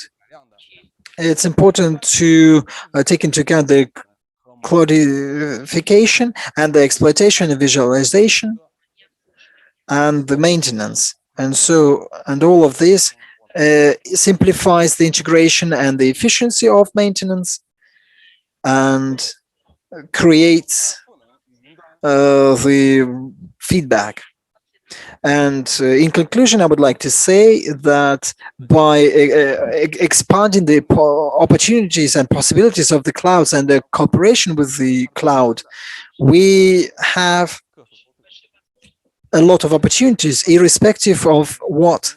It's important to take into account the cloudification and the exploitation and visualization and the maintenance. And so, and all of this simplifies the integration and the efficiency of maintenance, and creates the feedback. And in conclusion, I would like to say that by expanding the opportunities and possibilities of the clouds and the cooperation with the cloud, we have a lot of opportunities, irrespective of what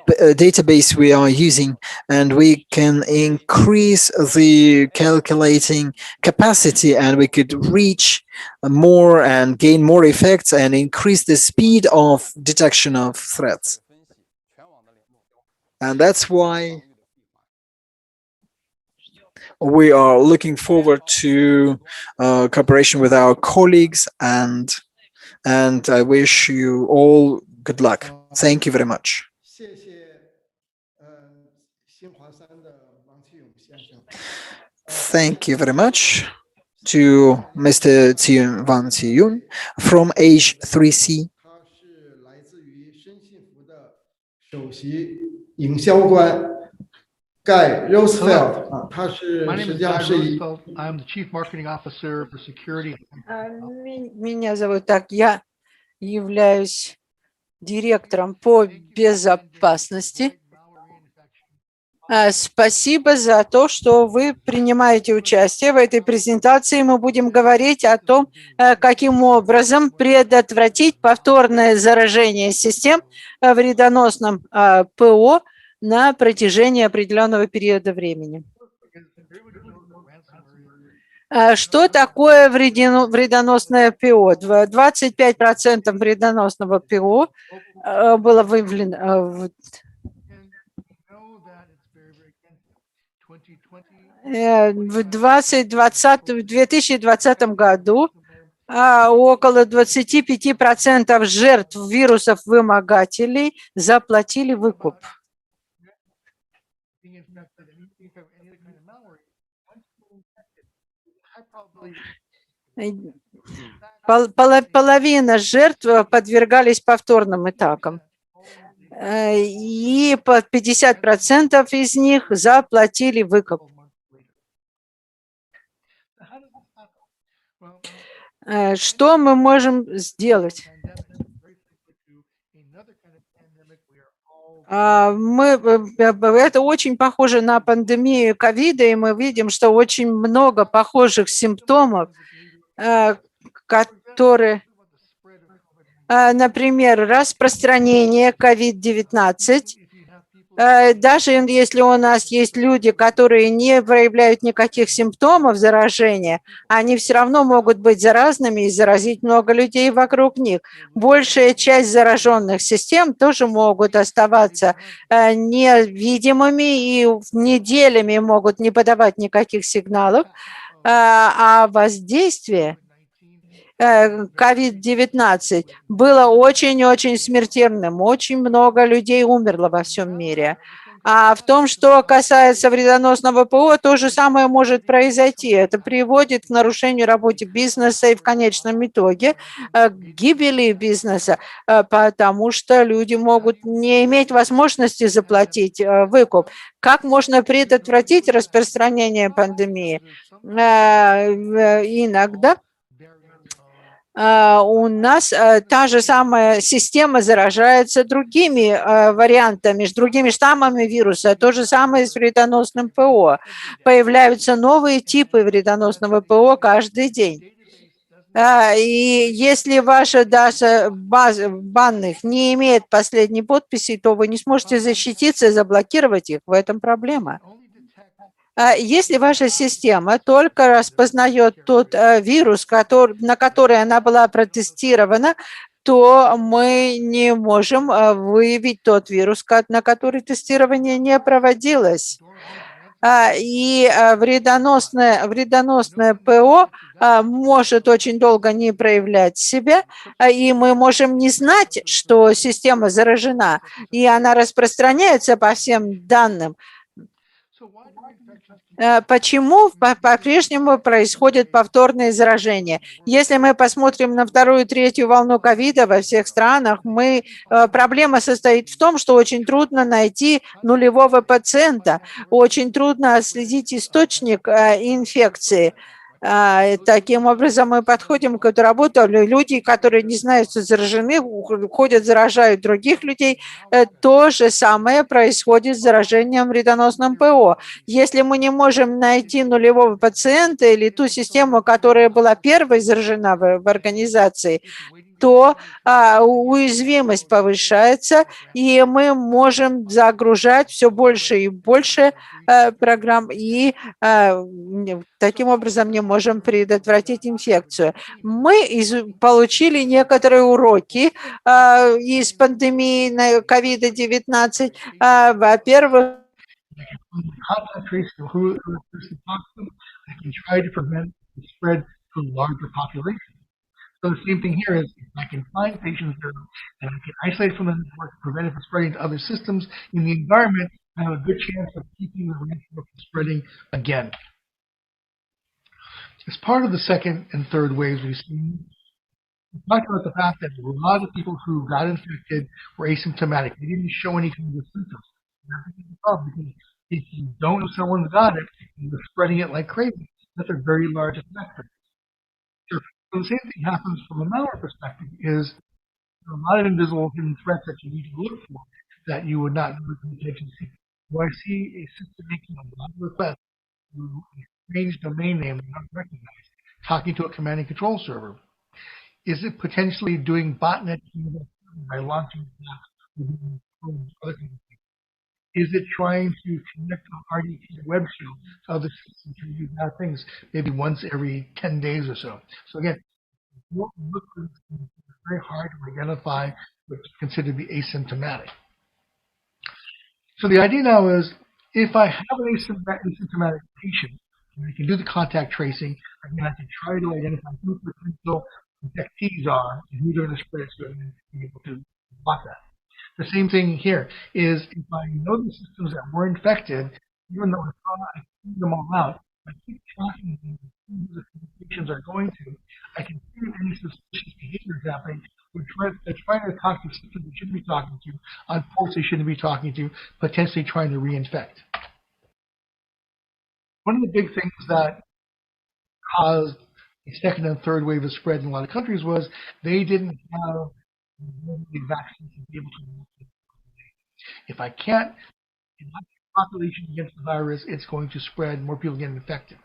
database we are using, and we can increase the calculating capacity, and we could reach more and gain more effects and increase the speed of detection of threats. And that's why we are looking forward to cooperation with our colleagues, and I wish you all good luck. Thank you very much. 谢谢，新华三的王启勇先生。Thank you very much. to Mr. Xiun Van Xiyun from H3C. 他是来自于深信服的首席营销官盖 Roosevelt 啊，他是 My name 实 is 际上 Guy 是一 Roosevelt. I'm the Chief Marketing Officer for Security. Меня зовут так, я являюсь директором по безопасности. Спасибо за то, что вы принимаете участие в этой презентации. Мы будем говорить о том, каким образом предотвратить повторное заражение систем вредоносным ПО на протяжении определенного периода времени. Что такое вредоносное ПО? 25% вредоносного ПО было выявлено в 2020 году. Около 25% жертв вирусов-вымогателей заплатили выкуп. Половина жертв подвергались повторным атакам. И под 50% из них заплатили выкуп. Что мы можем сделать? Это очень похоже на пандемию ковида, и мы видим, что очень много похожих симптомов, которые, например, распространение COVID-19. Даже если у нас есть люди, которые не проявляют никаких симптомов заражения, они все равно могут быть заразными и заразить много людей вокруг них. Большая часть зараженных систем тоже могут оставаться невидимыми и неделями могут не подавать никаких сигналов, а воздействие COVID-19 было очень-очень смертельным. Очень много людей умерло во всем мире. А в том, что касается вредоносного ПО, то же самое может произойти. Это приводит к нарушению работы бизнеса и в конечном итоге к гибели бизнеса, потому что люди могут не иметь возможности заплатить выкуп. Как можно предотвратить распространение пандемии? Иногда у нас та же самая система заражается другими вариантами, другими штаммами вируса. То же самое с вредоносным ПО. Появляются новые типы вредоносного ПО каждый день. И если ваша база данных не имеет последней подписи, то вы не сможете защититься и заблокировать их. В этом проблема. Если ваша система только распознает тот вирус, на который она была протестирована, то мы не можем выявить тот вирус, на который тестирование не проводилось. И вредоносное ПО может очень долго не проявлять себя, и мы можем не знать, что система заражена, и она распространяется по всем данным. Почему по-прежнему происходит повторное заражение? Если мы посмотрим на вторую и третью волну ковида во всех странах, проблема состоит в том, что очень трудно найти нулевого пациента, очень трудно отследить источник инфекции. Таким образом, мы подходим к этой работе. Люди, которые не знают, что заражены, уходят, заражают других людей. То же самое происходит с заражением вредоносным ПО. Если мы не можем найти нулевого пациента или ту систему, которая была первой заражена в организации, то уязвимость повышается, и мы можем загружать все больше и больше программ, и таким образом не можем предотвратить инфекцию. Мы получили некоторые уроки из пандемии COVID-19. Во-первых, Contact trace who the person talks to, I can try to prevent the spread to a larger population. So the same thing here is I can find patients there and I can isolate from the network, prevent it from spreading to other systems in the environment. I have a good chance of keeping the network from spreading again. As part of the second and third waves we've seen, we talked about the fact that a lot of people who got infected were asymptomatic. They didn't show any kind of symptoms. That's a problem because if you don't know someone's got it and you're spreading it like crazy, that's a very large effect. Sure. So the same thing happens from a malware perspective is there are a lot of invisible hidden threats that you need to look for that you would not pay attention to. Do I see a system making a lot of requests through a strange domain name that I don't recognize, talking to a command and control server? Is it potentially doing botnet by launching apps within Chrome, other things? Is it trying to connect an RDP web shell to other systems to do bad things maybe once every 10 days or so? So again, what we look for these things, it's very hard to identify what's considered to be asymptomatic. So the idea now is if I have an asymptomatic patient, and I can do the contact tracing, again, I can try to identify who potential infectees are and who they're going to spread it to and be able to block that. The same thing here is if I know the systems that were infected, even though I cleaned them all out, I keep tracking who the communications are going to, I can see if any suspicious behavior is happening. They're trying to talk to systems they shouldn't be talking to, on ports they shouldn't be talking to, potentially trying to reinfect. One of the big things that caused a second and third wave of spread in a lot of countries was they didn't have the vaccines to be able to. If I can't inoculate the population against the virus, it's going to spread, more people get infected.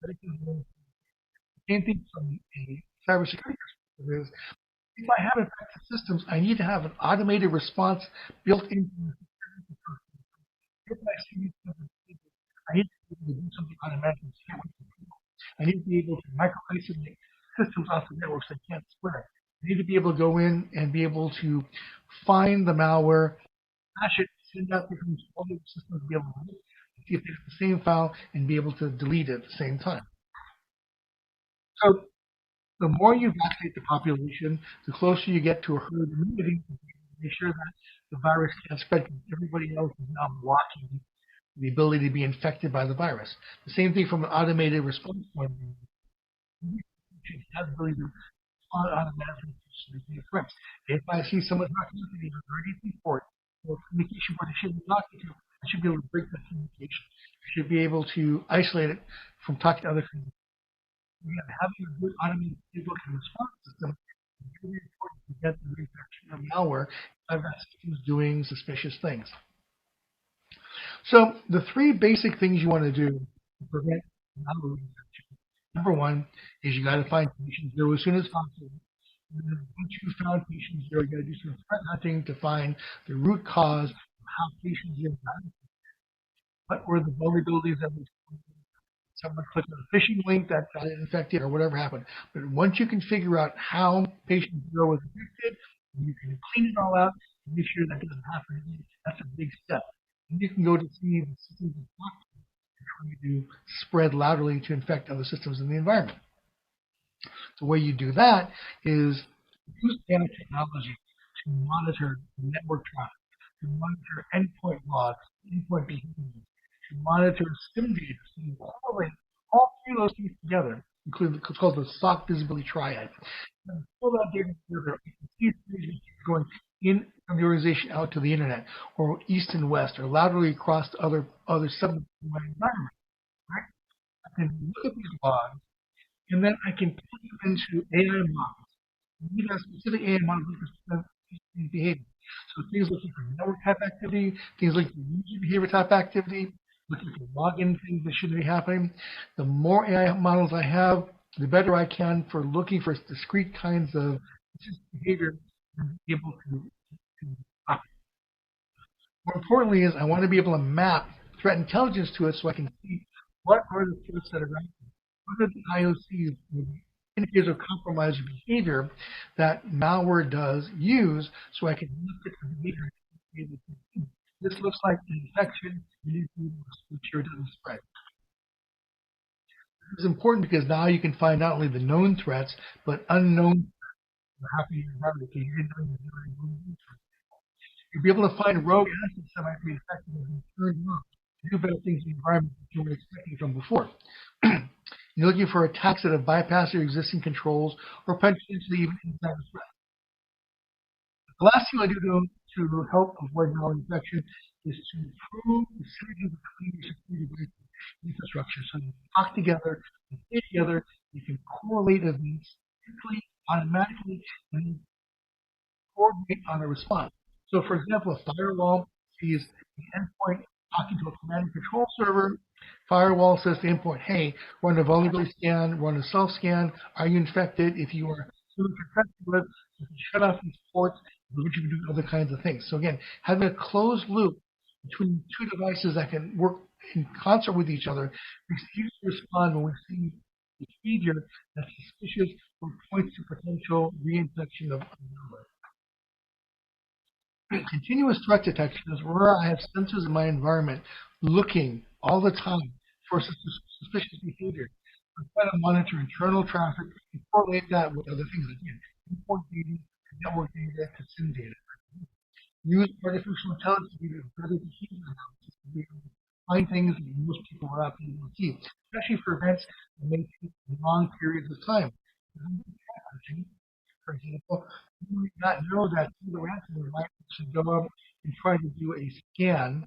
But the same thing from a cybersecurity perspective is if I have effective systems, I need to have an automated response built into the system. If I see something, I need to be able to do something automatically. I need to be able to micro-isolate systems off the networks that can't spread. I need to be able to go in and be able to find the malware, hash it, send out different systems to be able to look, see if they have the same file, and be able to delete it at the same time. So the more you vaccinate the population, the closer you get to a herd immunity, make sure that the virus can't spread because everybody else is now blocking the ability to be infected by the virus. The same thing from an automated response point of view. It has the ability to respond automatically to threats. If I see someone talking to me on the RDP port or communication port I shouldn't be talking to, I should be able to break that communication. I should be able to isolate it from talking to other communications. Again, having a good automated playbook and response system is really important to get the reinfection of malware if that system is doing suspicious things. So the three basic things you want to do to prevent malware reinfection. Number one is you got to find patient zero as soon as possible. And then once you found patient zero, you got to do some threat hunting to find the root cause of how patient zero got infected. What were the vulnerabilities that was someone clicked on a phishing link that got infected or whatever happened. But once you can figure out how patient zero was infected, you can clean it all out and make sure that doesn't happen again. That's a big step. And you can go to see the systems and try to spread laterally to infect other systems in the environment. The way you do that is use data technology to monitor network traffic, to monitor endpoint logs, endpoint behavior, to monitor SIM data, so you correlate all three of those things together, including what's called the SOC visibility triad. And pull that data together, you can see information going in from the organization out to the internet, or east and west, or laterally across to other segments of my environment. Right? I can look at these logs, and then I can put them into AI models. You have specific AI models for behavior. So things looking for network type activity, things looking for user behavior type activity, looking for login things that shouldn't be happening. The more AI models I have, the better I can for looking for discrete kinds of behavior and be able to operate. More importantly is I want to be able to map threat intelligence to it so I can see what are the threats that are out there. What are the IOCs, the indicators of compromised behavior that malware does use so I can look at the behavior. This looks like an infection. You need to be able to make sure it doesn't spread. This is important because now you can find not only the known threats, but unknown threats that are happening in your environment because you didn't know you were doing threats. You'll be able to find rogue assets that might be effective and turn them off to do better things in the environment that you were expecting from before. You're looking for attacks that have bypassed your existing controls or potentially even inside the threat. The last thing I do to help avoid malware infection is to improve the synergy between your security devices and infrastructure. So you talk together, you stay together, you can correlate events quickly, automatically, and coordinate on a response. So for example, a firewall sees the endpoint talking to a command and control server. Firewall says to the endpoint, hey, run a vulnerability scan, run a self-scan. Are you infected? If you are infected with, you can shut off these ports, which you can do other kinds of things. So again, having a closed loop between two devices that can work in concert with each other makes it easier to respond when we see behavior that's suspicious or points to potential reinfection of malware. Continuous threat detection is where I have sensors in my environment looking all the time for suspicious behavior. I try to monitor internal traffic and correlate that with other things again, import data, network data, to SIM data. Use artificial intelligence to give you better behavior analysis to be able to find things that most people are not able to see, especially for events that may take long periods of time. For example, you might not know that the ransomware might actually go up and try to do a scan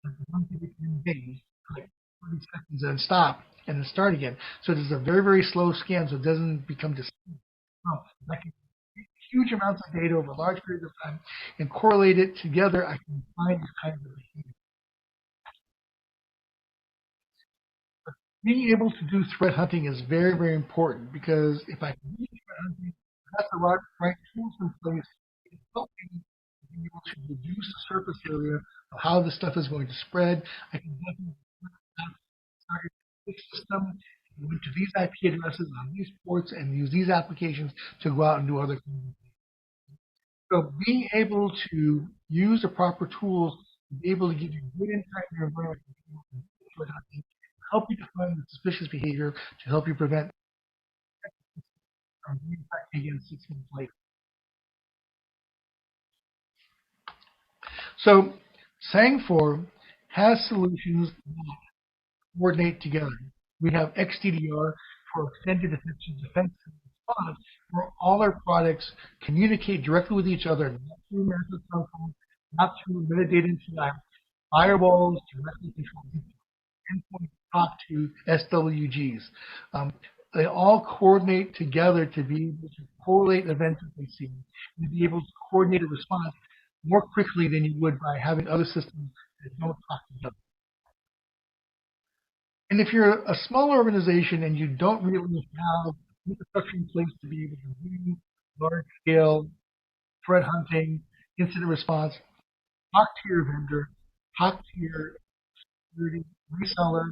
like once every 10 days, like 30 seconds, and stop and then start again. So this is a very, very slow scan, so it doesn't become just I can get huge amounts of data over large periods of time and correlate it together. I can find these kinds of behavior. Being able to do threat hunting is very, very important because if I can do threat hunting, have the right tools in place, it helps me be able to reduce the surface area of how this stuff is going to spread. I can definitely target this system, went to these IP addresses on these ports and use these applications to go out and do other things. So being able to use the proper tools to be able to give you good insight in your environment, help you define the suspicious behavior to help you prevent from reinfecting again 6 months later. So SANG4 has solutions that coordinate together. We have XDDR for extended detection, defense, and response, where all our products communicate directly with each other, not through massive cell phones, not through metadata API. Firewalls directly control endpoints talk to SWGs. They all coordinate together to be able to correlate events that they see and to be able to coordinate a response more quickly than you would by having other systems that don't talk together. And if you're a small organization and you don't really have infrastructure in place to be able to do large scale threat hunting, incident response, talk to your vendor, talk to your security reseller.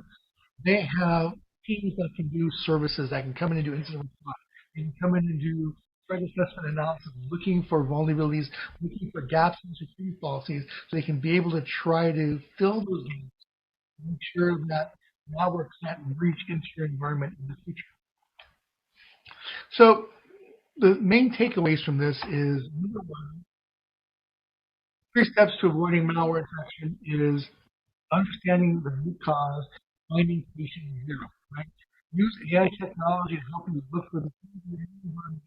They have teams that can do services that can come in and do incident response. They can come in and do threat assessment analysis, looking for vulnerabilities, looking for gaps in security policies, so they can be able to try to fill those gaps and make sure that malware can't reach into your environment in the future. So the main takeaways from this is, number one, 3 steps to avoiding malware infection is understanding the root cause, finding patient zero, right? Use AI technology to help you look for the things in your environment.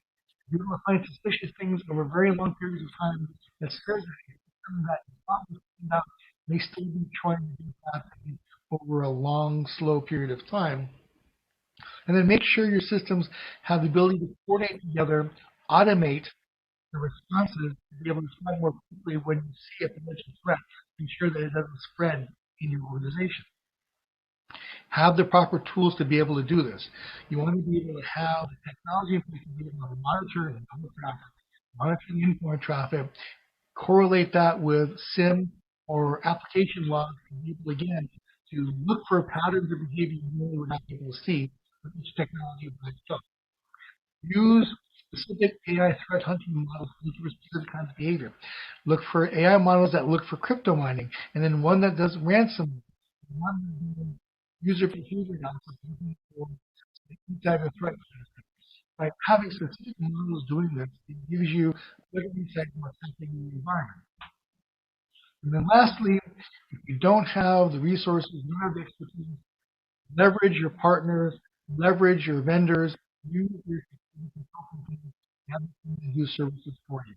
You're going to find suspicious things over very long periods of time that scares you. Something that you probably find out may still be trying to do that thing over a long, slow period of time. And then make sure your systems have the ability to coordinate together, automate the responses to be able to respond more quickly when you see a potential threat, ensure that it doesn't spread in your organization. Have the proper tools to be able to do this. You want to be able to have the technology in place to be able to monitor network traffic, monitor the endpoint traffic, correlate that with SIM or application logs, and be able again to look for patterns of behavior you really would not be able to see with each technology by itself. Use specific AI threat hunting models to look for specific kinds of behavior. Look for AI models that look for crypto mining, and then one that does ransom, one that does user behavior analysis looking for any type of threat. By having specific models doing this, it gives you better insight into what's happening in the environment. And then lastly, if you don't have the resources, you don't have the expertise, leverage your partners, leverage your vendors, use your consulting team, have them do services for you.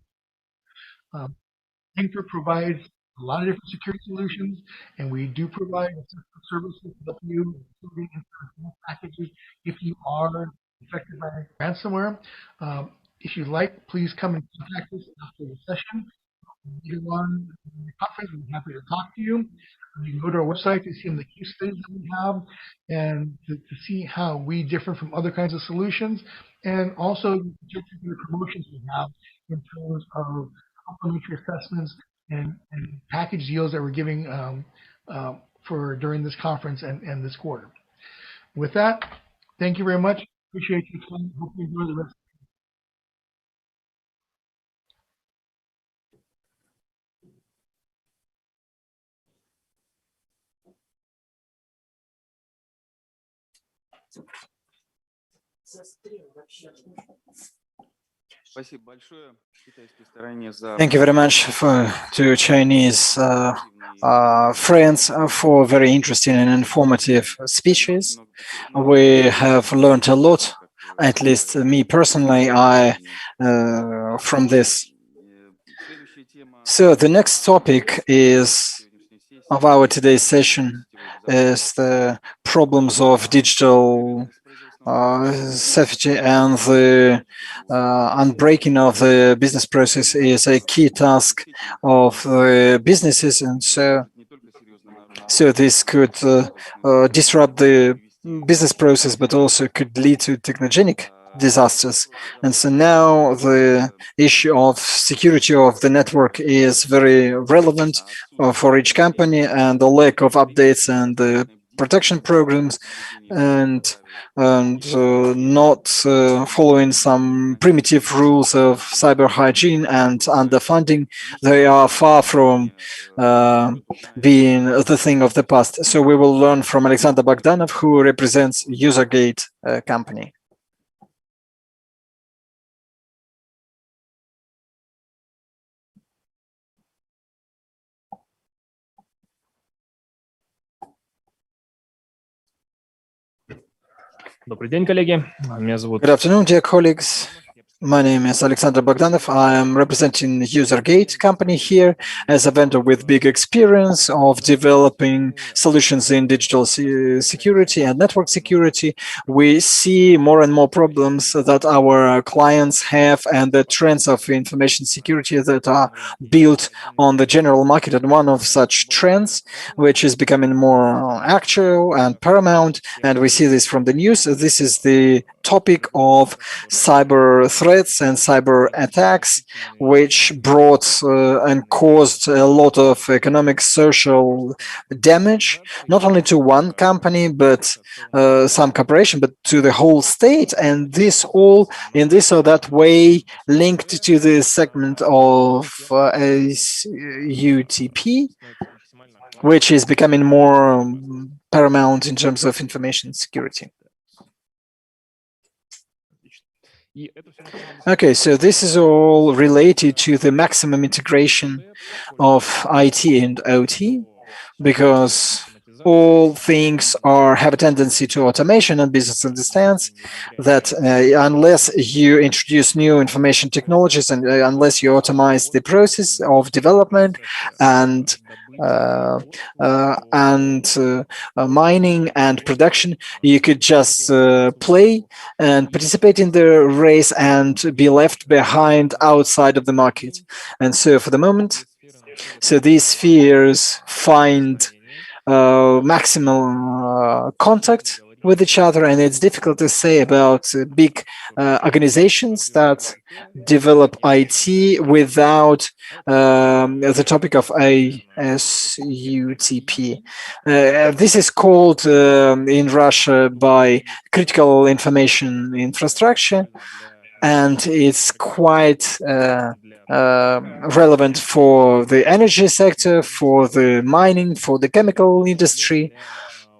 Anchor provides a lot of different security solutions, and we do provide assistance services to help you, including insurance packages, if you are affected by ransomware. If you'd like, please come and contact us after the session. Later on in the conference, we're happy to talk to you. You can go to our website to see some of the case studies that we have and to see how we differ from other kinds of solutions. And also just the promotions we have in terms of complimentary assessments and package deals that we're giving for during this conference and this quarter. With that, thank you very much. Appreciate your time. Hope you enjoy the rest. Thank you very much to Chinese friends for very interesting and informative speeches. We have learned a lot, at least me personally, from this. So the next topic of our today's session is the problems of digital safety, and the unbreaking of the business process is a key task of businesses, and so this could disrupt the business process, but also could lead to technogenic disasters. And so now the issue of security of the network is very relevant for each company, and the lack of updates and protection programs and not following some primitive rules of cyber hygiene and underfunding, they are far from being the thing of the past. So we will learn from Alexander Bogdanov, who represents UserGate company. Добрый день, коллеги. Меня зовут Good afternoon, dear colleagues. My name is Alexander Bogdanov. I am representing UserGate company here as a vendor with big experience of developing solutions in digital security and network security. We see more and more problems that our clients have and the trends of information security that are built on the general market. And one of such trends, which is becoming more actual and paramount, and we see this from the news, this is the topic of cyber threats and cyber attacks, which brought and caused a lot of economic, social damage, not only to one company, but some corporation, but to the whole state. And this all in this or that way linked to the segment of UTP, which is becoming more paramount in terms of information security. Okay, so this is all related to the maximum integration of IT and OT, because all things have a tendency to automation, and business understands that unless you introduce new information technologies and unless you automate the process of development and mining and production, you could just play and participate in the race and be left behind outside of the market. And so for the moment, so these spheres find maximum contact with each other, and it's difficult to say about big organizations that develop IT without the topic of ASUTP. This is called in Russia by critical information infrastructure, and it's quite relevant for the energy sector, for the mining, for the chemical industry,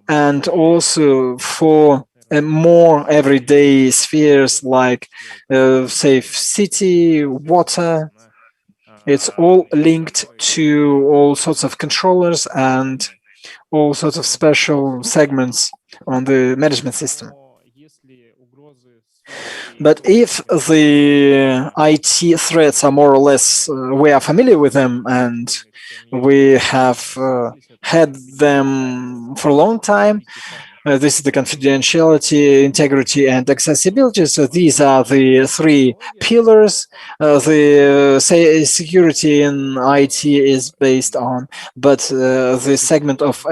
and also for more everyday spheres like safe city, water. It's all linked to all sorts of controllers and all sorts of special segments on the management system. But if the IT threats are more or less, we are familiar with them and we have had them for a long time, this is the confidentiality, integrity, and accessibility. So these are the three pillars. The say security in IT is based on, but the segment of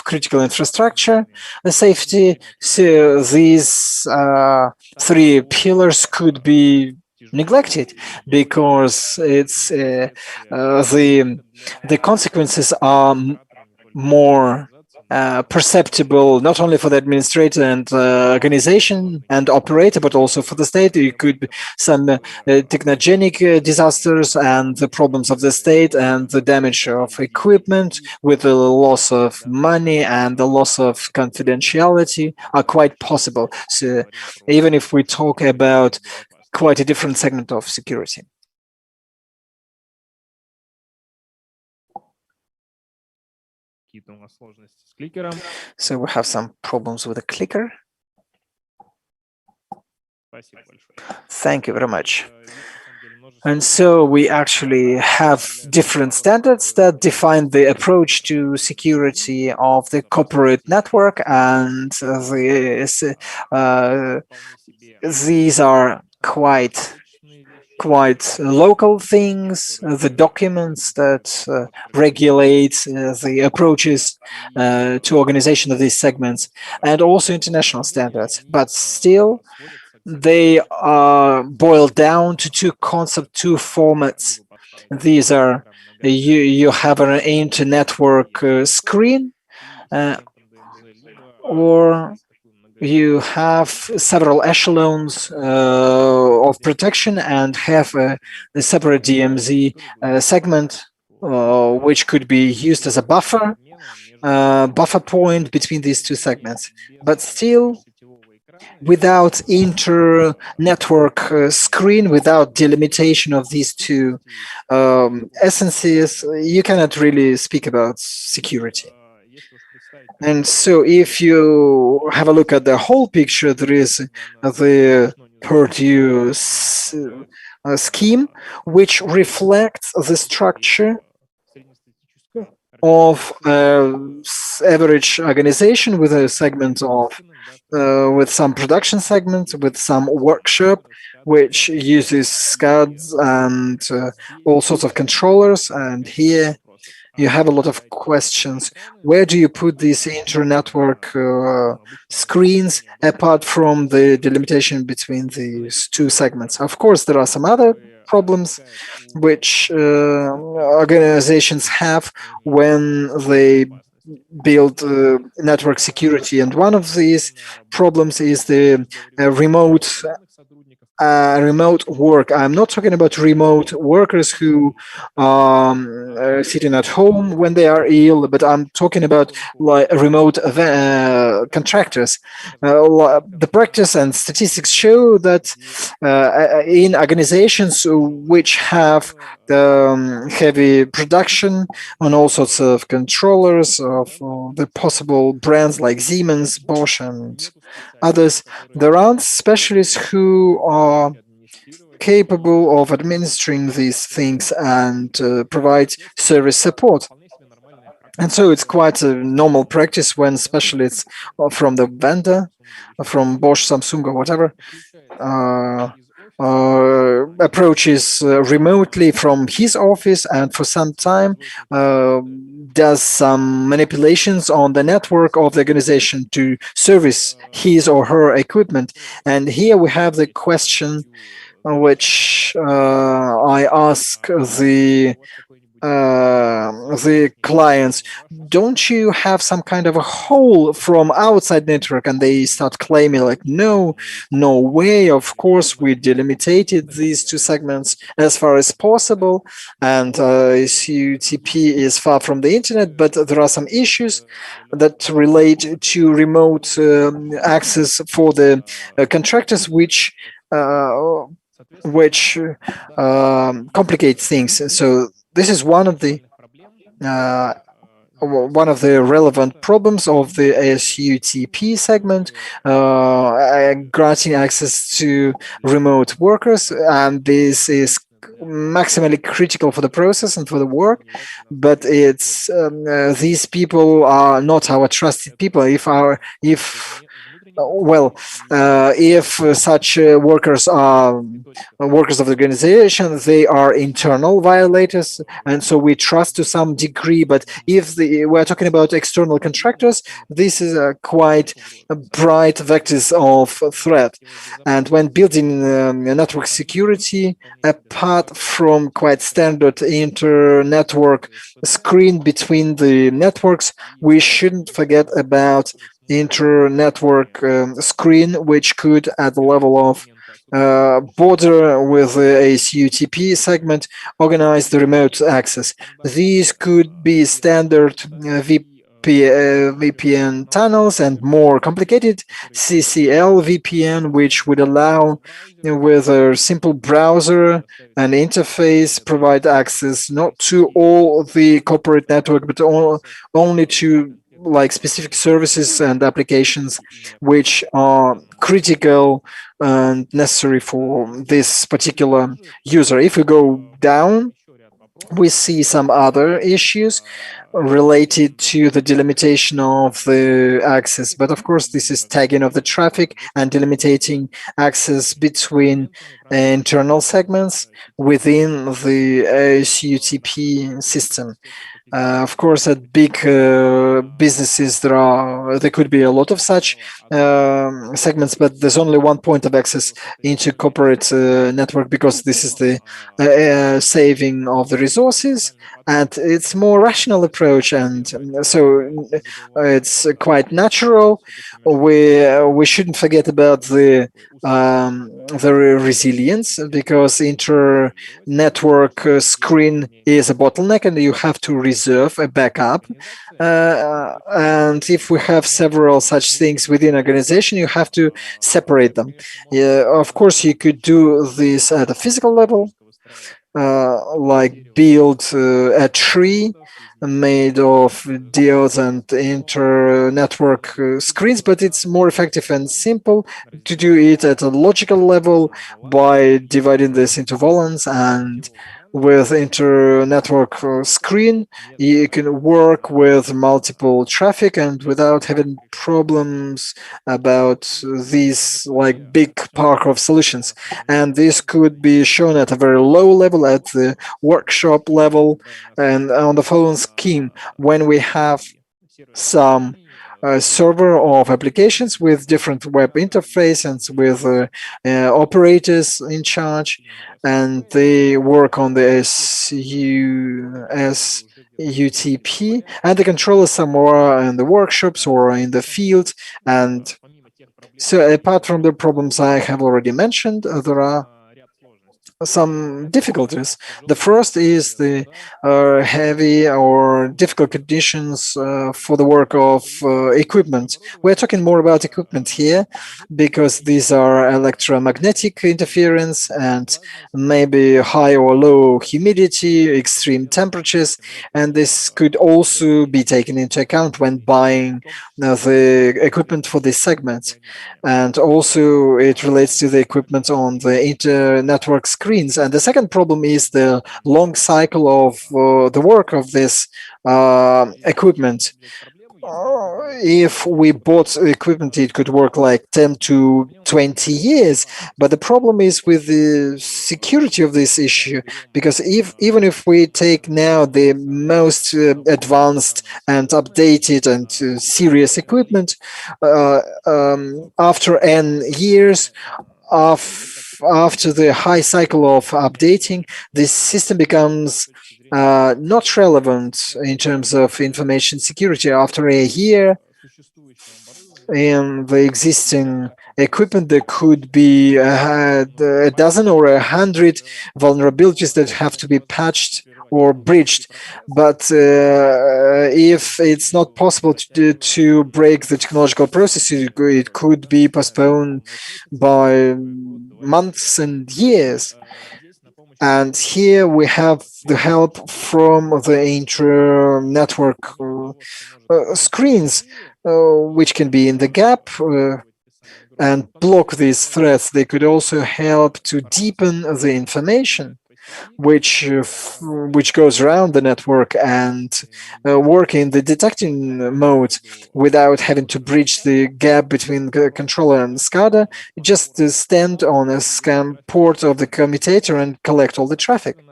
critical infrastructure safety. So these three pillars could be neglected because the consequences are more perceptible not only for the administrator and organization and operator, but also for the state. It could be some technogenic disasters and the problems of the state and the damage of equipment with the loss of money and the loss of confidentiality are quite possible. So even if we talk about quite a different segment of security. So we have some problems with the clicker. Thank you very much. And so we actually have different standards that define the approach to security of the corporate network, and these are quite local things, the documents that regulate the approaches to organization of these segments, and also international standards. But still, they are boiled down to two concepts, two formats. These are you have an inter-network screen, or you have several echelons of protection and have a separate DMZ segment, which could be used as a buffer point between these two segments. But still, without inter-network screen, without delimitation of these two essences, you cannot really speak about security. And so if you have a look at the whole picture, there is the Purdue scheme, which reflects the structure of average organization with a segment of with some production segments, with some workshop, which uses SCADs and all sorts of controllers. And here you have a lot of questions. Where do you put these inter-network screens apart from the delimitation between these two segments? Of course, there are some other problems which organizations have when they build network security. And one of these problems is the remote work. I'm not talking about remote workers who are sitting at home when they are ill, but I'm talking about like remote contractors. The practice and statistics show that in organizations which have heavy production on all sorts of controllers of the possible brands like Siemens, Bosch, and others, there aren't specialists who are capable of administering these things and provide service support. And so it's quite a normal practice when specialists from the vendor, from Bosch, Samsung, or whatever, approaches remotely from his office and for some time does some manipulations on the network of the organization to service his or her equipment. And here we have the question which I ask the clients, don't you have some kind of a hole from outside network? And they start claiming like, no way, of course we delimited these two segments as far as possible, and UTP is far from the internet, but there are some issues that relate to remote access for the contractors, which complicates things. So this is one of the one of the relevant problems of the ASUTP segment, granting access to remote workers, and this is maximally critical for the process and for the work. But it's these people are not our trusted people. If well, if such workers are workers of the organization, they are internal violators, and so we trust to some degree. But if we're talking about external contractors, this is a quite a bright vectors of threat. And when building network security, apart from quite standard inter-network screen between the networks, we shouldn't forget about inter-network screen, which could, at the level of border with a CUTP segment, organize the remote access. These could be standard VPN tunnels and more complicated CCL VPN, which would allow, with a simple browser and interface, provide access not to all the corporate network, but only to like specific services and applications which are critical and necessary for this particular user. If we go down, we see some other issues related to the delimitation of the access. But of course, this is tagging of the traffic and delimiting access between internal segments within the CUTP system. Of course, at big businesses, there could be a lot of such segments, but there's only one point of access into corporate network because this is the saving of the resources, and it's more rational approach, and so it's quite natural. We shouldn't forget about the resilience, because inter network screen is a bottleneck and you have to reserve a backup. And if we have several such things within organization, you have to separate them. Yeah, of course, you could do this at a physical level, like build a tree made of diodes and inter-network screens, but it's more effective and simple to do it at a logical level by dividing this into volumes. And with inter-network screen, you can work with multiple traffic and without having problems about these like big park of solutions. And this could be shown at a very low level, at the workshop level, and on the following scheme: when we have some server of applications with different web interfaces with operators in charge, and they work on the SUTP, and the controllers somewhere in the workshops or in the field. And so, apart from the problems I have already mentioned, there are some difficulties. The first is the heavy or difficult conditions for the work of equipment. We're talking more about equipment here because these are electromagnetic interference and maybe high or low humidity, extreme temperatures, and this could also be taken into account when buying the equipment for this segment. And also it relates to the equipment on the inter-network screens. And the second problem is the long cycle of the work of this equipment. If we bought equipment, it could work like 10 to 20 years. But the problem is with the security of this issue, because even if we take now the most advanced and updated and serious equipment, after n years, after the high cycle of updating, this system becomes not relevant in terms of information security. After a year, in the existing equipment, there could be a dozen or 100 vulnerabilities that have to be patched or bridged. But if it's not possible to break the technological process, it could be postponed by months and years. And here we have the help from the inter-network screens, which can be in the gap and block these threats. They could also help to deepen the information which goes around the network and work in the detecting mode without having to bridge the gap between the controller and SCADA. Just stand on a scan port of the commutator and collect all the traffic.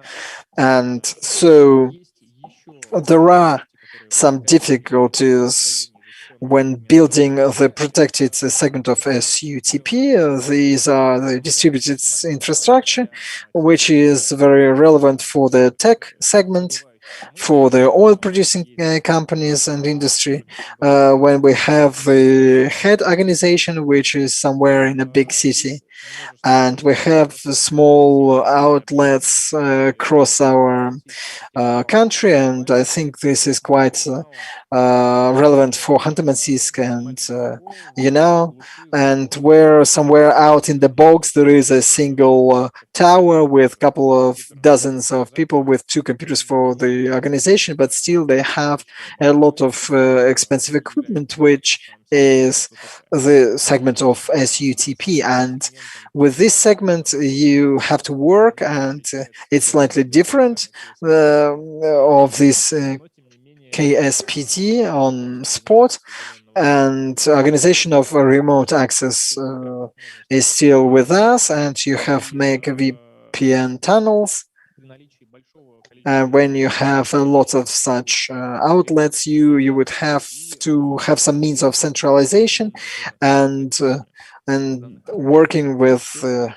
And so there are some difficulties when building the protected segment of SUTP. These are the distributed infrastructure, which is very relevant for the tech segment, for the oil producing companies and industry. When we have the head organization, which is somewhere in a big city, and we have small outlets across our country, and I think this is quite relevant for Hunter-Mansisk and and where somewhere out in the bogs there is a single tower with a couple of dozens of people with two computers for the organization, but still they have a lot of expensive equipment, which is the segment of SUTP. And with this segment, you have to work, and it's slightly different of this KSPT on sport, and organization of remote access is still with us, and you have make VPN tunnels. And when you have a lot of such outlets, you would have to have some means of centralization and working with the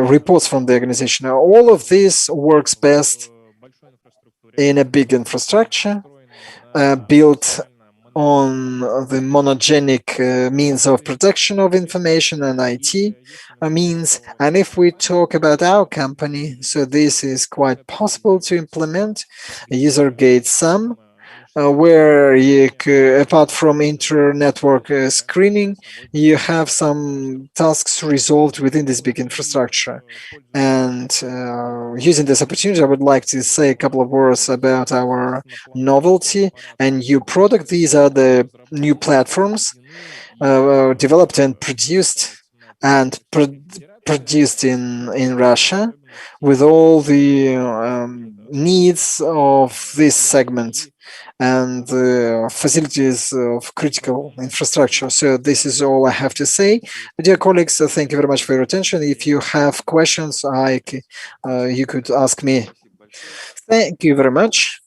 reports from the organization. Now, all of this works best in a big infrastructure built on the monogenic means of protection of information and IT means. And if we talk about our company, so this is quite possible to implement a user-gate sum, where apart from inter-network screening, you have some tasks resolved within this big infrastructure. And using this opportunity, I would like to say a couple of words about our novelty and new product. These are the new platforms developed and produced in Russia with all the needs of this segment and the facilities of critical infrastructure. So this is all I have to say. Dear colleagues, thank you very much for your attention. If you have questions, you could ask me. Thank you very much.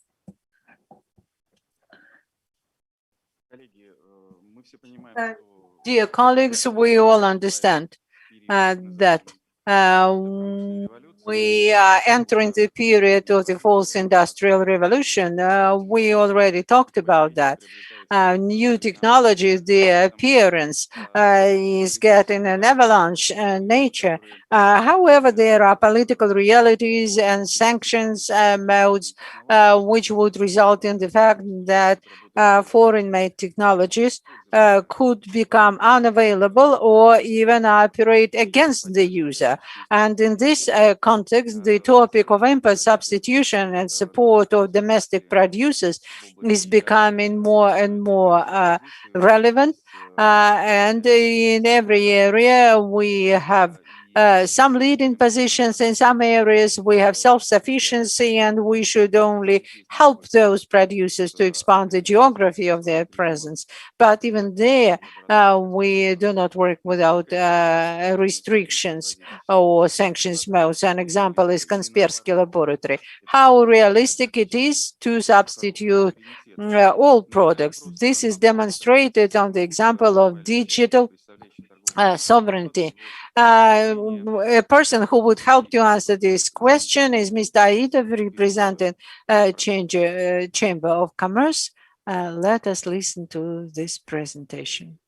Dear colleagues, we all understand that we are entering the period of the fourth industrial revolution. We already talked about that. New technologies, the appearance is getting an avalanche nature. However, there are political realities and sanctions modes which would result in the fact that foreign-made technologies could become unavailable or even operate against the user. And in this context, the topic of import substitution and support of domestic producers is becoming more and more relevant. And in every area, we have some leading positions. In some areas, we have self-sufficiency, and we should only help those producers to expand the geography of their presence. But even there, we do not work without restrictions or sanctions modes. An example is Kaspersky Laboratory. How realistic it is to substitute all products. This is demonstrated on the example of digital sovereignty. A person who would help to answer this question is Mr. Aidov, representing Chamber of Commerce. Let us listen to this presentation.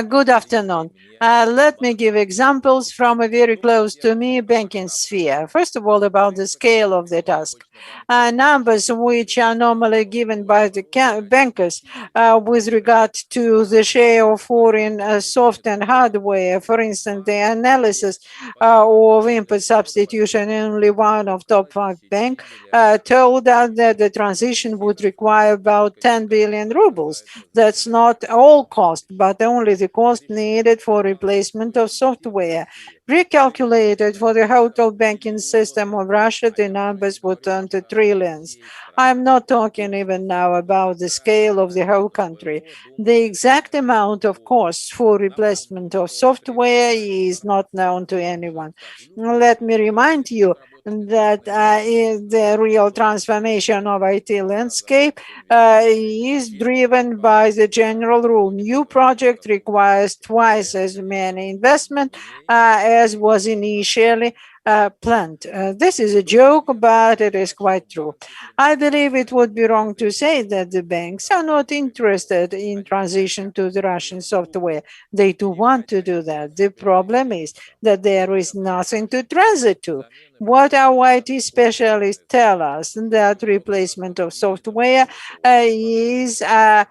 Good afternoon. Let me give examples from a very close to me banking sphere. First of all, about the scale of the task. Numbers which are normally given by the bankers with regard to the share of foreign soft and hardware. For instance, the analysis of input substitution in only one of top five banks told us that the transition would require about 10 billion rubles. That's not all cost, but only the cost needed for replacement of software. Recalculated for the total banking system of Russia, the numbers would turn to trillions. I'm not talking even now about the scale of the whole country. The exact amount of costs for replacement of software is not known to anyone. Let me remind you that the real transformation of IT landscape is driven by the general rule. New project requires twice as many investment as was initially planned. This is a joke, but it is quite true. I believe it would be wrong to say that the banks are not interested in transition to the Russian software. They do want to do that. The problem is that there is nothing to transit to. What our IT specialists tell us that replacement of software is a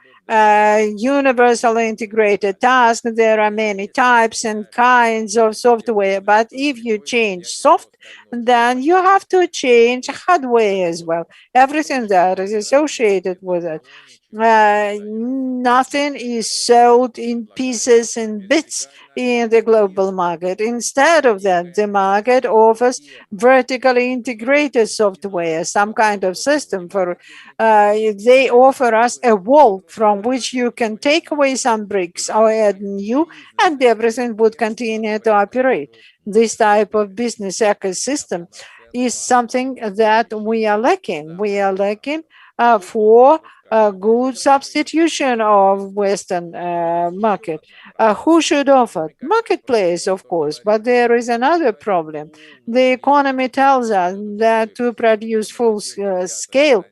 universal integrated task. There are many types and kinds of software, but if you change soft, then you have to change hardware as well. Everything that is associated with it. Nothing is sold in pieces and bits in the global market. Instead of that, the market offers vertically integrated software, some kind of system for they offer us a wall from which you can take away some bricks or add new, and everything would continue to operate. This type of business ecosystem is something that we are lacking. We are lacking for a good substitution of Western market. Who should offer? Marketplace, of course, but there is another problem. The economy tells us that to produce full scale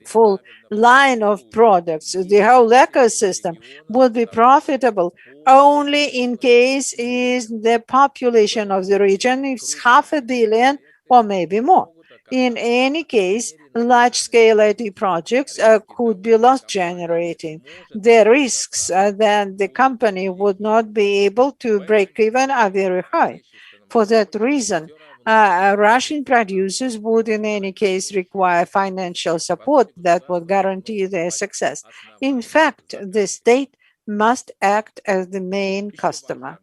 full line of products, the whole ecosystem would be profitable only in case is the population of the region is 500 million or maybe more. In any case, large-scale IT projects could be loss generating. The risks that the company would not be able to break even are very high. For that reason, Russian producers would in any case require financial support that would guarantee their success. In fact, the state must act as the main customer.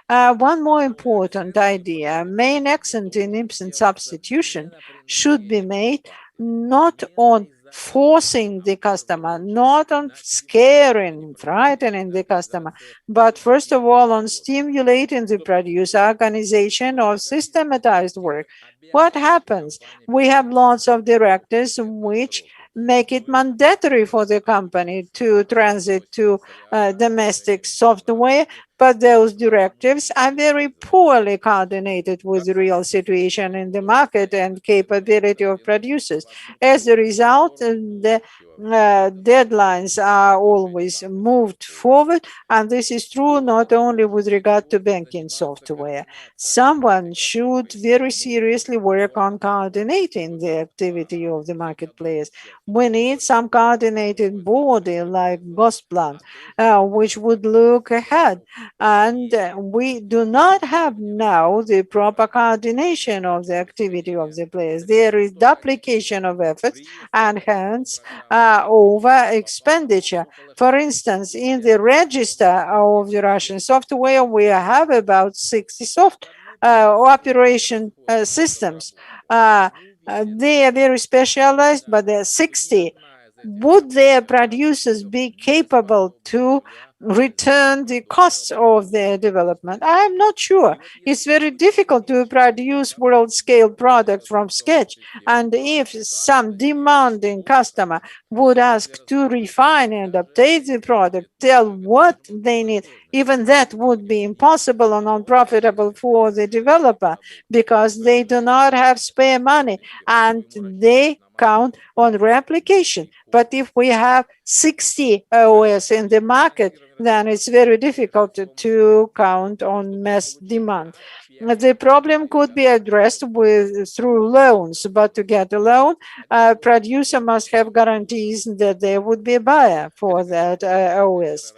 One more important idea, main accent in IMSS substitution should be made not on forcing the customer, not on scaring, frightening the customer, but first of all on stimulating the producer organization of systematized work. What happens? We have lots of directives which make it mandatory for the company to transit to domestic software, but those directives are very poorly coordinated with the real situation in the market and capability of producers. As a result, the deadlines are always moved forward, and this is true not only with regard to banking software. Someone should very seriously work on coordinating the activity of the marketplace. We need some coordinated body like Gosplan, which would look ahead. And we do not have now the proper coordination of the activity of the players. There is duplication of efforts and hence over expenditure. For instance, in the register of the Russian software, we have about 60 soft operation systems. They are very specialized, but there are 60. Would their producers be capable to return the costs of their development? I am not sure. It's very difficult to produce world scale product from scratch. And if some demanding customer would ask to refine and update the product, tell what they need, even that would be impossible or non-profitable for the developer because they do not have spare money and they count on replication. But if we have 60 OS in the market, then it's very difficult to count on mass demand. The problem could be addressed through loans, but to get a loan, a producer must have guarantees that there would be a buyer for that OS.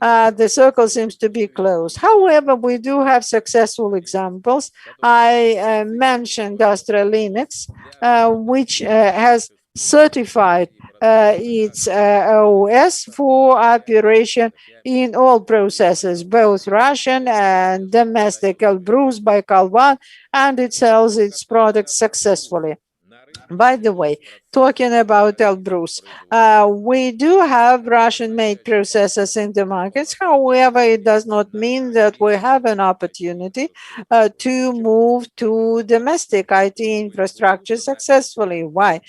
The circle seems to be closed. However, we do have successful examples. I mentioned Astra Linux, which has certified its OS for operation in all processes, both Russian and domestic Elbrus by Kalvan, and it sells its products successfully. By the way, talking about Elbrus, we do have Russian-made processors in the markets. However, it does not mean that we have an opportunity to move to domestic IT infrastructure successfully. Why?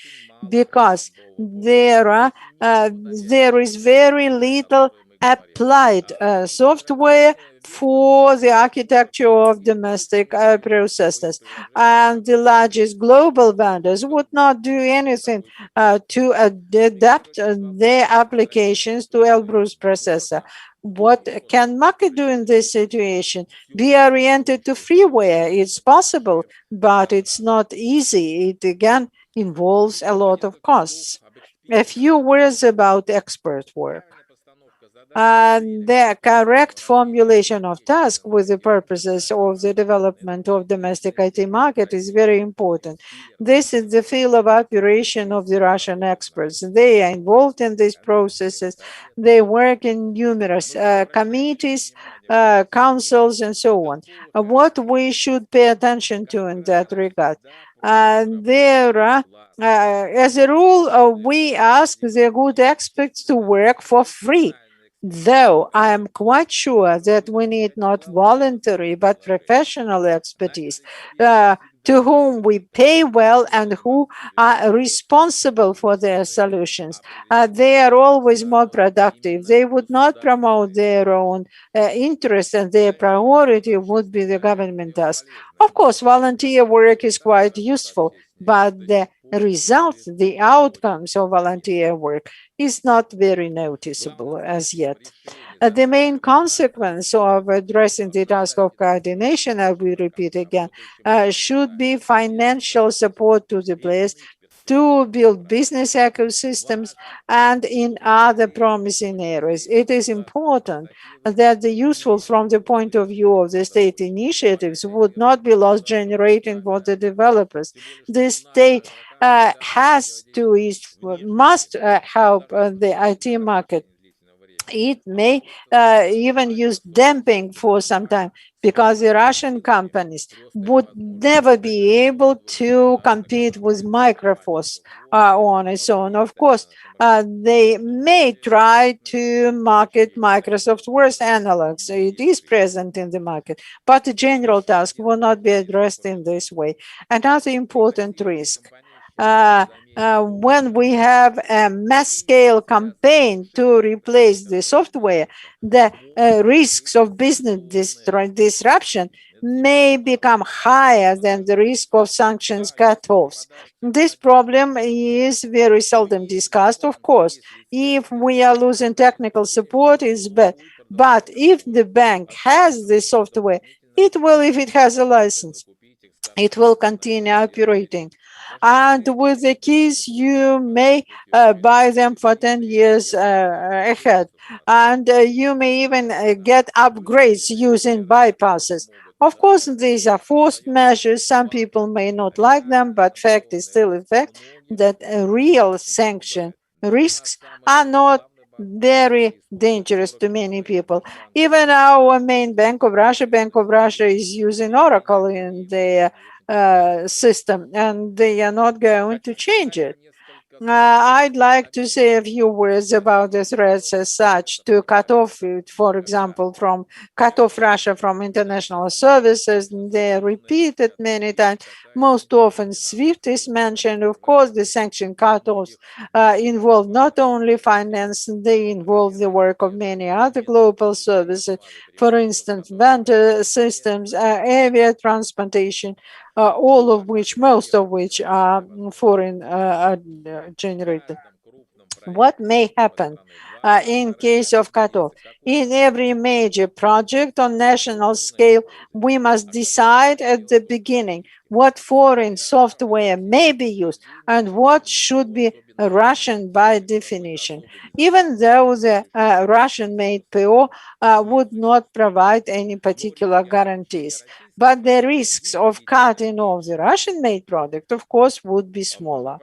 Because there are there is very little applied software for the architecture of domestic processors, and the largest global vendors would not do anything to adapt their applications to Elbrus processor. What can market do in this situation? Be oriented to freeware. It's possible, but it's not easy. It again involves a lot of costs. A few words about expert work. And the correct formulation of task with the purposes of the development of domestic IT market is very important. This is the field of operation of the Russian experts. They are involved in these processes. They work in numerous committees, councils, and so on. What we should pay attention to in that regard. There are as a rule, we ask the good experts to work for free. Though I am quite sure that we need not voluntary but professional expertise to whom we pay well and who are responsible for their solutions. They are always more productive. They would not promote their own interests, and their priority would be the government task. Of course, volunteer work is quite useful, but the results, the outcomes of volunteer work is not very noticeable as yet. The main consequence of addressing the task of coordination, I will repeat again, should be financial support to the players to build business ecosystems and in other promising areas. It is important that the useful from the point of view of the state initiatives would not be loss generating for the developers. The state must help the IT market. It may even use dumping for some time because the Russian companies would never be able to compete with Microsoft on its own. Of course, they may try to market Microsoft's worst analogs. It is present in the market, but the general task will not be addressed in this way. Another important risk. When we have a mass scale campaign to replace the software, the risks of business disruption may become higher than the risk of sanctions cutoffs. This problem is very seldom discussed, of course. If we are losing technical support, it's bad. But if the bank has the software, it will, if it has a license, it will continue operating. And with the keys, you may buy them for 10 years ahead. And you may even get upgrades using bypasses. Of course, these are forced measures. Some people may not like them, but fact is still a fact that real sanction risks are not very dangerous to many people. Even our main Bank of Russia, is using Oracle in their system, and they are not going to change it. I'd like to say a few words about the threats as such to cut off it, for example, cut off Russia from international services. They are repeated many times. Most often, SWIFT is mentioned. Of course, the sanction cutoffs involve not only finance, they involve the work of many other global services, for instance, vendor systems, air transportation, all of which, most of which are foreign generated. What may happen in case of cutoff? In every major project on national scale, we must decide at the beginning what foreign software may be used and what should be Russian by definition, even though the Russian-made PO would not provide any particular guarantees. But the risks of cutting off the Russian-made product, of course, would be smaller.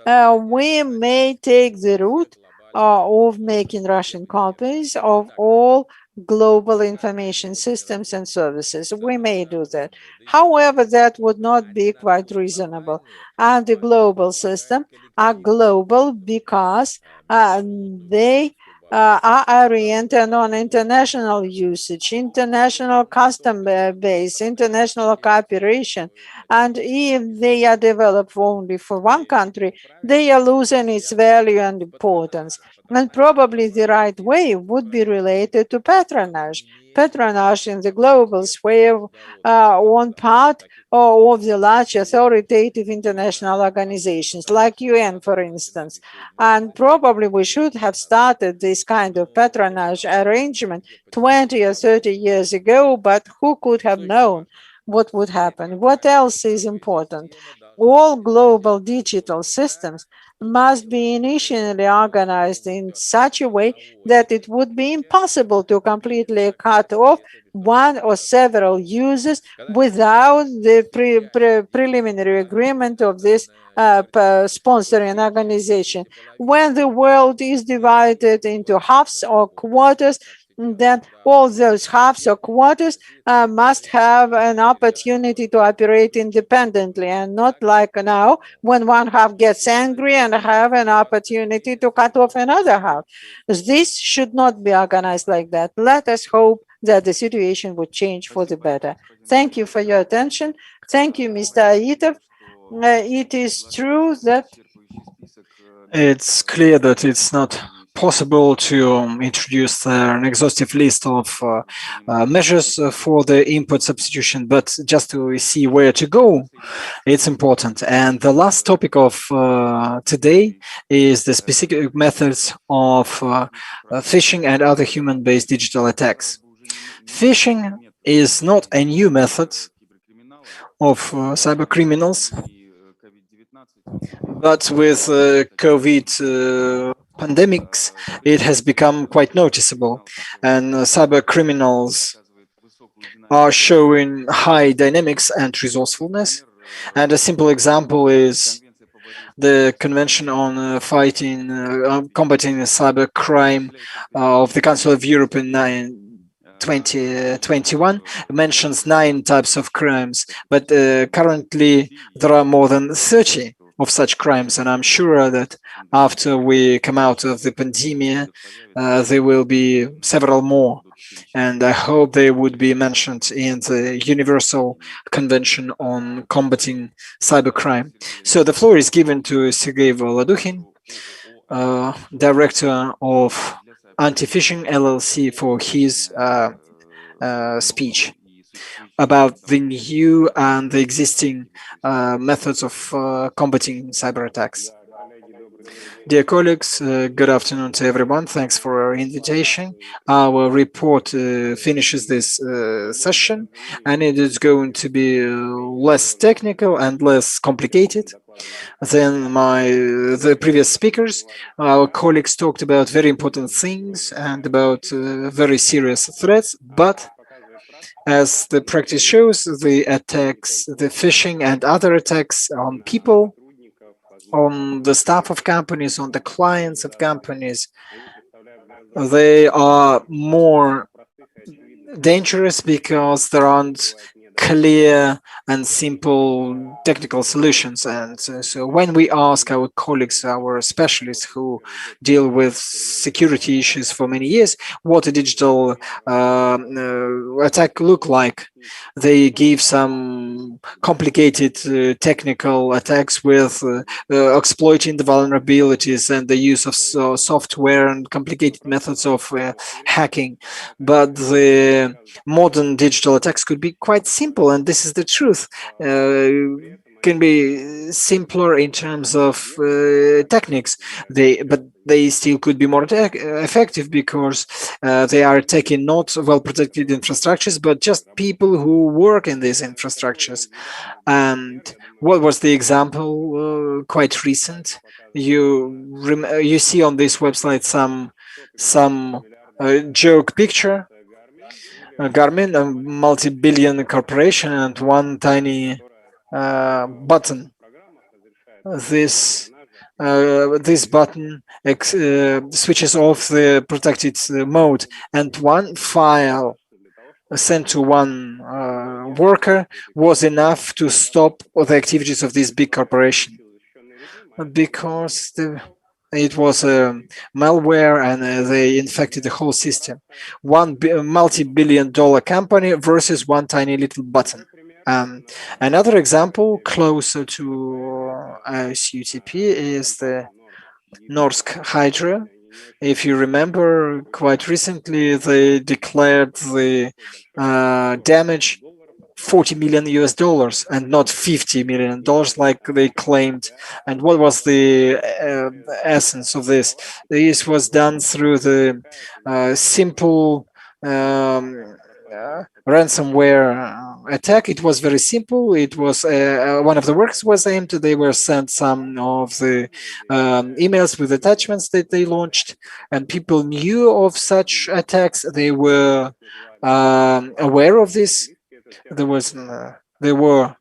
We may take the route of making Russian copies of all global information systems and services. We may do that. However, that would not be quite reasonable. And the global system are global because they are oriented on international usage, international custom base, international cooperation. And if they are developed only for one country, they are losing its value and importance. And probably the right way would be related to patronage. Patronage in the global sphere on part of the large authoritative international organizations like UN, for instance. And probably we should have started this kind of patronage arrangement 20 or 30 years ago, but who could have known what would happen? What else is important? All global digital systems must be initially organized in such a way that it would be impossible to completely cut off one or several users without the preliminary agreement of this sponsoring organization. When the world is divided into halves or quarters, then all those halves or quarters must have an opportunity to operate independently and not like now when one half gets angry and have an opportunity to cut off another half. This should not be organized like that. Let us hope that the situation would change for the better. Thank you for your attention. Thank you, Mr. Aitov. It is true that It's clear that it's not possible to introduce an exhaustive list of measures for the input substitution, but just to see where to go, it's important. And the last topic of today is the specific methods of phishing and other human-based digital attacks. Phishing is not a new method of cyber criminals, but with COVID pandemics, it has become quite noticeable, and cyber criminals are showing high dynamics and resourcefulness. And a simple example is the Convention on combating cyber crime of the Council of Europe in 2021 mentions 9 types of crimes, but currently there are more than 30 of such crimes, and I'm sure that after we come out of the pandemic, there will be several more, and I hope they would be mentioned in the Universal Convention on Combating Cybercrime. So the floor is given to Sergei Volodukhin, Director of Anti-Phishing LLC, for his speech about the new and the existing methods of combating cyber attacks. Dear colleagues, good afternoon to everyone. Thanks for our invitation. Our report finishes this session, and it is going to be less technical and less complicated than the previous speakers. Our colleagues talked about very important things and about very serious threats, but as the practice shows, the attacks, the phishing and other attacks on people, on the staff of companies, on the clients of companies, they are more dangerous because there aren't clear and simple technical solutions. And so when we ask our colleagues, our specialists who deal with security issues for many years, what a digital attack look like, They give some complicated technical attacks with exploiting the vulnerabilities and the use of software and complicated methods of hacking. But the modern digital attacks could be quite simple, and this is the truth. Can be simpler in terms of techniques. But they still could be more effective because they are taking not well protected infrastructures, but just people who work in these infrastructures. And what was the example? Quite recent. You see on this website some joke picture. Garmin, a multi-billion corporation, and one tiny button. This button switches off the protected mode, and one file sent to one worker was enough to stop the activities of this big corporation because it was a malware and they infected the whole system. One multi-billion-dollar company versus one tiny little button. Another example closer to SUTP is the Norsk Hydro. If you remember, quite recently they declared the damage 40 million US dollars and not 50 million dollars like they claimed. And what was the essence of this? This was done through the simple ransomware attack. It was very simple. It was one of the works was aimed. They were sent some of the emails with attachments that they launched, and people knew of such attacks. They were aware of this. They were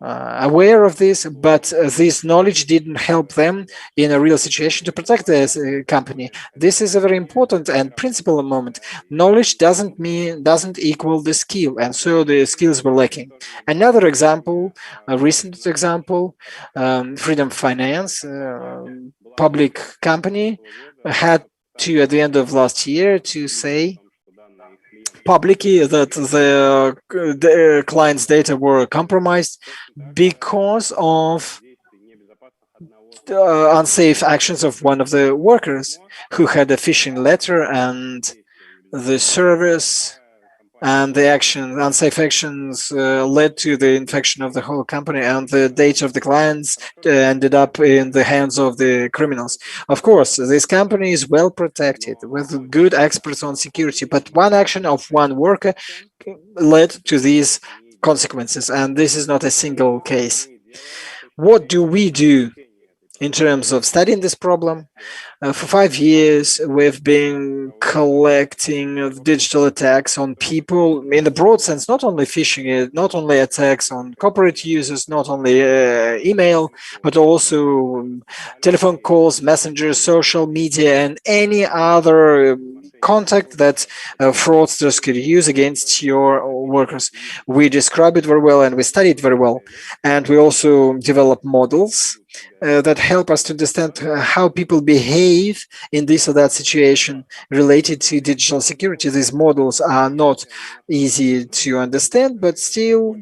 aware of this, but this knowledge didn't help them in a real situation to protect the company. This is a very important and principal moment. Knowledge doesn't equal the skill, and so the skills were lacking. Another example, a recent example, Freedom Finance, public company, had to at the end of last year to say publicly that the client's data were compromised because of unsafe actions of one of the workers who had a phishing letter, and the service and the unsafe actions led to the infection of the whole company, and the data of the clients ended up in the hands of the criminals. Of course, this company is well protected with good experts on security, but one action of one worker led to these consequences, and this is not a single case. What do we do in terms of studying this problem? For 5 years, we've been collecting digital attacks on people in the broad sense, not only phishing, not only attacks on corporate users, not only email, but also telephone calls, messengers, social media, and any other contact that fraudsters could use against your workers. We describe it very well and we study it very well. And we also develop models that help us to understand how people behave in this or that situation related to digital security. These models are not easy to understand, but still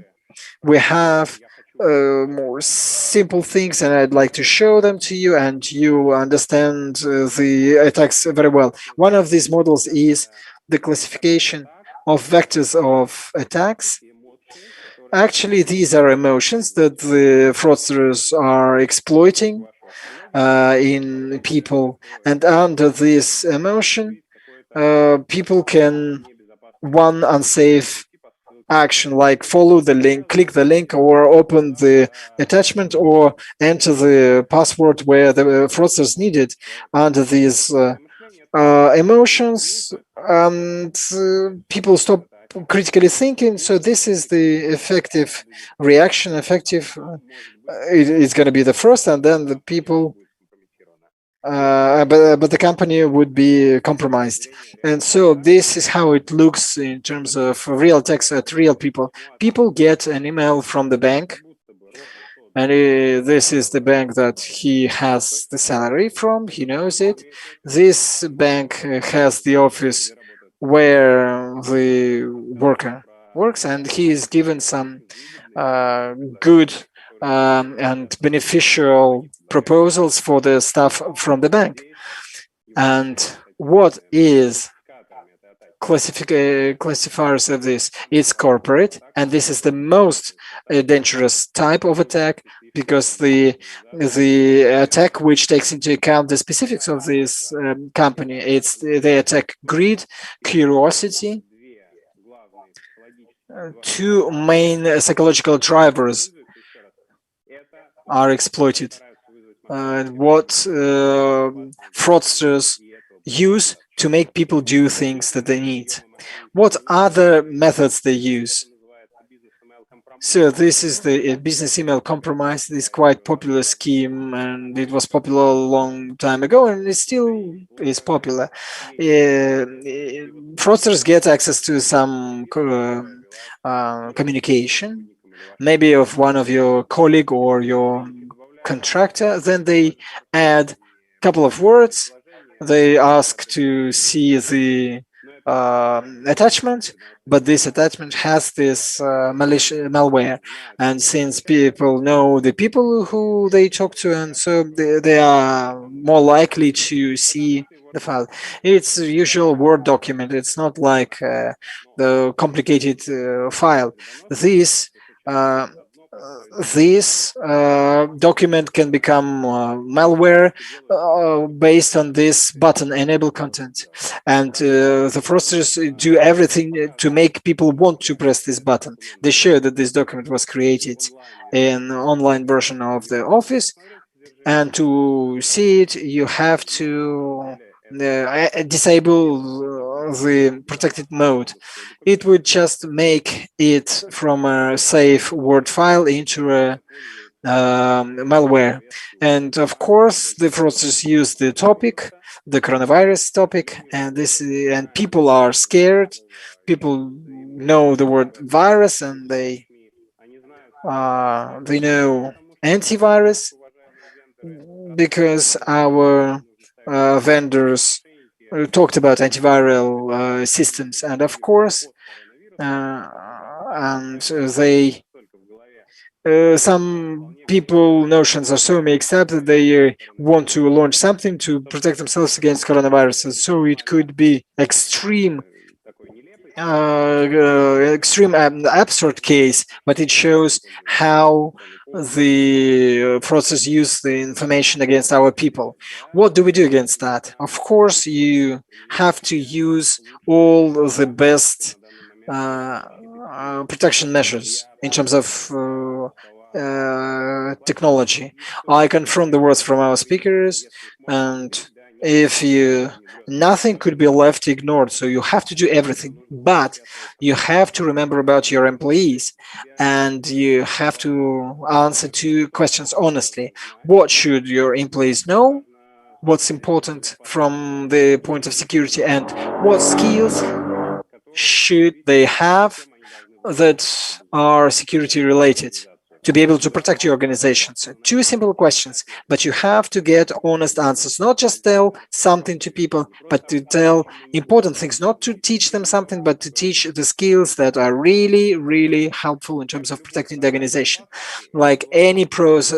we have more simple things, and I'd like to show them to you, and you understand the attacks very well. One of these models is the classification of vectors of attacks. Actually, these are emotions that the fraudsters are exploiting in people, and under this emotion, people can one unsafe action like follow the link, click the link, or open the attachment, or enter the password where the fraudsters need it under these emotions, and people stop critically thinking. So this is the effective reaction. Effective, it's going to be the first, and then the people but the company would be compromised. And so this is how it looks in terms of real tax at real people. People get an email from the bank, and this is the bank that he has the salary from. He knows it. This bank has the office where the worker works, and he is given some good and beneficial proposals for the stuff from the bank. And what is classifiers of this? It's corporate, and this is the most dangerous type of attack, because the attack which takes into account the specifics of this company, it's they attack greed, curiosity. Two main psychological drivers are exploited. What fraudsters use to make people do things that they need. What other methods they use? So this is the business email compromise. This quite popular scheme, and it was popular a long time ago, and it still is popular. Fraudsters get access to some communication, maybe of one of your colleague or your contractor. Then they add a couple of words. They ask to see the attachment, but this attachment has this malware, and since people know the people who they talk to, and so they are more likely to see the file. It's a usual Word document. It's not like the complicated file. This uh, this document can become malware based on this button, enable content, and the fraudsters do everything to make people want to press this button. They show that this document was created in online version of the office, and to see it you have to disable the protected mode. It would just make it from a safe Word file into a malware. And of course, the fraudsters use the topic, the coronavirus topic, and this and people are scared. People know the word virus, and they know antivirus, because our vendors talked about antiviral systems, and of course, and they some people notions are so mixed up that they want to launch something to protect themselves against coronaviruses. So it could be extreme absurd case, but it shows how the fraudsters use the information against our people. What do we do against that? Of course, you have to use all the best protection measures in terms of technology. I confirm the words from our speakers, and if you nothing could be left ignored, so you have to do everything, but you have to remember about your employees, and you have to answer two questions honestly. What should your employees know? What's important from the point of security, and what skills should they have that are security related to be able to protect your organization? So two simple questions, but you have to get honest answers, not just tell something to people, but to tell important things, not to teach them something, but to teach the skills that are really, really helpful in terms of protecting the organization. Like any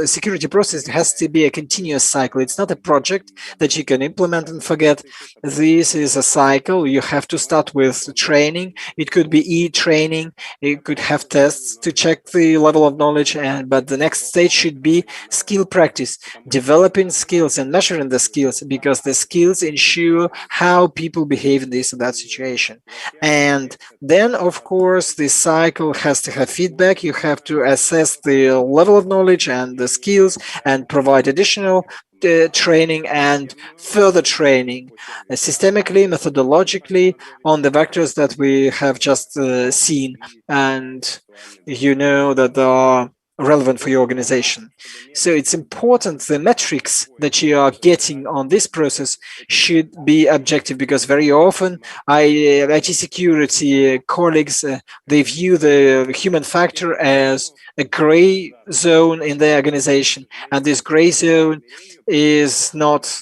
security process, it has to be a continuous cycle. It's not a project that you can implement and forget. This is a cycle. You have to start with training. It could be e-training. It could have tests to check the level of knowledge, and but the next stage should be skill practice, developing skills and measuring the skills, because the skills ensure how people behave in this or that situation. And then, of course, the cycle has to have feedback. You have to assess the level of knowledge and the skills, and provide additional training and further training, systemically, methodologically, on the vectors that we have just seen, and you know that they are relevant for your organization. So it's important the metrics that you are getting on this process should be objective, because very often IT security colleagues, they view the human factor as a gray zone in their organization, and this gray zone is not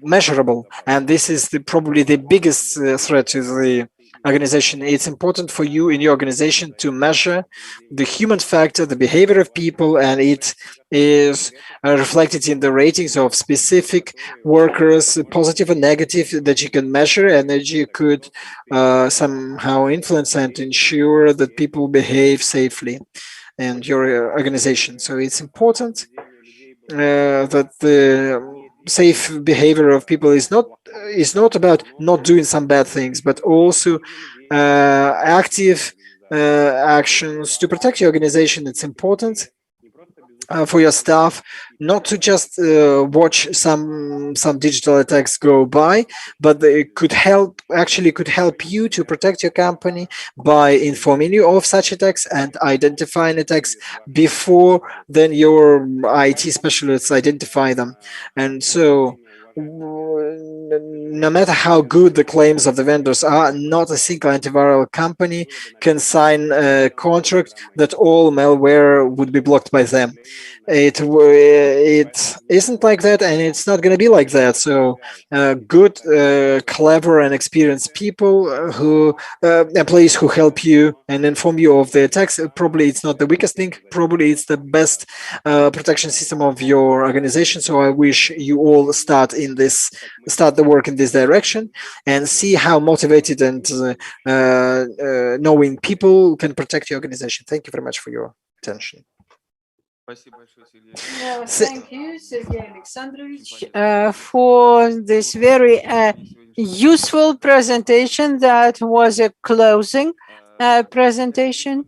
measurable, and this is probably the biggest threat to the organization. It's important for you in your organization to measure the human factor, the behavior of people, and it is reflected in the ratings of specific workers, positive and negative, that you can measure and that you could somehow influence and ensure that people behave safely in your organization. So it's important that the safe behavior of people is not about not doing some bad things, but also active actions to protect your organization. It's important for your staff not to just watch some digital attacks go by, but they could help you to protect your company by informing you of such attacks and identifying attacks before then your IT specialists identify them. And so no matter how good the claims of the vendors are, not a single antiviral company can sign a contract that all malware would be blocked by them. It isn't like that, and it's not going to be like that. So, good, clever, and experienced people who employees who help you and inform you of the attacks. Probably it's not the weakest link. Probably it's the best protection system of your organization. So I wish you all start the work in this direction, and see how motivated and knowing people can protect your organization. Thank you very much for your attention. Thank you, Sergey Alexandrovich, for this very useful presentation that was a closing presentation.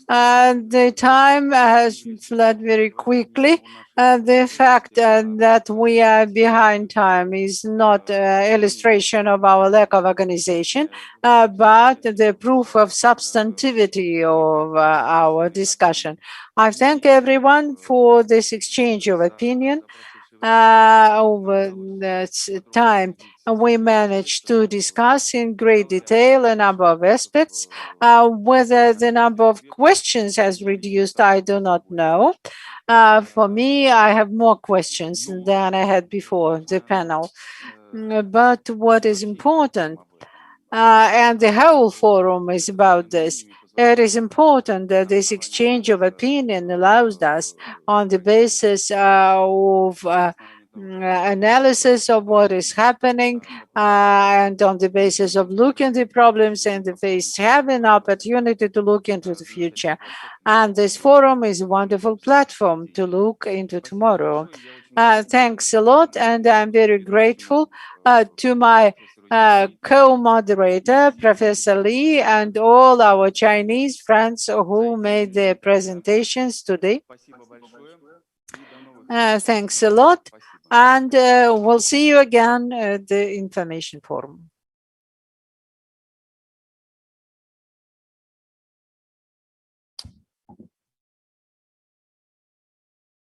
The time has fled very quickly. The fact that we are behind time is not illustration of our lack of organization, but the proof of substantivity of our discussion. I thank everyone for this exchange of opinion over that time. We managed to discuss in great detail a number of aspects. Whether the number of questions has reduced, I do not know. For me, I have more questions than I had before the panel. But what is important, and the whole forum is about this. It is important that this exchange of opinion allows us, on the basis of analysis of what is happening, and on the basis of looking the problems in the face, have an opportunity to look into the future. And this forum is a wonderful platform to look into tomorrow. Thanks a lot, and I'm very grateful to my co-moderator, Professor Lee, and all our Chinese friends who made their presentations today. Thanks a lot, and we'll see you again at the Information Forum.